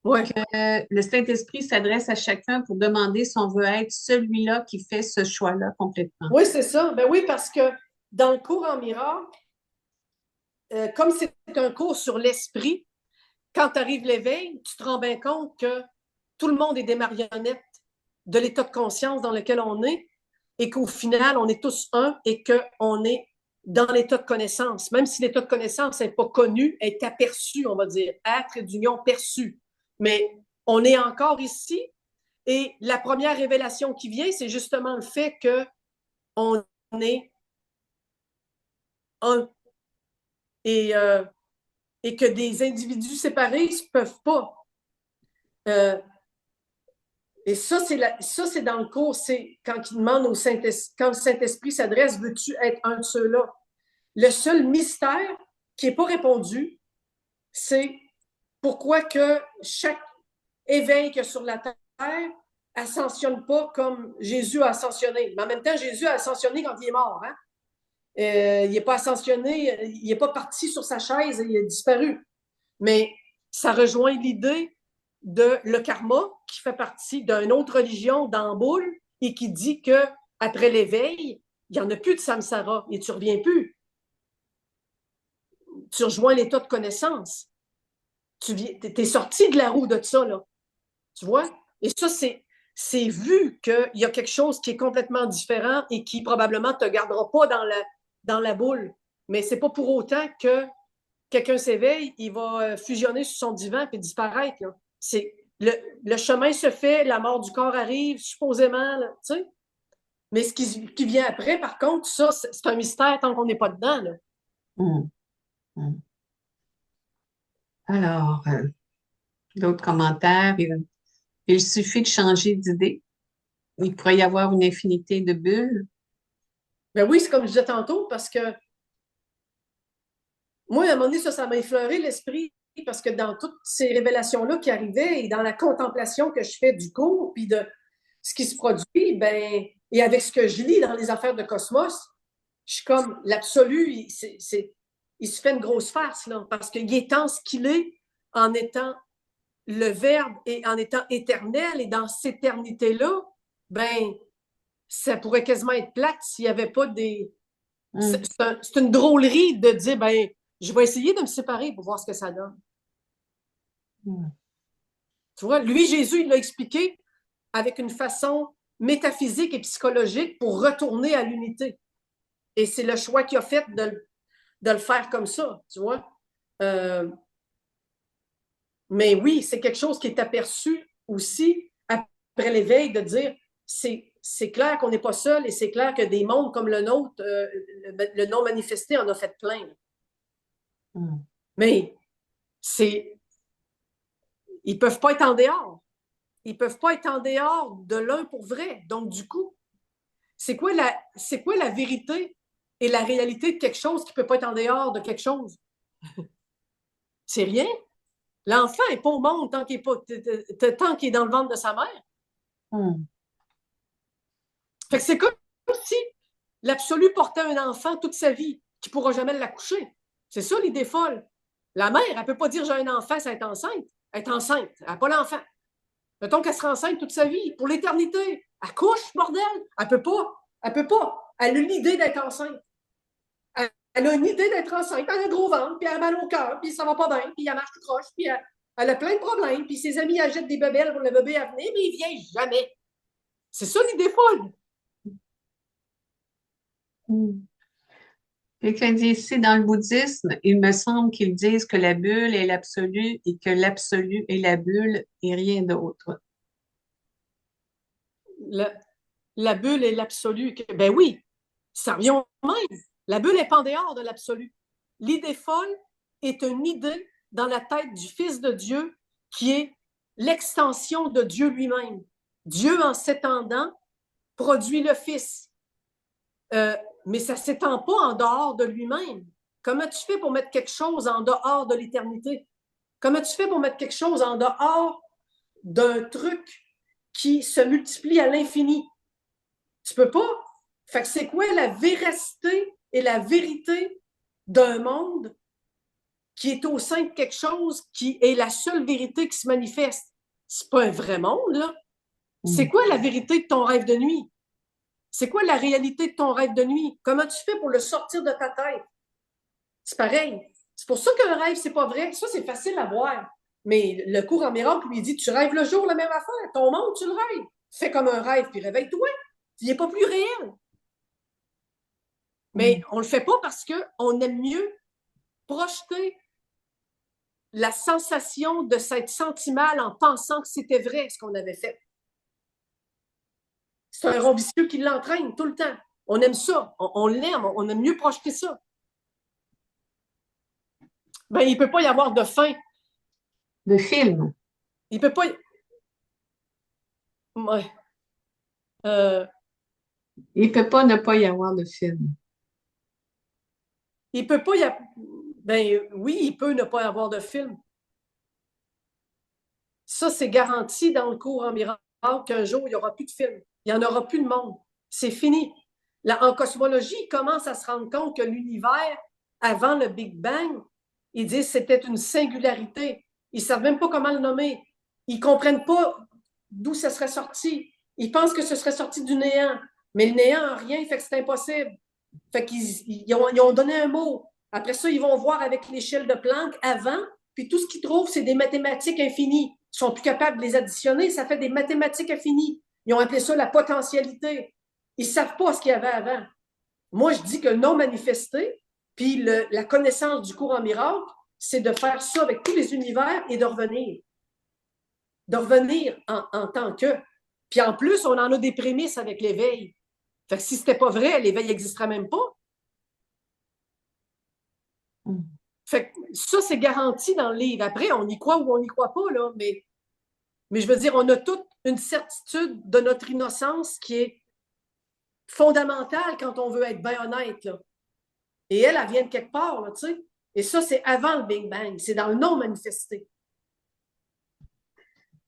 [SPEAKER 1] Ouais.
[SPEAKER 2] que le Saint-Esprit s'adresse à chacun pour demander si on veut être celui-là qui fait ce choix-là complètement.
[SPEAKER 1] Oui, c'est ça. Ben oui, parce que dans le cours en miracle, comme c'est un cours sur l'esprit, quand arrive l'éveil, tu te rends bien compte que tout le monde est des marionnettes de l'état de conscience dans lequel on est et qu'au final, on est tous un et qu'on est dans l'état de connaissance. Même si l'état de connaissance n'est pas connu, est aperçu, on va dire, être d'union perçu. Mais on est encore ici et la première révélation qui vient, c'est justement le fait qu'on est un et, euh, et que des individus séparés ne peuvent pas. Euh, Et ça, c'est dans le cours, c'est quand il demande au Saint-Esprit, quand le Saint-Esprit s'adresse, veux-tu être un de ceux-là? Le seul mystère qui n'est pas répondu, c'est pourquoi que chaque éveil qu'il y a sur la terre ascensionne pas comme Jésus a ascensionné. Mais en même temps, Jésus a ascensionné quand il est mort. Hein? Il n'est pas ascensionné, il n'est pas parti sur sa chaise et il a disparu. Mais ça rejoint l'idée de le karma, qui fait partie d'une autre religion d'Amboul et qui dit que après l'éveil, il n'y en a plus de samsara et tu ne reviens plus. Tu rejoins l'état de connaissance. Tu es sorti de la roue de ça, là. Tu vois? Et ça, c'est vu qu'il y a quelque chose qui est complètement différent et qui probablement ne te gardera pas dans la boule. Mais ce n'est pas pour autant que quelqu'un s'éveille, il va fusionner sur son divan et disparaître. Là. Le chemin se fait, la mort du corps arrive, supposément, là, tu sais. Mais ce qui vient après, par contre, ça, c'est un mystère tant qu'on n'est pas dedans. Là.
[SPEAKER 2] Hmm. Hmm. Alors, d'autres commentaires. Il suffit de changer d'idée. Il pourrait y avoir une infinité de bulles.
[SPEAKER 1] Ben oui, c'est comme je disais tantôt, parce que moi, à un moment donné, ça m'a effleuré l'esprit, parce que dans toutes ces révélations-là qui arrivaient et dans la contemplation que je fais du cours, puis de ce qui se produit, ben, et avec ce que je lis dans les affaires de Cosmos, je suis comme l'absolu, il se fait une grosse farce, là, parce qu'il est temps ce qu'il est en étant le Verbe et en étant éternel, et dans cette éternité-là, ben, ça pourrait quasiment être plate s'il n'y avait pas des.
[SPEAKER 2] Hmm.
[SPEAKER 1] C'est une drôlerie de dire, ben, je vais essayer de me séparer pour voir ce que ça donne.
[SPEAKER 2] Hmm.
[SPEAKER 1] Tu vois, lui, Jésus, il l'a expliqué avec une façon métaphysique et psychologique pour retourner à l'unité. Et c'est le choix qu'il a fait de le faire comme ça, tu vois. Euh, mais oui, c'est quelque chose qui est aperçu aussi après l'éveil de dire c'est clair qu'on n'est pas seul et c'est clair que des mondes comme le nôtre, le non manifesté en a fait plein.
[SPEAKER 2] Hmm.
[SPEAKER 1] Mais c'est ils ne peuvent pas être en dehors. Ils ne peuvent pas être en dehors de l'un pour vrai. Donc, du coup, c'est quoi la vérité et la réalité de quelque chose qui ne peut pas être en dehors de quelque chose? C'est rien. L'enfant n'est pas au monde tant qu'il est, pas, tant qu'il est dans le ventre de sa mère.
[SPEAKER 2] Hmm.
[SPEAKER 1] Fait que c'est comme si l'absolu portait un enfant toute sa vie qui ne pourra jamais l'accoucher. C'est ça l'idée folle. La mère, elle ne peut pas dire j'ai un enfant sans être enceinte. Elle est enceinte, elle n'a pas l'enfant. Mettons qu'elle sera enceinte toute sa vie, pour l'éternité. Elle couche, bordel. Elle peut pas. Elle peut pas. Elle a l'idée d'être enceinte. Elle a une idée d'être enceinte. Elle a un gros ventre, puis elle a mal au cœur, puis ça va pas bien, puis elle marche tout croche, puis elle a plein de problèmes, puis ses amis achètent des bébelles pour le bébé à venir, mais il vient jamais. C'est ça l'idée folle.
[SPEAKER 2] Hmm. Quelqu'un dit ici, dans le bouddhisme, il me semble qu'ils disent que la bulle est l'absolu et que l'absolu est la bulle et rien d'autre.
[SPEAKER 1] La, la bulle est l'absolu. Ben oui, ça revient au même. La bulle est pas en dehors de l'absolu. L'idée folle est une idée dans la tête du Fils de Dieu qui est l'extension de Dieu lui-même. Dieu, en s'étendant, produit le Fils. Mais ça ne s'étend pas en dehors de lui-même. Comment tu fais pour mettre quelque chose en dehors de l'éternité? Comment tu fais pour mettre quelque chose en dehors d'un truc qui se multiplie à l'infini? Tu peux pas. Fait que c'est quoi la véracité et la vérité d'un monde qui est au sein de quelque chose qui est la seule vérité qui se manifeste? C'est pas un vrai monde, là. C'est
[SPEAKER 2] Hmm.
[SPEAKER 1] quoi la vérité de ton rêve de nuit? C'est quoi la réalité de ton rêve de nuit? Comment tu fais pour le sortir de ta tête? C'est pareil. C'est pour ça qu'un rêve, c'est pas vrai. Ça, c'est facile à voir. Mais le cours en miracle lui dit, tu rêves le jour la même affaire. Ton monde, tu le rêves. Fais comme un rêve, puis réveille-toi. Il n'est pas plus réel. Mais
[SPEAKER 2] Hmm.
[SPEAKER 1] on le fait pas parce qu'on aime mieux projeter la sensation de s'être senti mal en pensant que c'était vrai ce qu'on avait fait. C'est un rond vicieux qui l'entraîne tout le temps. On aime ça, on l'aime, on aime mieux projeter ça. Ben, il ne peut pas y avoir de fin.
[SPEAKER 2] Le film.
[SPEAKER 1] Il peut pas. Ouais. Euh,
[SPEAKER 2] Il peut pas ne pas y avoir de film.
[SPEAKER 1] il peut pas y avoir. Ben oui, il peut ne pas y avoir de film. Ça, c'est garanti dans le cours en miracle qu'un jour, il n'y aura plus de film. Il n'y en aura plus de monde. C'est fini. Là, en cosmologie, ils commencent à se rendre compte que l'univers, avant le Big Bang, ils disent que c'était une singularité. Ils ne savent même pas comment le nommer. Ils ne comprennent pas d'où ça serait sorti. Ils pensent que ce serait sorti du néant. Mais le néant n'a rien, fait que c'est impossible. Fait qu'ils ont donné un mot. Après ça, ils vont voir avec l'échelle de Planck avant, puis tout ce qu'ils trouvent, c'est des mathématiques infinies. Ils sont plus capables de les additionner, ça fait des mathématiques infinies. Ils ont appelé ça la potentialité. Ils ne savent pas ce qu'il y avait avant. Moi, je dis que le non manifesté, puis la connaissance du cours en miracle, c'est de faire ça avec tous les univers et de revenir. De revenir en tant que. Puis en plus, on en a des prémices avec l'éveil. Fait que si c'était pas vrai, l'éveil n'existerait même pas.
[SPEAKER 2] Hmm.
[SPEAKER 1] Fait que ça, c'est garanti dans le livre. Après, on y croit ou on n'y croit pas, là, mais je veux dire, on a toute une certitude de notre innocence qui est fondamentale quand on veut être bien honnête, là. Et elle vient de quelque part, là, tu sais. Et ça, c'est avant le Big Bang. C'est dans le non manifesté.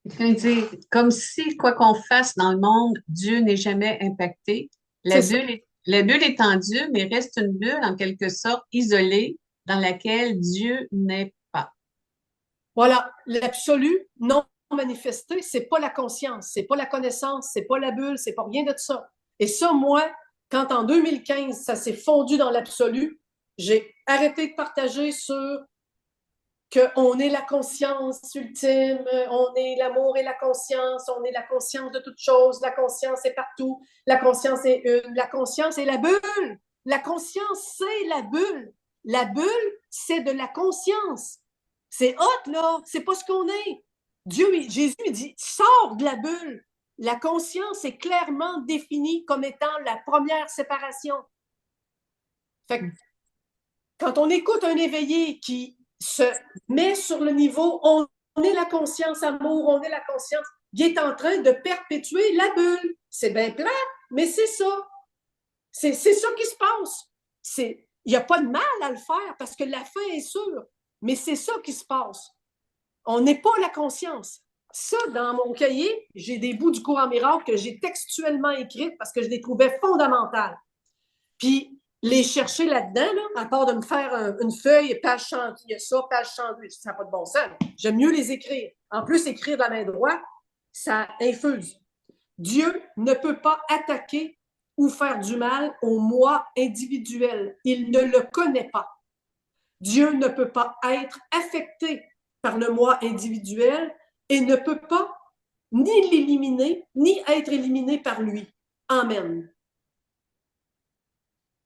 [SPEAKER 2] Quelqu'un dit, comme si, quoi qu'on fasse dans le monde, Dieu n'est jamais impacté.
[SPEAKER 1] C'est ça.
[SPEAKER 2] La bulle est tendue, mais reste une bulle en quelque sorte isolée dans laquelle Dieu n'est pas.
[SPEAKER 1] Voilà. L'absolu non manifesté, c'est pas la conscience, c'est pas la connaissance, c'est pas la bulle, c'est pas rien de ça. Et ça, moi, quand en 2015, ça s'est fondu dans l'absolu, j'ai arrêté de partager sur qu'on est la conscience ultime, on est l'amour et la conscience, on est la conscience de toute chose, la conscience est partout, la conscience est une, la conscience est la bulle. La conscience, c'est la bulle. La bulle, c'est de la conscience. C'est hot, là. C'est pas ce qu'on est. Dieu, Jésus, il dit, sors de la bulle. La conscience est clairement définie comme étant la première séparation. Fait que quand on écoute un éveillé qui se met sur le niveau, on est la conscience amour, on est la conscience, il est en train de perpétuer la bulle. C'est bien plat, mais c'est ça. C'est ça qui se passe. Il n'y a pas de mal à le faire parce que la fin est sûre, mais c'est ça qui se passe. On n'est pas la conscience. Ça, dans mon cahier, j'ai des bouts du cours en miracle que j'ai textuellement écrits parce que je les trouvais fondamentales. Puis, les chercher là-dedans, là, à part de me faire une feuille, page 100, il y a ça, page 102, ça n'a pas de bon sens. J'aime mieux les écrire. En plus, écrire de la main droite, ça infuse. Dieu ne peut pas attaquer ou faire du mal au moi individuel. Il ne le connaît pas. Dieu ne peut pas être affecté par le moi individuel et ne peut pas ni l'éliminer, ni être éliminé par lui. Amen.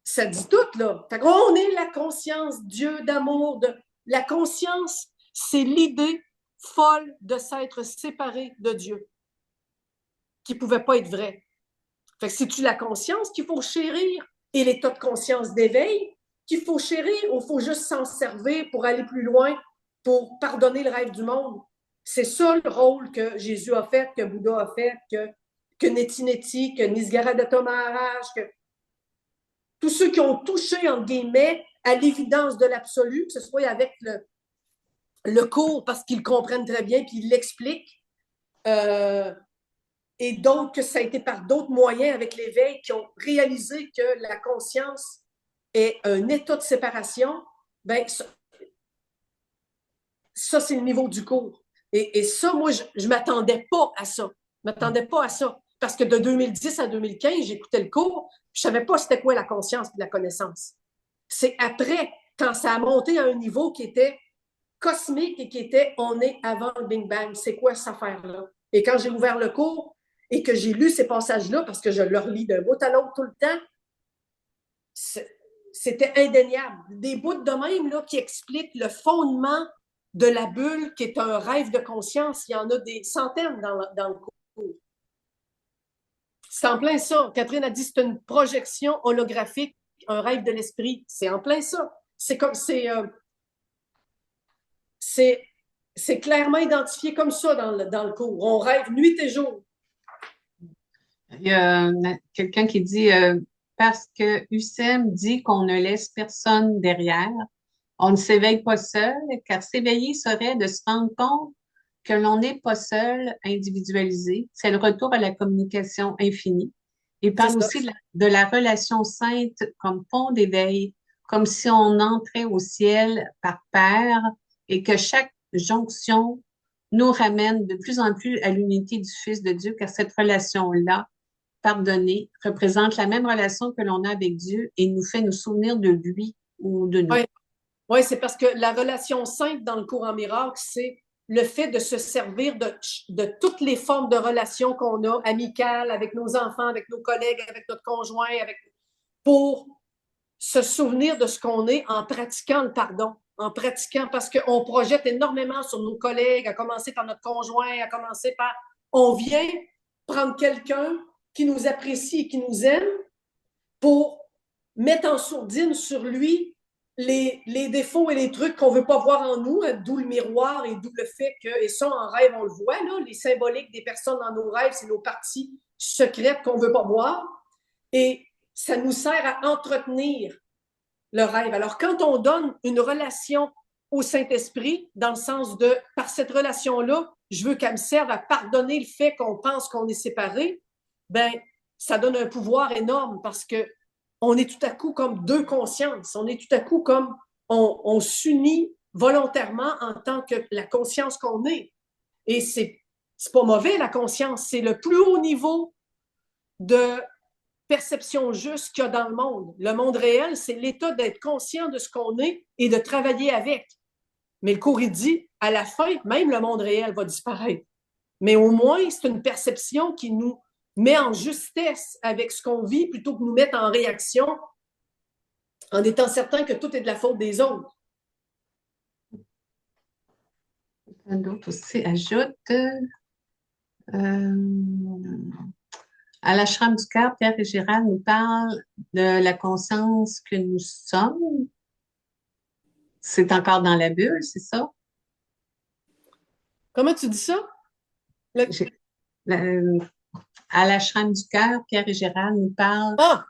[SPEAKER 1] Ça dit tout, là. Fait qu'on est la conscience, Dieu d'amour. La conscience, c'est l'idée folle de s'être séparé de Dieu, qui ne pouvait pas être vrai. Fait que c'est-tu la conscience qu'il faut chérir et l'état de conscience d'éveil qu'il faut chérir ou il faut juste s'en servir pour aller plus loin, pour pardonner le rêve du monde? C'est ça le rôle que Jésus a fait, que Bouddha a fait, que Neti Neti, que Nisargadatta Maharaj, que tous ceux qui ont touché, entre guillemets, à l'évidence de l'absolu, que ce soit avec le cours parce qu'ils comprennent très bien puis ils l'expliquent. Et donc, ça a été par d'autres moyens avec l'éveil qui ont réalisé que la conscience est un état de séparation. Ben, ça c'est le niveau du cours. Et ça, moi, je ne m'attendais pas à ça. Je ne m'attendais pas à ça. Parce que de 2010 à 2015, j'écoutais le cours, je ne savais pas c'était quoi la conscience et la connaissance. C'est après, quand ça a monté à un niveau qui était cosmique et qui était on est avant le Big Bang. C'est quoi cette affaire-là? Et quand j'ai ouvert le cours et que j'ai lu ces passages-là, parce que je leur lis d'un bout à l'autre tout le temps, c'était indéniable. Des bouts de même là, qui expliquent le fondement de la bulle qui est un rêve de conscience. Il y en a des centaines dans le cours. C'est en plein ça. Catherine a dit c'est une projection holographique, un rêve de l'esprit. C'est en plein ça. C'est comme c'est clairement identifié comme ça dans le cours. On rêve nuit et jour.
[SPEAKER 2] Il y a quelqu'un qui dit parce que UCM dit qu'on ne laisse personne derrière, on ne s'éveille pas seul, car s'éveiller serait de se rendre compte que l'on n'est pas seul, individualisé. C'est le retour à la communication infinie. Il
[SPEAKER 1] C'est
[SPEAKER 2] parle
[SPEAKER 1] ça.
[SPEAKER 2] aussi de la relation sainte comme pont d'éveil, comme si on entrait au ciel par paire et que chaque jonction nous ramène de plus en plus à l'unité du Fils de Dieu, car cette relation-là, pardonnée, représente la même relation que l'on a avec Dieu et nous fait nous souvenir de lui ou de nous.
[SPEAKER 1] Oui, ouais, c'est parce que la relation sainte dans le cours en miracle, c'est le fait de se servir de toutes les formes de relations qu'on a, amicales, avec nos enfants, avec nos collègues, avec notre conjoint, pour se souvenir de ce qu'on est en pratiquant le pardon, en pratiquant, parce qu'on projette énormément sur nos collègues, à commencer par notre conjoint, à commencer par... On vient prendre quelqu'un qui nous apprécie et qui nous aime pour mettre en sourdine sur lui les défauts et les trucs qu'on ne veut pas voir en nous, d'où le miroir et d'où le fait que, et ça en rêve, on le voit, là, les symboliques des personnes dans nos rêves, c'est nos parties secrètes qu'on ne veut pas voir. Et ça nous sert à entretenir le rêve. Alors, quand on donne une relation au Saint-Esprit, dans le sens de, par cette relation-là, je veux qu'elle me serve à pardonner le fait qu'on pense qu'on est séparés, ben, ça donne un pouvoir énorme parce que on est tout à coup comme deux consciences. On est tout à coup comme on s'unit volontairement en tant que la conscience qu'on est. Et c'est pas mauvais, la conscience. C'est le plus haut niveau de perception juste qu'il y a dans le monde. Le monde réel, c'est l'état d'être conscient de ce qu'on est et de travailler avec. Mais le cours, il dit, à la fin, même le monde réel va disparaître. Mais au moins, c'est une perception qui nous met en justesse avec ce qu'on vit plutôt que nous mettre en réaction en étant certain que tout est de la faute des autres.
[SPEAKER 2] D'autres aussi ajoutent à l'ashram du cœur, Pierre et Gérald nous parlent de la conscience que nous sommes. C'est encore dans la bulle, c'est ça?
[SPEAKER 1] Comment tu dis ça? Le...
[SPEAKER 2] À l'ashram du cœur, Pierre et Gérald nous parlent
[SPEAKER 1] Ah!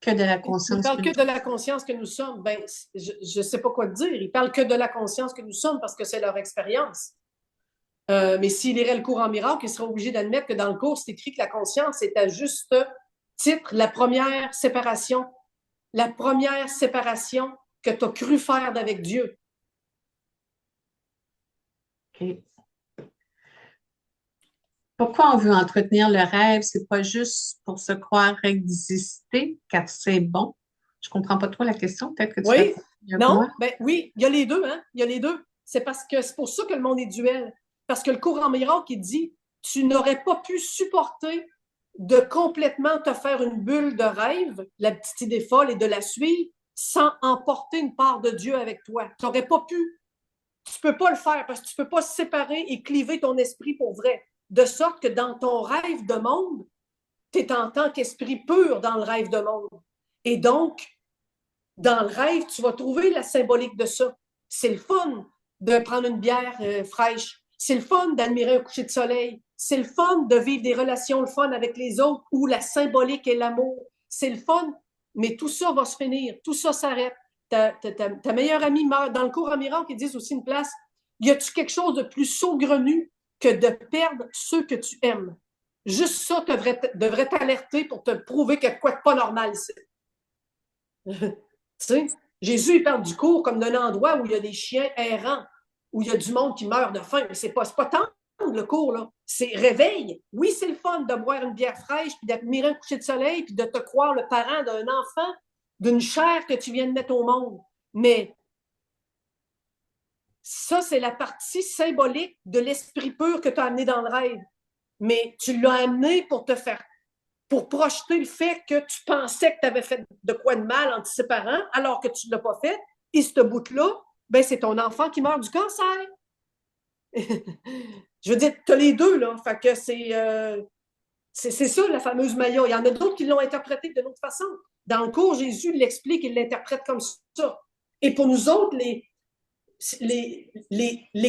[SPEAKER 2] que de la
[SPEAKER 1] Ils ne
[SPEAKER 2] conscience que
[SPEAKER 1] parlent
[SPEAKER 2] nous
[SPEAKER 1] que de la conscience que nous sommes. Ben, je ne sais pas quoi te dire. Ils parlent que de la conscience que nous sommes parce que c'est leur expérience. Mais s'il irait le cours en miracle, il serait obligé d'admettre que dans le cours, c'est écrit que la conscience est à juste titre la première séparation. La première séparation que tu as cru faire d'avec Dieu.
[SPEAKER 2] OK. Pourquoi on veut entretenir le rêve? C'est pas juste pour se croire exister, car c'est bon. Je comprends pas trop la question. Peut-être que tu
[SPEAKER 1] Oui?
[SPEAKER 2] réponds mieux que
[SPEAKER 1] Non?
[SPEAKER 2] moi.
[SPEAKER 1] Ben oui, il y a les deux, hein? Il y a les deux. C'est parce que c'est pour ça que le monde est duel. Parce que le cours en miracle, il dit, tu n'aurais pas pu supporter de complètement te faire une bulle de rêve, la petite idée folle, et de la suivre sans emporter une part de Dieu avec toi. Tu n'aurais pas pu. Tu peux pas le faire parce que tu peux pas séparer et cliver ton esprit pour vrai. De sorte que dans ton rêve de monde, tu es en tant qu'esprit pur dans le rêve de monde. Et donc, dans le rêve, tu vas trouver la symbolique de ça. C'est le fun de prendre une bière fraîche. C'est le fun d'admirer un coucher de soleil. C'est le fun de vivre des relations le fun avec les autres où la symbolique est l'amour. C'est le fun, mais tout ça va se finir. Tout ça s'arrête. Ta meilleure amie meurt. Dans le cours en miracle, ils disent aussi une place. Y a-tu quelque chose de plus saugrenu que de perdre ceux que tu aimes? Juste ça devrait t'alerter pour te prouver qu'il y a quoi de pas normal ici. Tu sais, Jésus, il parle du cours comme d'un endroit où il y a des chiens errants, où il y a du monde qui meurt de faim. Mais c'est pas tant le cours, là. C'est réveil. Oui, c'est le fun de boire une bière fraîche, puis d'admirer un coucher de soleil, puis de te croire le parent d'un enfant, d'une chair que tu viens de mettre au monde. Mais ça, c'est la partie symbolique de l'esprit pur que tu as amené dans le rêve. Mais tu l'as amené pour projeter le fait que tu pensais que tu avais fait de quoi de mal en te séparant, alors que tu ne l'as pas fait. Et ce bout-là, ben, c'est ton enfant qui meurt du cancer. Je veux dire, tu as les deux, là. Fait que c'est ça, la fameuse Maya. Il y en a d'autres qui l'ont interprété de l'autre façon. Dans le cours, Jésus l'explique, il l'interprète comme ça. Et pour nous autres, les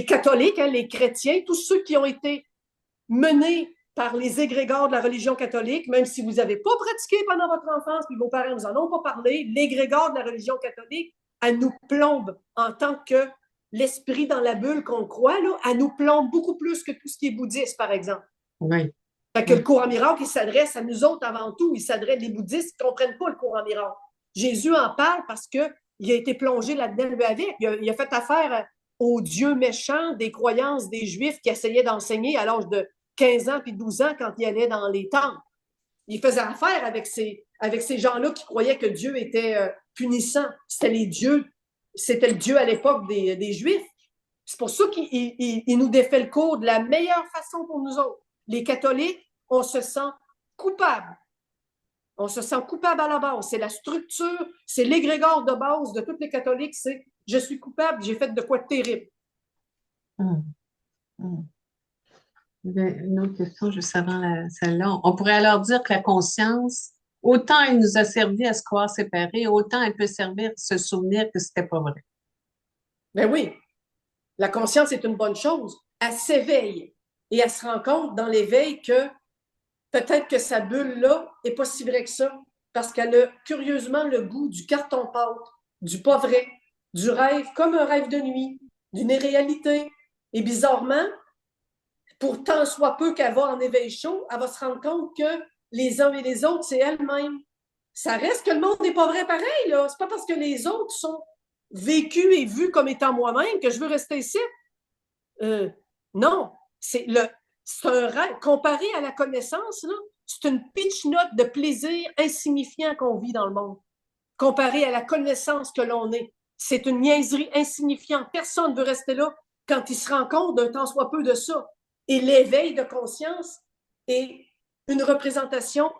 [SPEAKER 1] catholiques, hein, les chrétiens, tous ceux qui ont été menés par les égrégores de la religion catholique, même si vous n'avez pas pratiqué pendant votre enfance, puis vos parents ne vous en ont pas parlé, l'égrégore de la religion catholique, elle nous plombe en tant que l'esprit dans la bulle qu'on croit, là, elle nous plombe beaucoup plus que tout ce qui est bouddhiste, par exemple.
[SPEAKER 2] Oui.
[SPEAKER 1] Fait que le cours en miracle, il s'adresse à nous autres avant tout. Il s'adresse, les bouddhistes ne comprennent pas le cours en miracle. Jésus en parle parce qu'il a été plongé là-dedans lui avec. Il a fait affaire aux dieux méchants des croyances des Juifs qui essayaient d'enseigner à l'âge de 15 ans puis 12 ans quand il allait dans les temples. Il faisait affaire avec ces gens-là qui croyaient que Dieu était punissant. C'était les dieux, c'était le Dieu à l'époque des Juifs. C'est pour ça qu'il nous défait le cours de la meilleure façon pour nous autres. Les catholiques, on se sent coupable. On se sent coupable à la base. C'est la structure, c'est l'égrégore de base de tous les catholiques, c'est je suis coupable, j'ai fait de quoi de terrible.
[SPEAKER 2] Hum, hum. Une autre question juste avant celle-là. On pourrait alors dire que la conscience, autant elle nous a servi à se croire séparés, autant elle peut servir à se souvenir que c'était pas vrai.
[SPEAKER 1] Ben oui, la conscience est une bonne chose. Elle s'éveille et elle se rend compte dans l'éveil que peut-être que sa bulle-là n'est pas si vraie que ça, parce qu'elle a curieusement le goût du carton-pâte, du pas vrai, du rêve, comme un rêve de nuit, d'une irréalité. Et bizarrement, pour tant soit peu qu'elle va en éveil chaud, elle va se rendre compte que les uns et les autres, c'est elle-même. Ça reste que le monde n'est pas vrai pareil, là. C'est pas parce que les autres sont vécus et vus comme étant moi-même que je veux rester ici. Non, c'est un rêve. Comparé à la connaissance, là, c'est une pitch note de plaisir insignifiant qu'on vit dans le monde. Comparé à la connaissance que l'on est. C'est une niaiserie insignifiante. Personne ne veut rester là quand il se rend compte d'un tant soit peu de ça. Et l'éveil de conscience est une représentation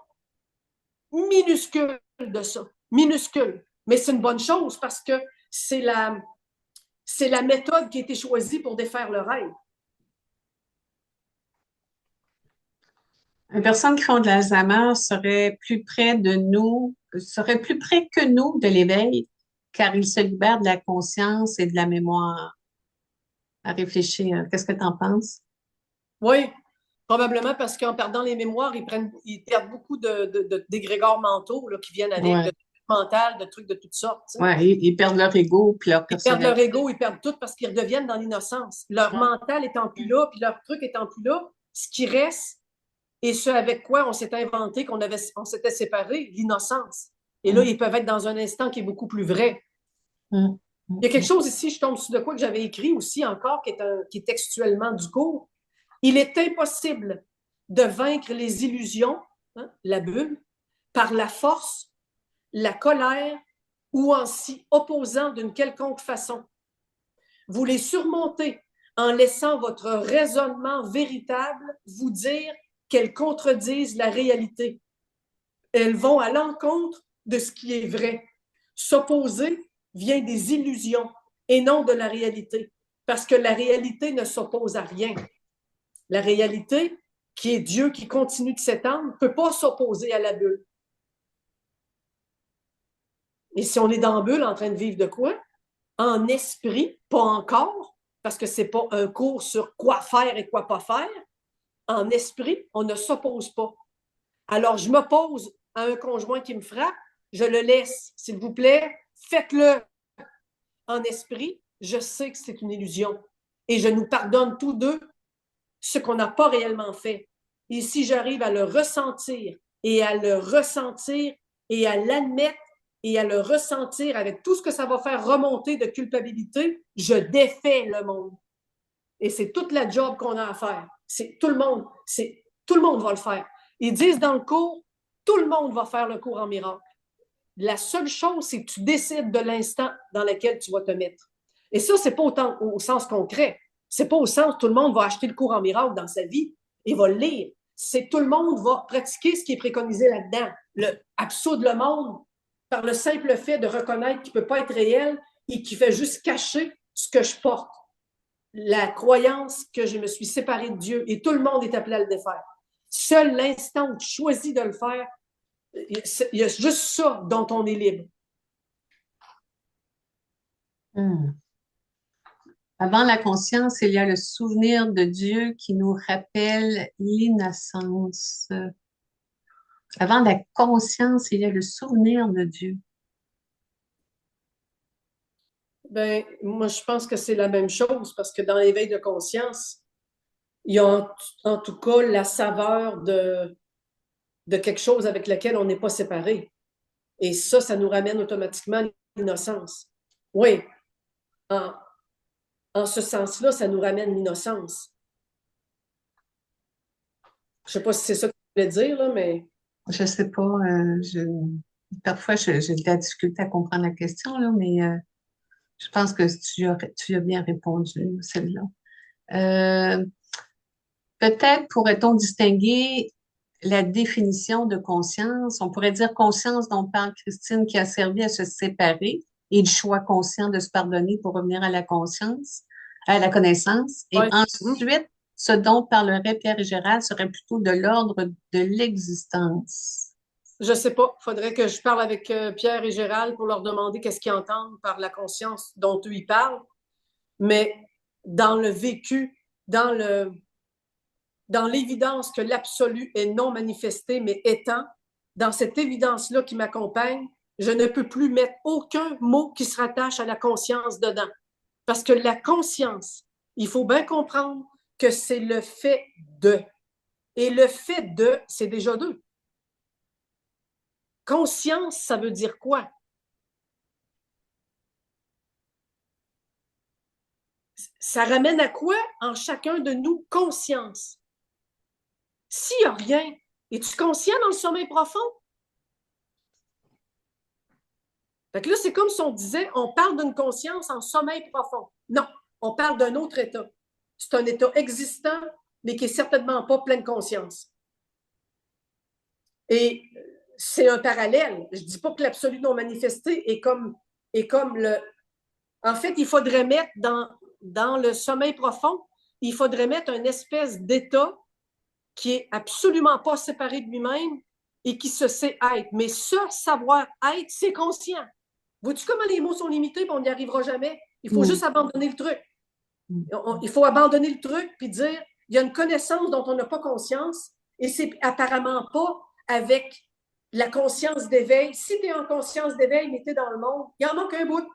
[SPEAKER 1] minuscule de ça. Minuscule. Mais c'est une bonne chose parce que c'est la méthode qui a été choisie pour défaire le rêve.
[SPEAKER 2] Les personnes qui font de l'Alzheimer seraient plus près de nous, seraient plus près que nous de l'éveil, car ils se libèrent de la conscience et de la mémoire. À réfléchir. Qu'est-ce que tu en penses?
[SPEAKER 1] Oui, probablement parce qu'en perdant les mémoires, ils perdent beaucoup d'égrégores mentaux là, qui viennent avec
[SPEAKER 2] Ouais.
[SPEAKER 1] mentale, de trucs de toutes sortes. Tu sais.
[SPEAKER 2] Ouais, ils perdent leur ego puis leur
[SPEAKER 1] Ils perdent leur
[SPEAKER 2] personnalité.
[SPEAKER 1] ego, ils perdent tout parce qu'ils redeviennent dans l'innocence. Leur
[SPEAKER 2] Ouais.
[SPEAKER 1] mental étant plus là, puis leur truc étant plus là, ce qui reste et ce avec quoi on s'est inventé, on s'était séparés, l'innocence. Et là,
[SPEAKER 2] Mm,
[SPEAKER 1] ils peuvent être dans un instant qui est beaucoup plus vrai.
[SPEAKER 2] mm,
[SPEAKER 1] Il y a quelque
[SPEAKER 2] mm,
[SPEAKER 1] chose ici, je tombe sur de quoi que j'avais écrit aussi encore, qui est textuellement du cours. Il est impossible de vaincre les illusions, hein, la bulle, par la force, la colère ou en s'y opposant d'une quelconque façon. Vous les surmontez en laissant votre raisonnement véritable vous dire qu'elles contredisent la réalité. Elles vont à l'encontre de ce qui est vrai. S'opposer vient des illusions et non de la réalité, parce que la réalité ne s'oppose à rien. La réalité, qui est Dieu qui continue de s'étendre, ne peut pas s'opposer à la bulle. Et si on est dans la bulle en train de vivre de quoi? En esprit, pas encore, parce que ce n'est pas un cours sur quoi faire et quoi pas faire. En esprit, on ne s'oppose pas. Alors, je m'oppose à un conjoint qui me frappe, je le laisse. S'il vous plaît, faites-le. En esprit, je sais que c'est une illusion. Et je nous pardonne tous deux ce qu'on n'a pas réellement fait. Et si j'arrive à le ressentir et à le ressentir et à l'admettre et à le ressentir avec tout ce que ça va faire remonter de culpabilité, je défais le monde. Et c'est toute la job qu'on a à faire. C'est tout le monde va le faire. Ils disent dans le cours, tout le monde va faire le cours en miracle. La seule chose, c'est que tu décides de l'instant dans lequel tu vas te mettre. Et ça, c'est pas autant au sens concret. C'est pas au sens tout le monde va acheter le cours en miracle dans sa vie et va le lire. C'est tout le monde va pratiquer ce qui est préconisé là-dedans. Absoudre le monde par le simple fait de reconnaître qu'il ne peut pas être réel et qui fait juste cacher ce que je porte. La croyance que je me suis séparée de Dieu et tout le monde est appelé à le défaire. Seul l'instant où tu choisis de le faire, il y a juste ça dont on est libre.
[SPEAKER 2] mm. Avant la conscience, il y a le souvenir de Dieu qui nous rappelle l'innocence. Avant la conscience, il y a le souvenir de Dieu.
[SPEAKER 1] Ben, moi, je pense que c'est la même chose parce que dans l'éveil de conscience, il y a en tout cas la saveur de quelque chose avec lequel on n'est pas séparé. Et ça nous ramène automatiquement à l'innocence. Oui, en, en ce sens-là, ça nous ramène l'innocence. Je ne sais pas si c'est ça que tu voulais dire, là, mais
[SPEAKER 2] Je sais pas, parfois j'ai de la difficulté à comprendre la question, là, mais je pense que tu as bien répondu, celle-là. Euh, Peut-être pourrait-on distinguer la définition de conscience. On pourrait dire conscience dont parle Christine qui a servi à se séparer et le choix conscient de se pardonner pour revenir à la conscience, à la connaissance. Et
[SPEAKER 1] ouais.
[SPEAKER 2] ensuite, ce dont parlerait Pierre et Gérald serait plutôt de l'ordre de l'existence.
[SPEAKER 1] Je ne sais pas. Il faudrait que je parle avec Pierre et Gérald pour leur demander qu'est-ce qu'ils entendent par la conscience dont eux ils parlent. Mais dans le vécu, dans le, dans l'évidence que l'absolu est non manifesté, mais étant, dans cette évidence-là qui m'accompagne, je ne peux plus mettre aucun mot qui se rattache à la conscience dedans. Parce que la conscience, il faut bien comprendre que c'est le fait de. Et le fait de, c'est déjà deux. Conscience, ça veut dire quoi? Ça ramène à quoi en chacun de nous conscience? S'il n'y a rien, es-tu conscient dans le sommeil profond? Fait que là, c'est comme si on disait, on parle d'une conscience en sommeil profond. Non, on parle d'un autre état. C'est un état existant, mais qui est certainement pas plein de conscience. Et c'est un parallèle. Je dis pas que l'absolu non manifesté est comme le... En fait, il faudrait mettre dans le sommeil profond, il faudrait mettre une espèce d'état qui est absolument pas séparé de lui-même et qui se sait être. Mais ce savoir-être, c'est conscient. Vois-tu comment les mots sont limités et on n'y arrivera jamais? Il faut juste abandonner le truc. Il faut abandonner le truc puis dire il y a une connaissance dont on n'a pas conscience et c'est apparemment pas avec La conscience d'éveil, si tu es en conscience d'éveil, mais tu es dans le monde, il en manque un bout.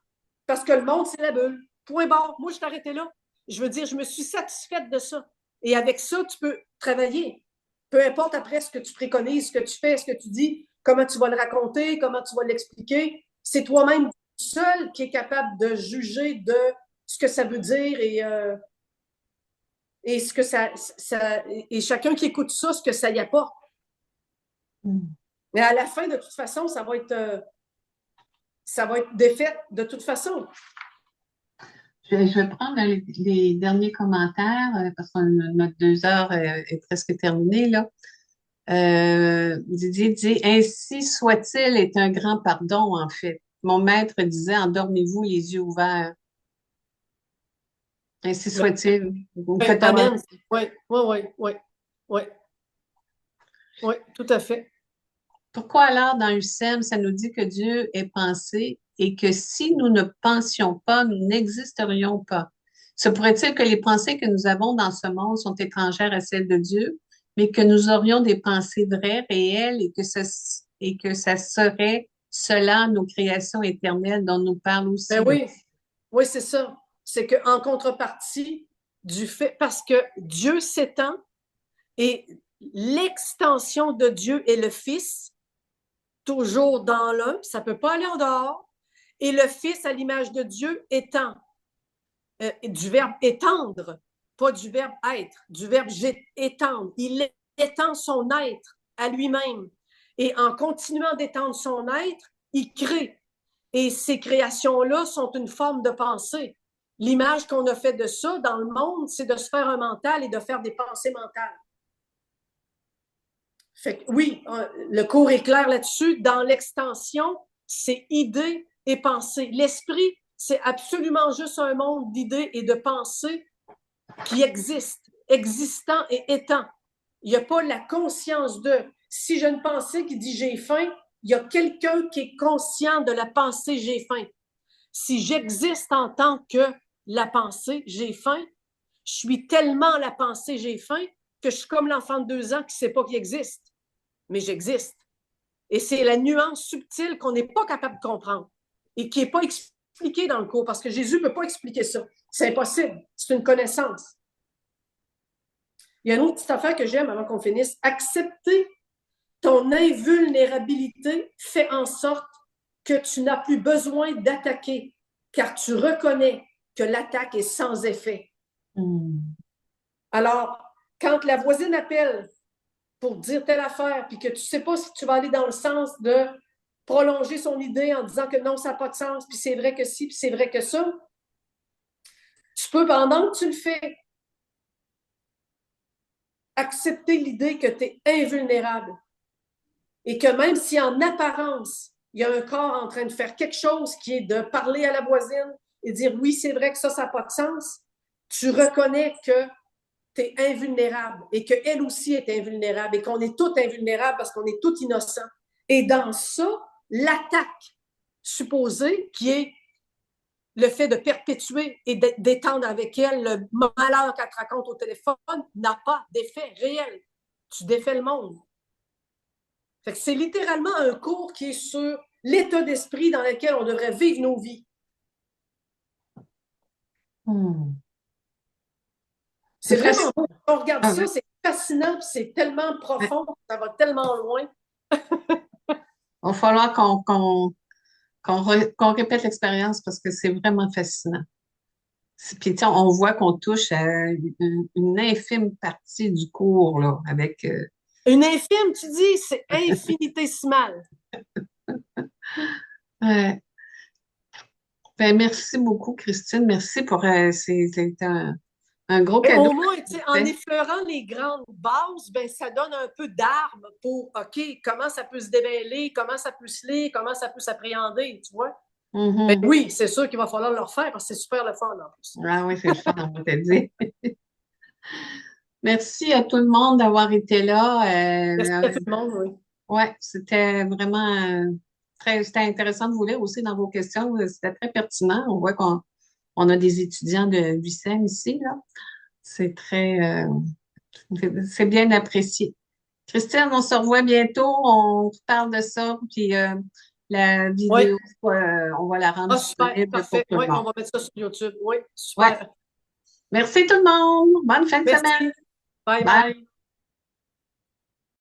[SPEAKER 1] Parce que le monde, c'est la bulle. Point barre. Moi, je t'ai arrêté là. Je veux dire, je me suis satisfaite de ça. Et avec ça, tu peux travailler. Peu importe après ce que tu préconises, ce que tu fais, ce que tu dis, comment tu vas le raconter, comment tu vas l'expliquer. C'est toi-même seul qui est capable de juger de ce que ça veut dire et ce que et chacun qui écoute ça, ce que ça y apporte.
[SPEAKER 2] Hmm.
[SPEAKER 1] Mais à la fin, de toute façon, ça va être défaite de toute façon.
[SPEAKER 2] Je vais prendre les derniers commentaires parce que notre 2 heures est presque terminée, là. Didier dit, ainsi soit-il est un grand pardon, en fait. Mon maître disait, endormez-vous les yeux ouverts. Ainsi soit-il. Vous me
[SPEAKER 1] Oui,
[SPEAKER 2] faites avoir.
[SPEAKER 1] amen. Oui, oui, oui, oui, oui, oui, tout à fait.
[SPEAKER 2] Pourquoi alors dans UCEM, ça nous dit que Dieu est pensé et que si nous ne pensions pas, nous n'existerions pas? Se pourrait-il que les pensées que nous avons dans ce monde sont étrangères à celles de Dieu, mais que nous aurions des pensées vraies, réelles, et que ça serait cela, nos créations éternelles dont nous parle aussi
[SPEAKER 1] Ben
[SPEAKER 2] le...
[SPEAKER 1] oui, oui, c'est ça. C'est qu'en contrepartie du fait, parce que Dieu s'étend et l'extension de Dieu est le Fils, toujours dans l'un, ça ne peut pas aller en dehors, et le Fils, à l'image de Dieu, étend, du verbe étendre, pas du verbe être, du verbe étendre. Il étend son être à lui-même. Et en continuant d'étendre son être, il crée. Et ces créations-là sont une forme de pensée. L'image qu'on a fait de ça dans le monde, c'est de se faire un mental et de faire des pensées mentales. Fait que, oui, le cours est clair là-dessus. Dans l'extension, c'est idées et pensées. L'esprit, c'est absolument juste un monde d'idées et de pensées qui existe, existant et étant. Il n'y a pas la conscience de. Si j'ai une pensée qui dit j'ai faim, il y a quelqu'un qui est conscient de la pensée j'ai faim. Si j'existe en tant que la pensée j'ai faim, je suis tellement la pensée j'ai faim que je suis comme l'enfant de 2 ans qui ne sait pas qu'il existe. Mais j'existe. Et c'est la nuance subtile qu'on n'est pas capable de comprendre et qui n'est pas expliquée dans le cours parce que Jésus ne peut pas expliquer ça. C'est impossible. C'est une connaissance. Il y a une autre petite affaire que j'aime avant qu'on finisse. Accepter ton invulnérabilité fait en sorte que tu n'as plus besoin d'attaquer, car tu reconnais que l'attaque est sans effet.
[SPEAKER 2] Hmm.
[SPEAKER 1] Alors, quand la voisine appelle pour dire telle affaire, puis que tu ne sais pas si tu vas aller dans le sens de prolonger son idée en disant que non, ça n'a pas de sens, puis c'est vrai que si, puis c'est vrai que ça, tu peux, pendant que tu le fais, accepter l'idée que tu es invulnérable. Et que même si en apparence, il y a un corps en train de faire quelque chose qui est de parler à la voisine et dire oui, c'est vrai que ça n'a pas de sens, tu reconnais que tu es invulnérable et qu'elle aussi est invulnérable et qu'on est tous invulnérables parce qu'on est tous innocents. Et dans ça, l'attaque supposée, qui est le fait de perpétuer et d'étendre avec elle le malheur qu'elle te raconte au téléphone, n'a pas d'effet réel. Tu défais le monde. Fait que c'est littéralement un cours qui est sur l'état d'esprit dans lequel on devrait vivre nos vies.
[SPEAKER 2] Hmm. C'est
[SPEAKER 1] C'est vraiment
[SPEAKER 2] fascinant.
[SPEAKER 1] beau. Quand on regarde
[SPEAKER 2] Ah,
[SPEAKER 1] ça, c'est fascinant, c'est tellement
[SPEAKER 2] ouais.
[SPEAKER 1] profond, ça va tellement loin.
[SPEAKER 2] Il va falloir qu'on répète l'expérience parce que c'est vraiment fascinant. Puis, tu sais, on voit qu'on touche à une infime partie du cours, là, avec...
[SPEAKER 1] Une infime, tu dis, c'est infinitésimal.
[SPEAKER 2] ouais. Ben, merci beaucoup, Christine. Merci pour... c'est un gros
[SPEAKER 1] Mais
[SPEAKER 2] cadeau
[SPEAKER 1] au
[SPEAKER 2] que
[SPEAKER 1] moins,
[SPEAKER 2] tu nous
[SPEAKER 1] en
[SPEAKER 2] fais.
[SPEAKER 1] effleurant les grandes bases, ben, ça donne un peu d'armes pour, OK, comment ça peut se démêler, comment ça peut se lire, comment ça peut s'appréhender, tu vois? Ben
[SPEAKER 2] Mhm.
[SPEAKER 1] oui, c'est sûr qu'il va falloir le refaire parce que c'est super le fun en plus.
[SPEAKER 2] Ah oui, c'est le fun, on va te dire. Merci à tout le monde d'avoir été là.
[SPEAKER 1] Merci à tout le monde, oui.
[SPEAKER 2] Ouais, c'était vraiment c'était intéressant de vous lire aussi dans vos questions. C'était très pertinent. On voit qu'on a des étudiants de l'UQAM ici, là. C'est très, c'est bien apprécié. Christine, on se revoit bientôt. On parle de ça. Puis la
[SPEAKER 1] Oui.
[SPEAKER 2] vidéo, on va la rendre
[SPEAKER 1] Ah, super,
[SPEAKER 2] disponible pour
[SPEAKER 1] parfait.
[SPEAKER 2] tout le
[SPEAKER 1] Oui,
[SPEAKER 2] monde.
[SPEAKER 1] on va mettre ça sur YouTube. Oui,
[SPEAKER 2] Ouais.
[SPEAKER 1] super.
[SPEAKER 2] Merci tout le monde. Bonne fin de semaine.
[SPEAKER 1] Merci. Bye
[SPEAKER 2] Bye.
[SPEAKER 1] bye.